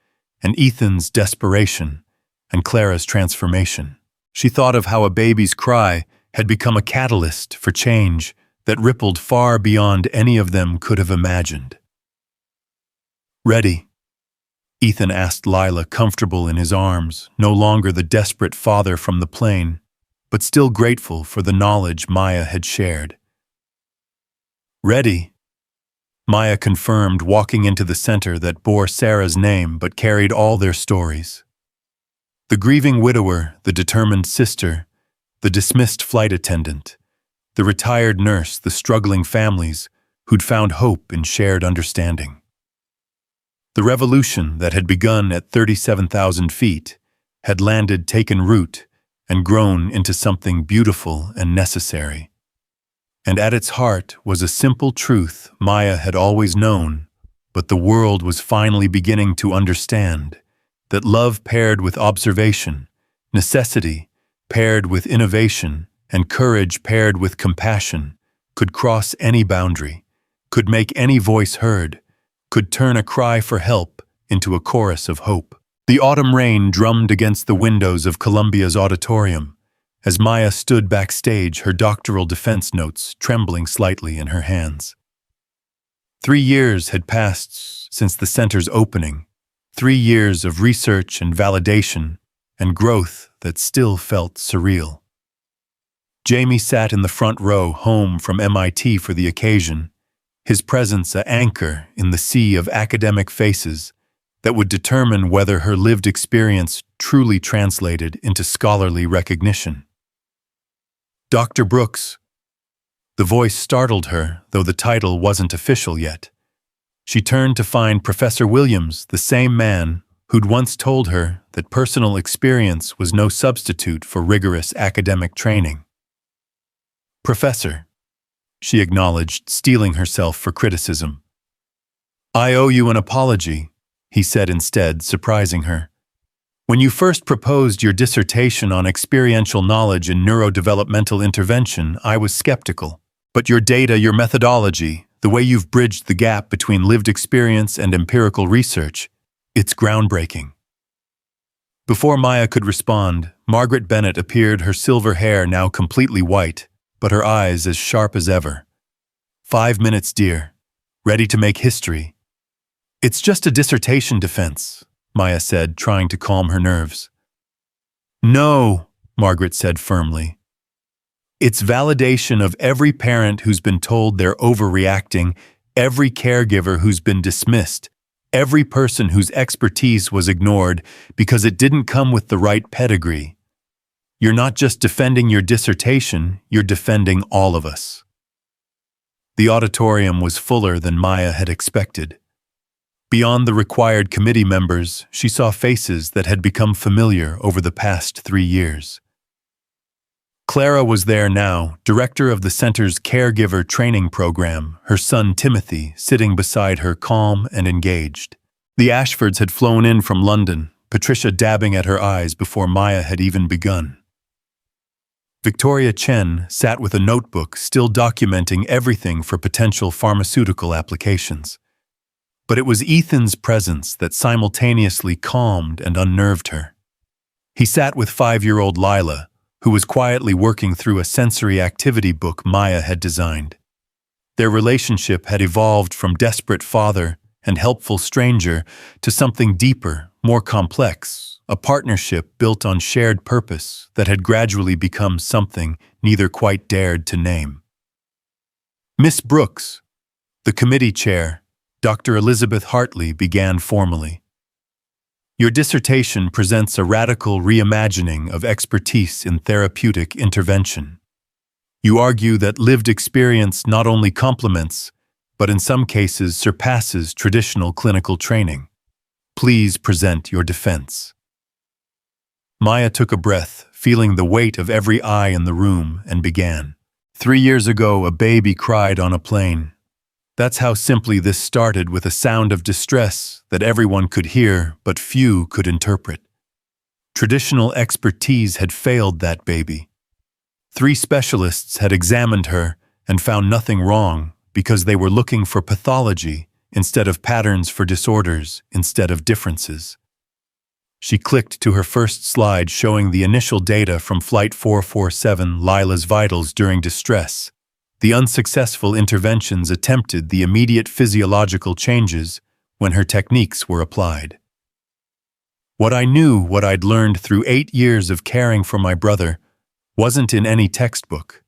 A: and Ethan's desperation, and Clara's transformation. She thought of how a baby's cry had become a catalyst for change that rippled far beyond any of them could have imagined. "Ready?" Ethan asked Lila, comfortable in his arms, no longer the desperate father from the plane, but still grateful for the knowledge Maya had shared. "Ready," Maya confirmed, walking into the center that bore Sarah's name but carried all their stories. The grieving widower, the determined sister, the dismissed flight attendant, the retired nurse, the struggling families who'd found hope in shared understanding. The revolution that had begun at 37,000 feet had landed, taken root, and grown into something beautiful and necessary. And at its heart was a simple truth Maya had always known, but the world was finally beginning to understand, that love paired with observation, necessity paired with innovation, and courage paired with compassion could cross any boundary, could make any voice heard, could turn a cry for help into a chorus of hope. The autumn rain drummed against the windows of Columbia's auditorium as Maya stood backstage, her doctoral defense notes trembling slightly in her hands. 3 years had passed since the center's opening, 3 years of research and validation and growth that still felt surreal. Jamie sat in the front row, home from MIT for the occasion, his presence an anchor in the sea of academic faces that would determine whether her lived experience truly translated into scholarly recognition. "Dr. Brooks." The voice startled her, though the title wasn't official yet. She turned to find Professor Williams, the same man who'd once told her that personal experience was no substitute for rigorous academic training. "Professor," she acknowledged, steeling herself for criticism. "I owe you an apology," he said instead, surprising her. "When you first proposed your dissertation on experiential knowledge in neurodevelopmental intervention, I was skeptical. But your data, your methodology, the way you've bridged the gap between lived experience and empirical research, it's groundbreaking. Before Maya could respond, Margaret Bennett appeared, her silver hair now completely white, but her eyes as sharp as ever. 5 minutes, dear. Ready to make history. It's just a dissertation defense, Maya said, trying to calm her nerves. No, Margaret said firmly. It's validation of every parent who's been told they're overreacting, every caregiver who's been dismissed, every person whose expertise was ignored because it didn't come with the right pedigree. You're not just defending your dissertation, you're defending all of us. The auditorium was fuller than Maya had expected. Beyond the required committee members, she saw faces that had become familiar over the past 3 years. Clara was there now, director of the center's caregiver training program, her son Timothy sitting beside her, calm and engaged. The Ashfords had flown in from London, Patricia dabbing at her eyes before Maya had even begun. Victoria Chen sat with a notebook, still documenting everything for potential pharmaceutical applications. But it was Ethan's presence that simultaneously calmed and unnerved her. He sat with 5-year-old Lila, who was quietly working through a sensory activity book Maya had designed. Their relationship had evolved from desperate father and helpful stranger to something deeper, more complex, a partnership built on shared purpose that had gradually become something neither quite dared to name. Miss Brooks, the committee chair, Dr. Elizabeth Hartley, began formally. Your dissertation presents a radical reimagining of expertise in therapeutic intervention. You argue that lived experience not only complements, but in some cases surpasses traditional clinical training. Please present your defense. Maya took a breath, feeling the weight of every eye in the room, and began. 3 years ago, a baby cried on a plane. That's how simply this started, with a sound of distress that everyone could hear but few could interpret. Traditional expertise had failed that baby. 3 specialists had examined her and found nothing wrong because they were looking for pathology instead of patterns, for disorders instead of differences. She clicked to her first slide showing the initial data from Flight 447, Lila's vitals during distress. The unsuccessful interventions attempted the immediate physiological changes when her techniques were applied. What I knew, what I'd learned through 8 years of caring for my brother, wasn't in any textbook.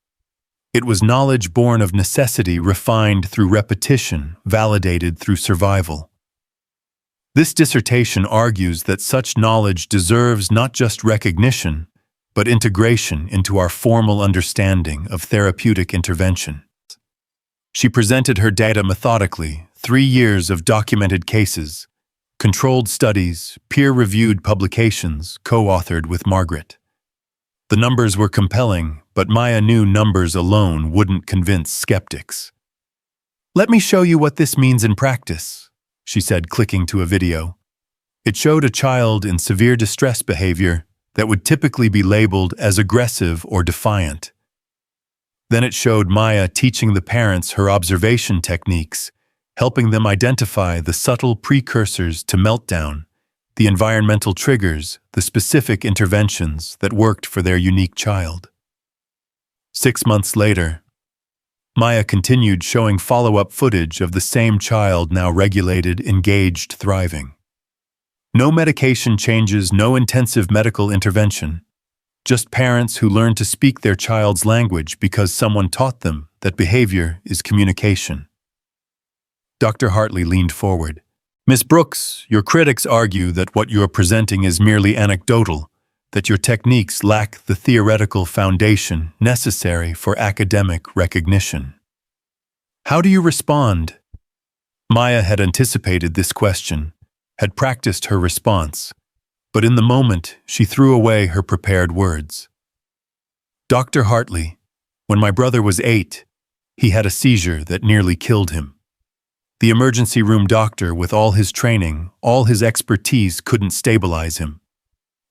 A: It was knowledge born of necessity, refined through repetition, validated through survival. This dissertation argues that such knowledge deserves not just recognition, but integration into our formal understanding of therapeutic intervention. She presented her data methodically, 3 years of documented cases, controlled studies, peer-reviewed publications, co-authored with Margaret. The numbers were compelling, but Maya knew numbers alone wouldn't convince skeptics. Let me show you what this means in practice, she said, clicking to a video. It showed a child in severe distress behavior that would typically be labeled as aggressive or defiant. Then it showed Maya teaching the parents her observation techniques, helping them identify the subtle precursors to meltdown, the environmental triggers, the specific interventions that worked for their unique child. 6 months later, Maya continued showing follow-up footage of the same child, now regulated, engaged, thriving. No medication changes, no intensive medical intervention. Just parents who learn to speak their child's language because someone taught them that behavior is communication. Dr. Hartley leaned forward. Miss Brooks, your critics argue that what you are presenting is merely anecdotal, that your techniques lack the theoretical foundation necessary for academic recognition. How do you respond? Maya had anticipated this question, had practiced her response, but in the moment she threw away her prepared words. Dr. Hartley, when my brother was 8, he had a seizure that nearly killed him. The emergency room doctor, with all his training, all his expertise, couldn't stabilize him.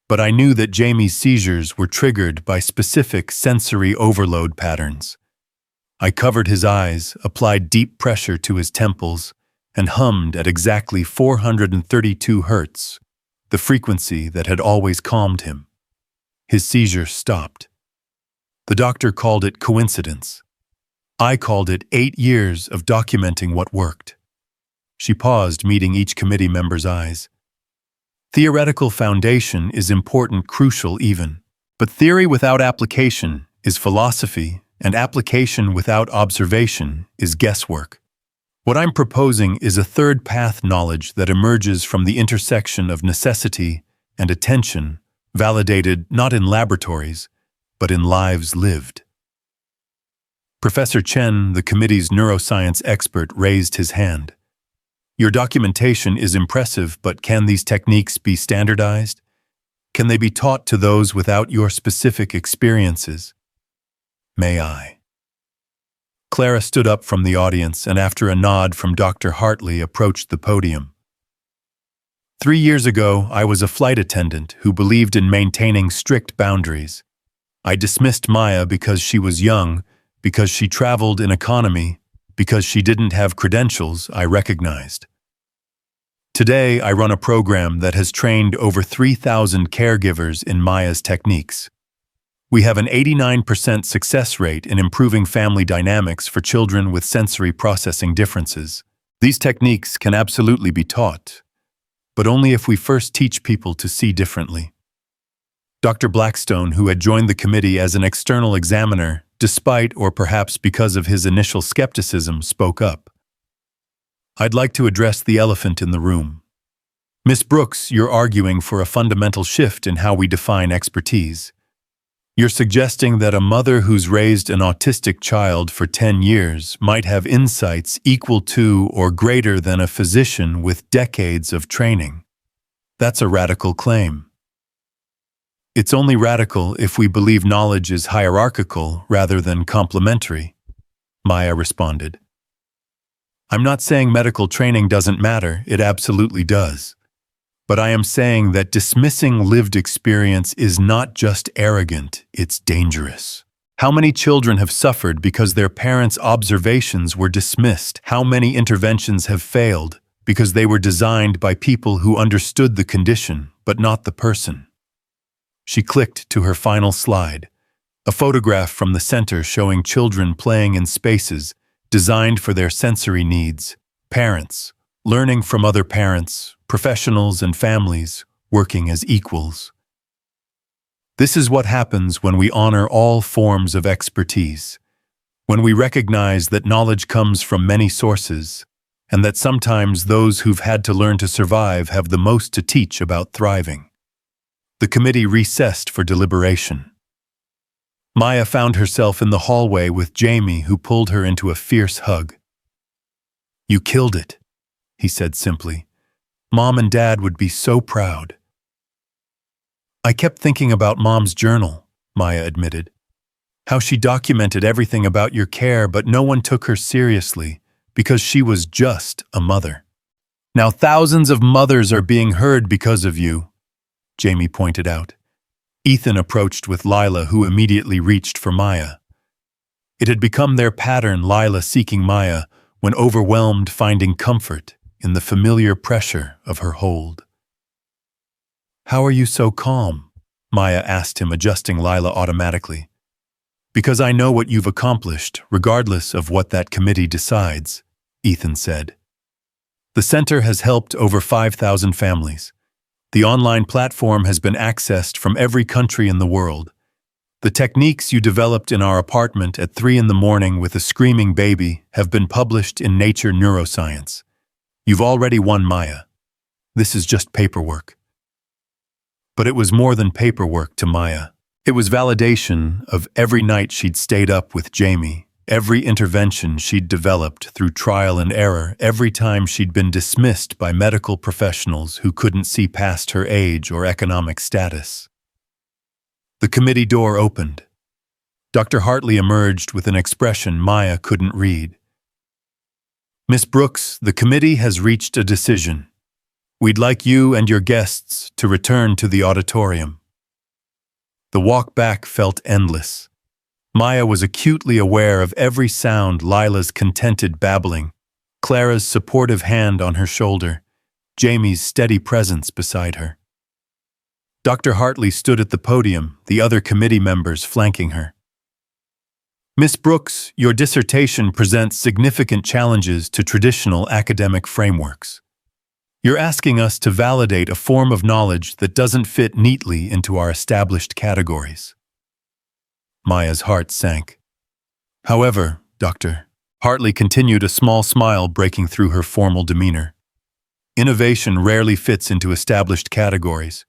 A: But I knew that Jamie's seizures were triggered by specific sensory overload patterns. I covered his eyes, applied deep pressure to his temples, and hummed at exactly 432 hertz, the frequency that had always calmed him. His seizure stopped. The doctor called it coincidence. I called it 8 years of documenting what worked. She paused, meeting each committee member's eyes. Theoretical foundation is important, crucial even. But theory without application is philosophy, and application without observation is guesswork. What I'm proposing is a third path knowledge that emerges from the intersection of necessity and attention, validated not in laboratories, but in lives lived. Professor Chen, the committee's neuroscience expert, raised his hand. Your documentation is impressive, but can these techniques be standardized? Can they be taught to those without your specific experiences? May I? Clara stood up from the audience and, after a nod from Dr. Hartley, approached the podium. 3 years ago, I was a flight attendant who believed in maintaining strict boundaries. I dismissed Maya because she was young, because she traveled in economy, because she didn't have credentials I recognized. Today, I run a program that has trained over 3,000 caregivers in Maya's techniques. We have an 89% success rate in improving family dynamics for children with sensory processing differences. These techniques can absolutely be taught, but only if we first teach people to see differently. Dr. Blackstone, who had joined the committee as an external examiner, despite or perhaps because of his initial skepticism, spoke up. I'd like to address the elephant in the room. Miss Brooks, you're arguing for a fundamental shift in how we define expertise. You're suggesting that a mother who's raised an autistic child for 10 years might have insights equal to or greater than a physician with decades of training. That's a radical claim. It's only radical if we believe knowledge is hierarchical rather than complementary, Maya responded. I'm not saying medical training doesn't matter, it absolutely does. But I am saying that dismissing lived experience is not just arrogant, it's dangerous. How many children have suffered because their parents' observations were dismissed? How many interventions have failed because they were designed by people who understood the condition, but not the person? She clicked to her final slide, a photograph from the center showing children playing in spaces designed for their sensory needs, parents, learning from other parents, professionals and families working as equals. This is what happens when we honor all forms of expertise, when we recognize that knowledge comes from many sources, and that sometimes those who've had to learn to survive have the most to teach about thriving. The committee recessed for deliberation. Maya found herself in the hallway with Jamie, who pulled her into a fierce hug. You killed it, he said simply. Mom and Dad would be so proud. I kept thinking about Mom's journal, Maya admitted. How she documented everything about your care, but no one took her seriously because she was just a mother. Now thousands of mothers are being heard because of you, Jamie pointed out. Ethan approached with Lila, who immediately reached for Maya. It had become their pattern, Lila seeking Maya when overwhelmed, finding comfort in the familiar pressure of her hold. How are you so calm? Maya asked him, adjusting Lila automatically. Because I know what you've accomplished, regardless of what that committee decides, Ethan said. The center has helped over 5,000 families. The online platform has been accessed from every country in the world. The techniques you developed in our apartment at 3 a.m. with a screaming baby have been published in Nature Neuroscience. You've already won, Maya. This is just paperwork. But it was more than paperwork to Maya. It was validation of every night she'd stayed up with Jamie, every intervention she'd developed through trial and error, every time she'd been dismissed by medical professionals who couldn't see past her age or economic status. The committee door opened. Dr. Hartley emerged with an expression Maya couldn't read. Miss Brooks, the committee has reached a decision. We'd like you and your guests to return to the auditorium. The walk back felt endless. Maya was acutely aware of every sound: Lila's contented babbling, Clara's supportive hand on her shoulder, Jamie's steady presence beside her. Dr. Hartley stood at the podium, the other committee members flanking her. Miss Brooks, your dissertation presents significant challenges to traditional academic frameworks. You're asking us to validate a form of knowledge that doesn't fit neatly into our established categories. Maya's heart sank. However, Dr. Hartley continued, a small smile breaking through her formal demeanor. Innovation rarely fits into established categories.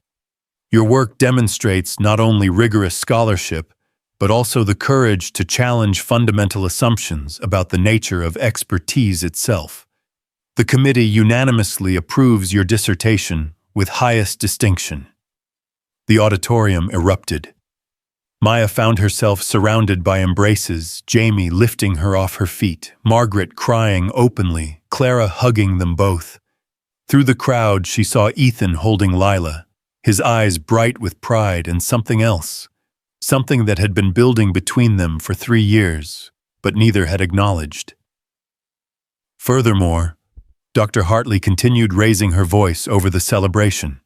A: Your work demonstrates not only rigorous scholarship, but also the courage to challenge fundamental assumptions about the nature of expertise itself. The committee unanimously approves your dissertation with highest distinction. The auditorium erupted. Maya found herself surrounded by embraces, Jamie lifting her off her feet, Margaret crying openly, Clara hugging them both. Through the crowd, she saw Ethan holding Lila, his eyes bright with pride and something else, something that had been building between them for 3 years, but neither had acknowledged. Furthermore, Dr. Hartley continued, raising her voice over the celebration.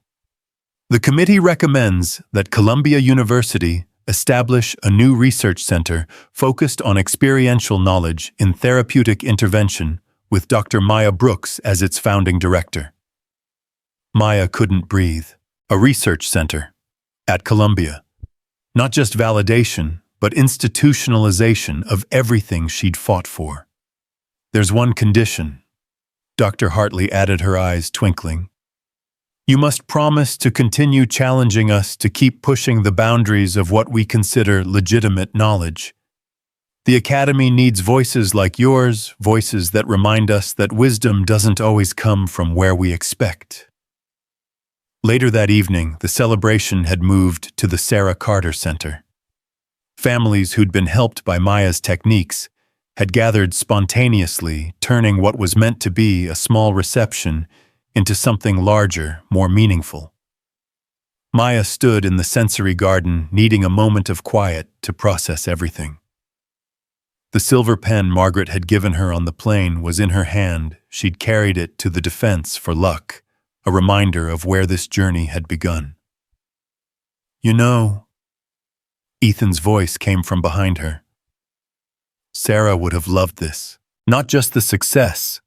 A: The committee recommends that Columbia University establish a new research center focused on experiential knowledge in therapeutic intervention with Dr. Maya Brooks as its founding director. Maya couldn't breathe. A research center at Columbia. Not just validation, but institutionalization of everything she'd fought for. There's one condition. Dr. Hartley added, her eyes twinkling. You must promise to continue challenging us to keep pushing the boundaries of what we consider legitimate knowledge. The Academy needs voices like yours, voices that remind us that wisdom doesn't always come from where we expect. Later that evening, the celebration had moved to the Sarah Carter Center. Families who'd been helped by Maya's techniques had gathered spontaneously, turning what was meant to be a small reception into something larger, more meaningful. Maya stood in the sensory garden, needing a moment of quiet to process everything. The silver pen Margaret had given her on the plane was in her hand. She'd carried it to the defense for luck, a reminder of where this journey had begun. You know, Ethan's voice came from behind her. Sarah would have loved this. Not just the success,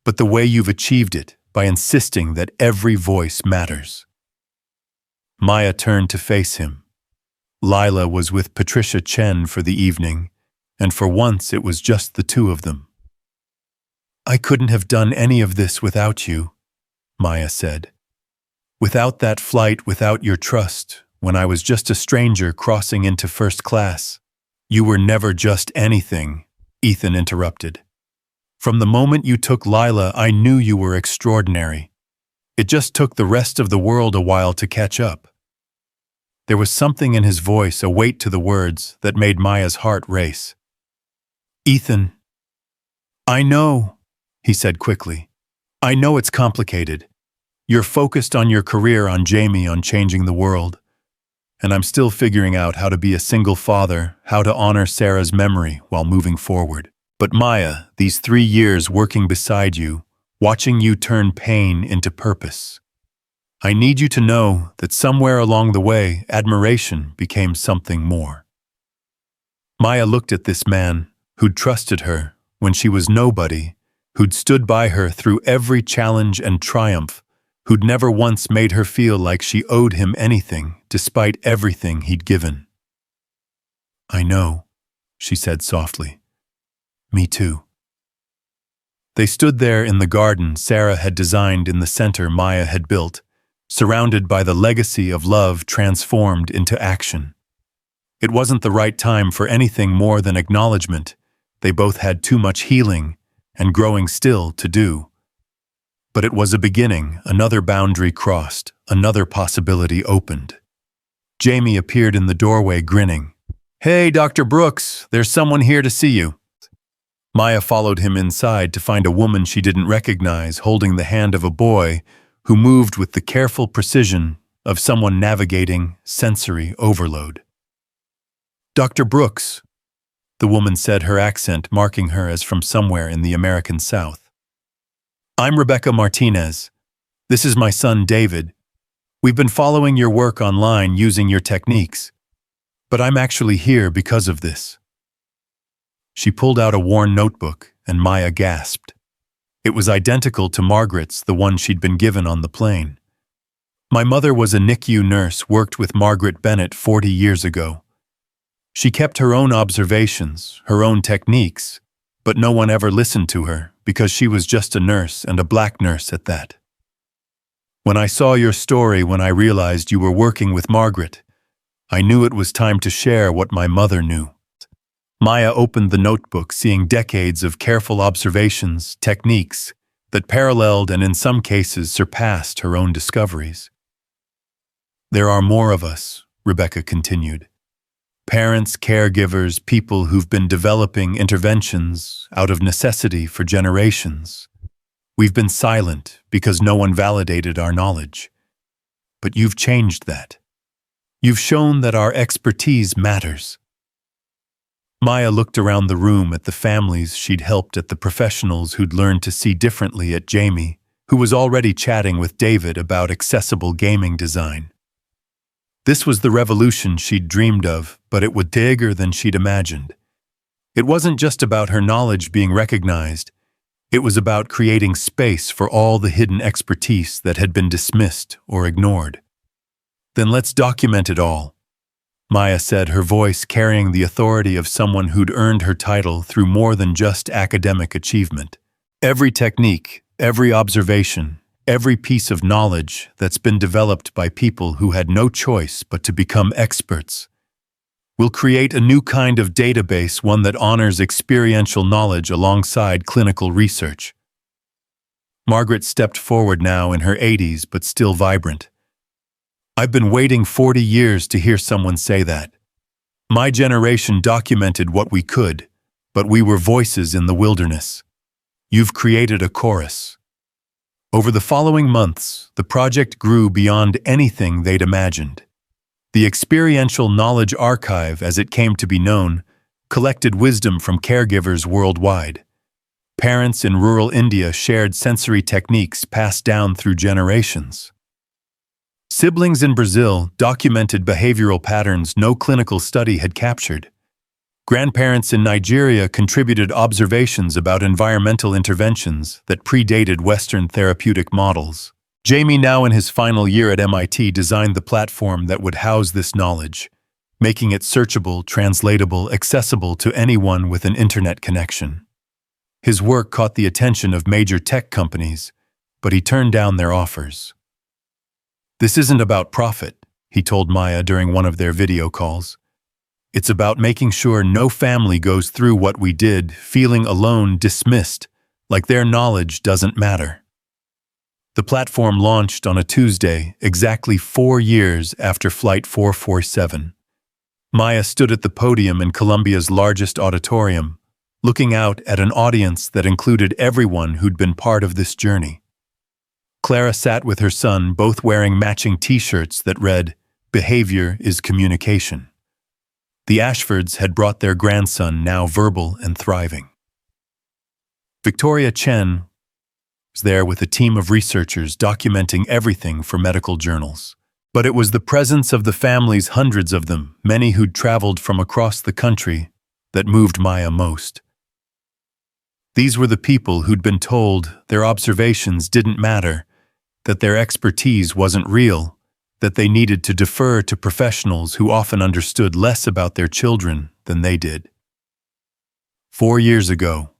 A: but the way you've achieved it, by insisting that every voice matters. Maya turned to face him. Lila was with Patricia Chen for the evening, and for once it was just the two of them. I couldn't have done any of this without you, Maya said. Without that flight, without your trust, when I was just a stranger crossing into first class. You were never just anything, Ethan interrupted. From the moment you took Lila, I knew you were extraordinary. It just took the rest of the world a while to catch up. There was something in his voice, a weight to the words, that made Maya's heart race. Ethan, I know, he said quickly. I know it's complicated. You're focused on your career, on Jamie, on changing the world. And I'm still figuring out how to be a single father, how to honor Sarah's memory while moving forward. But Maya, these 3 years working beside you, watching you turn pain into purpose. I need you to know that somewhere along the way, admiration became something more. Maya looked at this man who'd trusted her when she was nobody, who'd stood by her through every challenge and triumph, who'd never once made her feel like she owed him anything, despite everything he'd given. I know, she said softly. Me too. They stood there in the garden Sarah had designed in the center Maya had built, surrounded by the legacy of love transformed into action. It wasn't the right time for anything more than acknowledgement. They both had too much healing and growing still to do. But it was a beginning, another boundary crossed, another possibility opened. Jamie appeared in the doorway grinning. Hey, Dr. Brooks, there's someone here to see you. Maya followed him inside to find a woman she didn't recognize holding the hand of a boy who moved with the careful precision of someone navigating sensory overload. Dr. Brooks, the woman said, her accent marking her as from somewhere in the American South. "I'm Rebecca Martinez. This is my son, David. We've been following your work online using your techniques, but I'm actually here because of this." She pulled out a worn notebook, and Maya gasped. It was identical to Margaret's, the one she'd been given on the plane. "My mother was a NICU nurse, worked with Margaret Bennett 40 years ago. She kept her own observations, her own techniques, but no one ever listened to her because she was just a nurse, and a black nurse at that. When I saw your story, when I realized you were working with Margaret, I knew it was time to share what my mother knew." Maya opened the notebook, seeing decades of careful observations, techniques that paralleled and in some cases surpassed her own discoveries. "There are more of us," Rebecca continued. "Parents, caregivers, people who've been developing interventions out of necessity for generations. We've been silent because no one validated our knowledge. But you've changed that. You've shown that our expertise matters." Maya looked around the room at the families she'd helped, at the professionals who'd learned to see differently, at Jamie, who was already chatting with David about accessible gaming design. This was the revolution she'd dreamed of, but it was bigger than she'd imagined. It wasn't just about her knowledge being recognized. It was about creating space for all the hidden expertise that had been dismissed or ignored. "Then let's document it all," Maya said, her voice carrying the authority of someone who'd earned her title through more than just academic achievement. "Every technique, every observation, every piece of knowledge that's been developed by people who had no choice but to become experts. We'll create a new kind of database, one that honors experiential knowledge alongside clinical research." Margaret stepped forward, now in her 80s but still vibrant. "I've been waiting 40 years to hear someone say that. My generation documented what we could, but we were voices in the wilderness. You've created a chorus." Over the following months, the project grew beyond anything they'd imagined. The Experiential Knowledge Archive, as it came to be known, collected wisdom from caregivers worldwide. Parents in rural India shared sensory techniques passed down through generations. Siblings in Brazil documented behavioral patterns no clinical study had captured. Grandparents in Nigeria contributed observations about environmental interventions that predated Western therapeutic models. Jamie, now in his final year at MIT, designed the platform that would house this knowledge, making it searchable, translatable, accessible to anyone with an internet connection. His work caught the attention of major tech companies, but he turned down their offers. "This isn't about profit," he told Maya during one of their video calls. "It's about making sure no family goes through what we did, feeling alone, dismissed, like their knowledge doesn't matter." The platform launched on a Tuesday, exactly 4 years after Flight 447. Maya stood at the podium in Columbia's largest auditorium, looking out at an audience that included everyone who'd been part of this journey. Clara sat with her son, both wearing matching T-shirts that read, "Behavior is communication." The Ashfords had brought their grandson, now verbal and thriving. Victoria Chen was there with a team of researchers documenting everything for medical journals. But it was the presence of the families, hundreds of them, many who'd traveled from across the country, that moved Maya most. These were the people who'd been told their observations didn't matter, that their expertise wasn't real, that they needed to defer to professionals who often understood less about their children than they did. 4 years ago,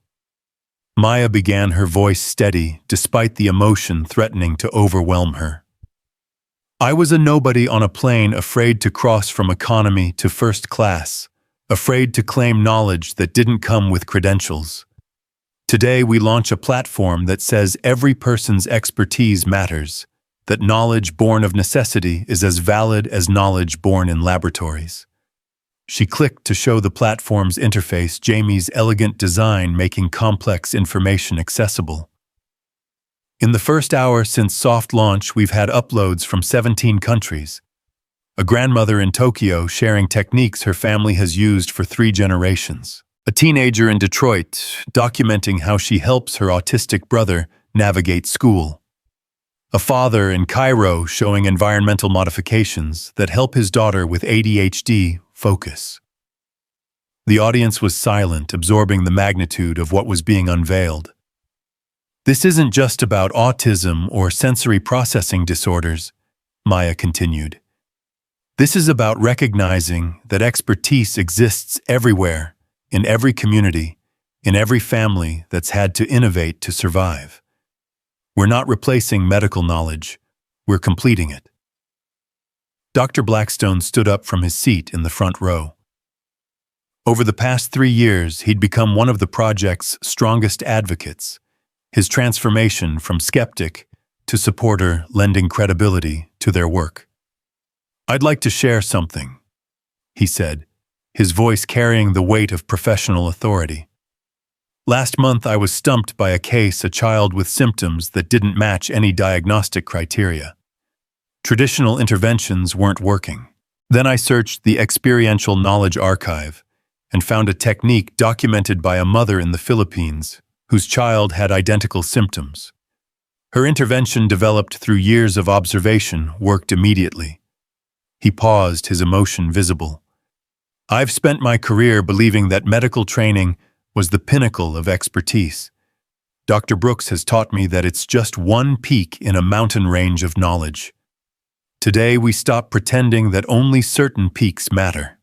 A: Maya began, her voice steady despite the emotion threatening to overwhelm her. "I was a nobody on a plane, afraid to cross from economy to first class, afraid to claim knowledge that didn't come with credentials. Today we launch a platform that says every person's expertise matters, that knowledge born of necessity is as valid as knowledge born in laboratories." She clicked to show the platform's interface, Jamie's elegant design making complex information accessible. "In the first hour since soft launch, we've had uploads from 17 countries. A grandmother in Tokyo sharing techniques her family has used for 3 generations. a teenager in Detroit documenting how she helps her autistic brother navigate school. A father in Cairo showing environmental modifications that help his daughter with ADHD focus. The audience was silent, absorbing the magnitude of what was being unveiled. This isn't just about autism or sensory processing disorders, Maya continued. This is about recognizing that expertise exists everywhere, in every community, in every family that's had to innovate to survive. We're not replacing medical knowledge, we're completing it. Dr. Blackstone stood up from his seat in the front row. Over the past 3 years, he'd become one of the project's strongest advocates, his transformation from skeptic to supporter lending credibility to their work. "I'd like to share something," he said, his voice carrying the weight of professional authority. "Last month I was stumped by a case, a child with symptoms that didn't match any diagnostic criteria. Traditional interventions weren't working. Then I searched the Experiential Knowledge Archive and found a technique documented by a mother in the Philippines whose child had identical symptoms. Her intervention, developed through years of observation, worked immediately." He paused, his emotion visible. "I've spent my career believing that medical training was the pinnacle of expertise. Dr. Brooks has taught me that it's just one peak in a mountain range of knowledge. Today we stop pretending that only certain peaks matter."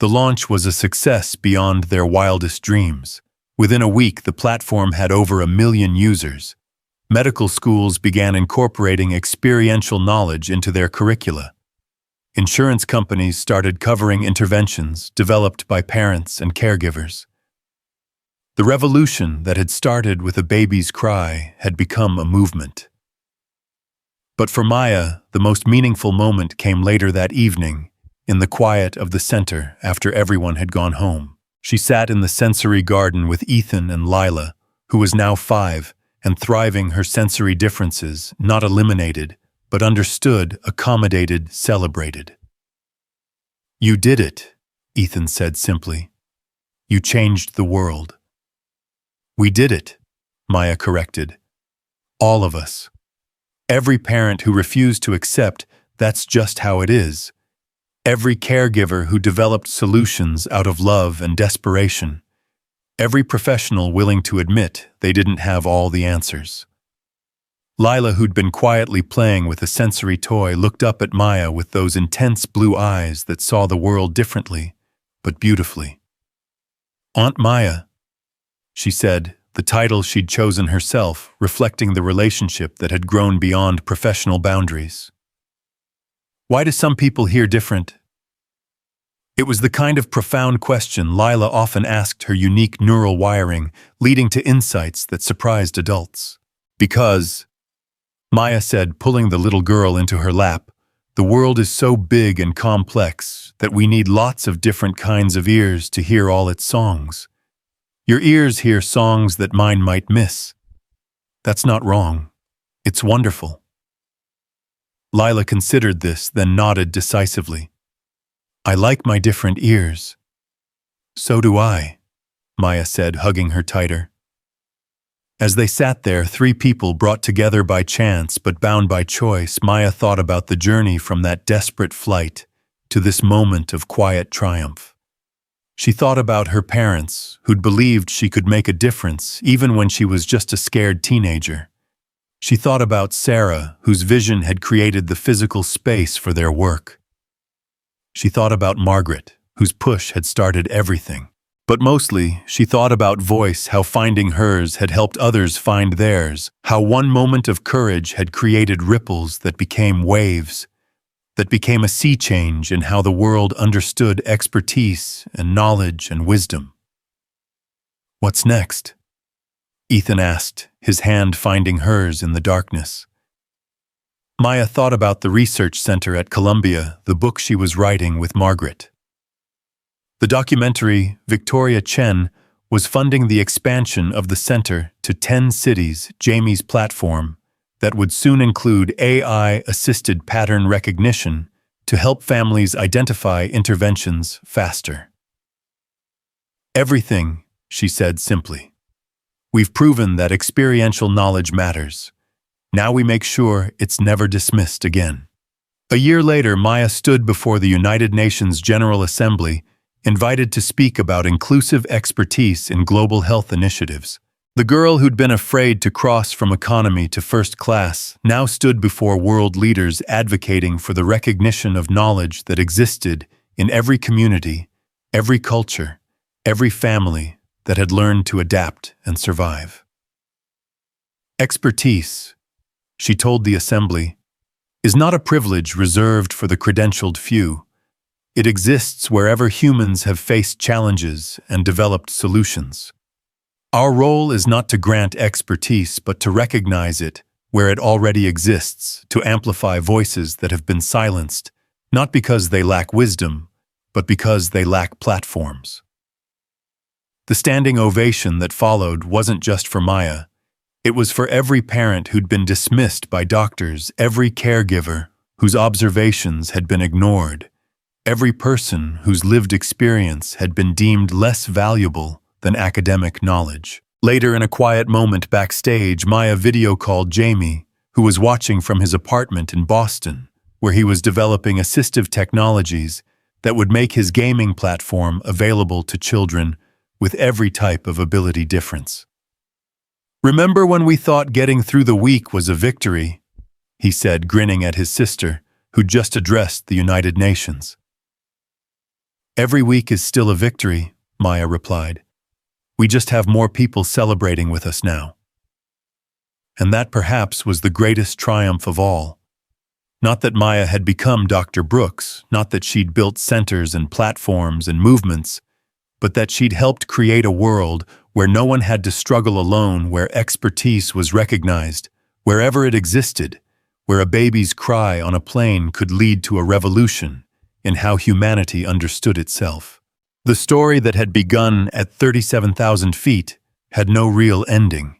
A: The launch was a success beyond their wildest dreams. Within a week, the platform had over 1 million users. Medical schools began incorporating experiential knowledge into their curricula. Insurance companies started covering interventions developed by parents and caregivers. The revolution that had started with a baby's cry had become a movement. But for Maya, the most meaningful moment came later that evening, in the quiet of the center after everyone had gone home. She sat in the sensory garden with Ethan and Lila, who was now 5, and thriving, her sensory differences not eliminated, but understood, accommodated, celebrated. "You did it," Ethan said simply. "You changed the world." "We did it," Maya corrected. "All of us. Every parent who refused to accept that's just how it is. Every caregiver who developed solutions out of love and desperation. Every professional willing to admit they didn't have all the answers." Lila, who'd been quietly playing with a sensory toy, looked up at Maya with those intense blue eyes that saw the world differently, but beautifully. "Aunt Maya," she said, the title she'd chosen herself, reflecting the relationship that had grown beyond professional boundaries. "Why do some people hear different?" It was the kind of profound question Lila often asked, her unique neural wiring leading to insights that surprised adults. "Because," Maya said, pulling the little girl into her lap, "the world is so big and complex that we need lots of different kinds of ears to hear all its songs. Your ears hear songs that mine might miss. That's not wrong. It's wonderful." Lila considered this, then nodded decisively. "I like my different ears." "So do I," Maya said, hugging her tighter. As they sat there, 3 people brought together by chance but bound by choice, Maya thought about the journey from that desperate flight to this moment of quiet triumph. She thought about her parents, who'd believed she could make a difference even when she was just a scared teenager. She thought about Sarah, whose vision had created the physical space for their work. She thought about Margaret, whose push had started everything. But mostly, she thought about Voice, how finding hers had helped others find theirs, how one moment of courage had created ripples that became waves, that became a sea change in how the world understood expertise and knowledge and wisdom. "What's next?" Ethan asked, his hand finding hers in the darkness. Maya thought about the research center at Columbia, the book she was writing with Margaret. The documentary, Victoria Chen, was funding the expansion of the center to 10 cities, Jamie's platform, that would soon include AI-assisted pattern recognition to help families identify interventions faster. Everything, she said simply. We've proven that experiential knowledge matters. Now we make sure it's never dismissed again. A year later, Maya stood before the United Nations General Assembly, invited to speak about inclusive expertise in global health initiatives. The girl who'd been afraid to cross from economy to first class now stood before world leaders advocating for the recognition of knowledge that existed in every community, every culture, every family that had learned to adapt and survive. Expertise, she told the assembly, is not a privilege reserved for the credentialed few. It exists wherever humans have faced challenges and developed solutions. Our role is not to grant expertise, but to recognize it where it already exists, to amplify voices that have been silenced, not because they lack wisdom, but because they lack platforms. The standing ovation that followed wasn't just for Maya. It was for every parent who'd been dismissed by doctors, every caregiver whose observations had been ignored, every person whose lived experience had been deemed less valuable than academic knowledge. Later, in a quiet moment backstage, Maya video called Jamie, who was watching from his apartment in Boston, where he was developing assistive technologies that would make his gaming platform available to children with every type of ability difference. "Remember when we thought getting through the week was a victory?" he said, grinning at his sister, who'd just addressed the United Nations. "Every week is still a victory," Maya replied. "We just have more people celebrating with us now." And that perhaps was the greatest triumph of all. Not that Maya had become Dr. Brooks, not that she'd built centers and platforms and movements, but that she'd helped create a world where no one had to struggle alone, where expertise was recognized, wherever it existed, where a baby's cry on a plane could lead to a revolution in how humanity understood itself. The story that had begun at 37,000 feet had no real ending.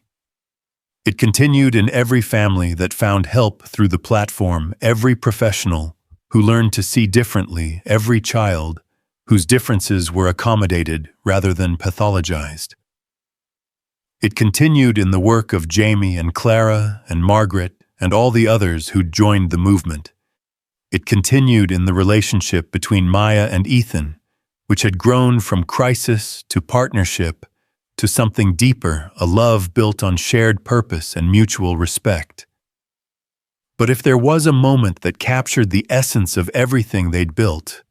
A: It continued in every family that found help through the platform, every professional who learned to see differently, every child whose differences were accommodated rather than pathologized. It continued in the work of Jamie and Clara and Margaret and all the others who'd joined the movement. It continued in the relationship between Maya and Ethan, which had grown from crisis to partnership to something deeper, a love built on shared purpose and mutual respect. But if there was a moment that captured the essence of everything they'd built,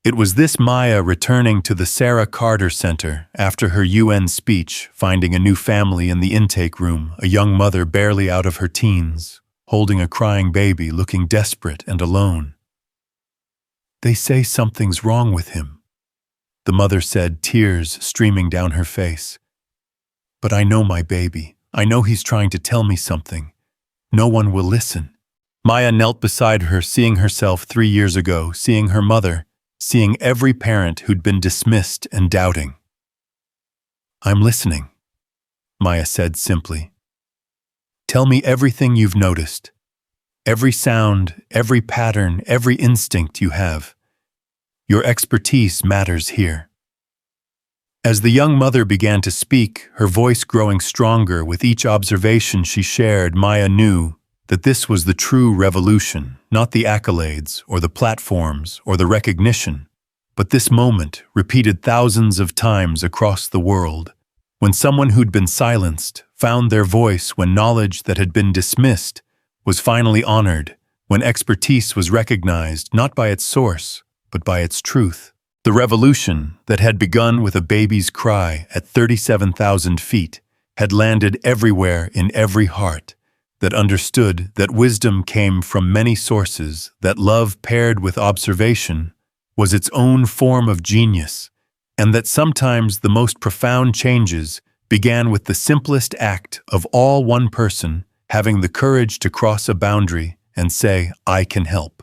A: it was this Maya returning to the Sarah Carter Center after her UN speech, finding a new family in the intake room, a young mother barely out of her teens, holding a crying baby, looking desperate and alone. "They say something's wrong with him," the mother said, tears streaming down her face. "But I know my baby. I know he's trying to tell me something. No one will listen." Maya knelt beside her, seeing herself 3 years ago, seeing her mother, seeing every parent who'd been dismissed and doubting. "I'm listening," Maya said simply. "Tell me everything you've noticed. Every sound, every pattern, every instinct you have. Your expertise matters here." As the young mother began to speak, her voice growing stronger with each observation she shared, Maya knew that this was the true revolution, not the accolades or the platforms or the recognition, but this moment repeated thousands of times across the world, when someone who'd been silenced found their voice, when knowledge that had been dismissed was finally honored, when expertise was recognized not by its source, but by its truth. The revolution that had begun with a baby's cry at 37,000 feet had landed everywhere in every heart that understood that wisdom came from many sources, that love paired with observation was its own form of genius, and that sometimes the most profound changes began with the simplest act of all, one person having the courage to cross a boundary and say, "I can help."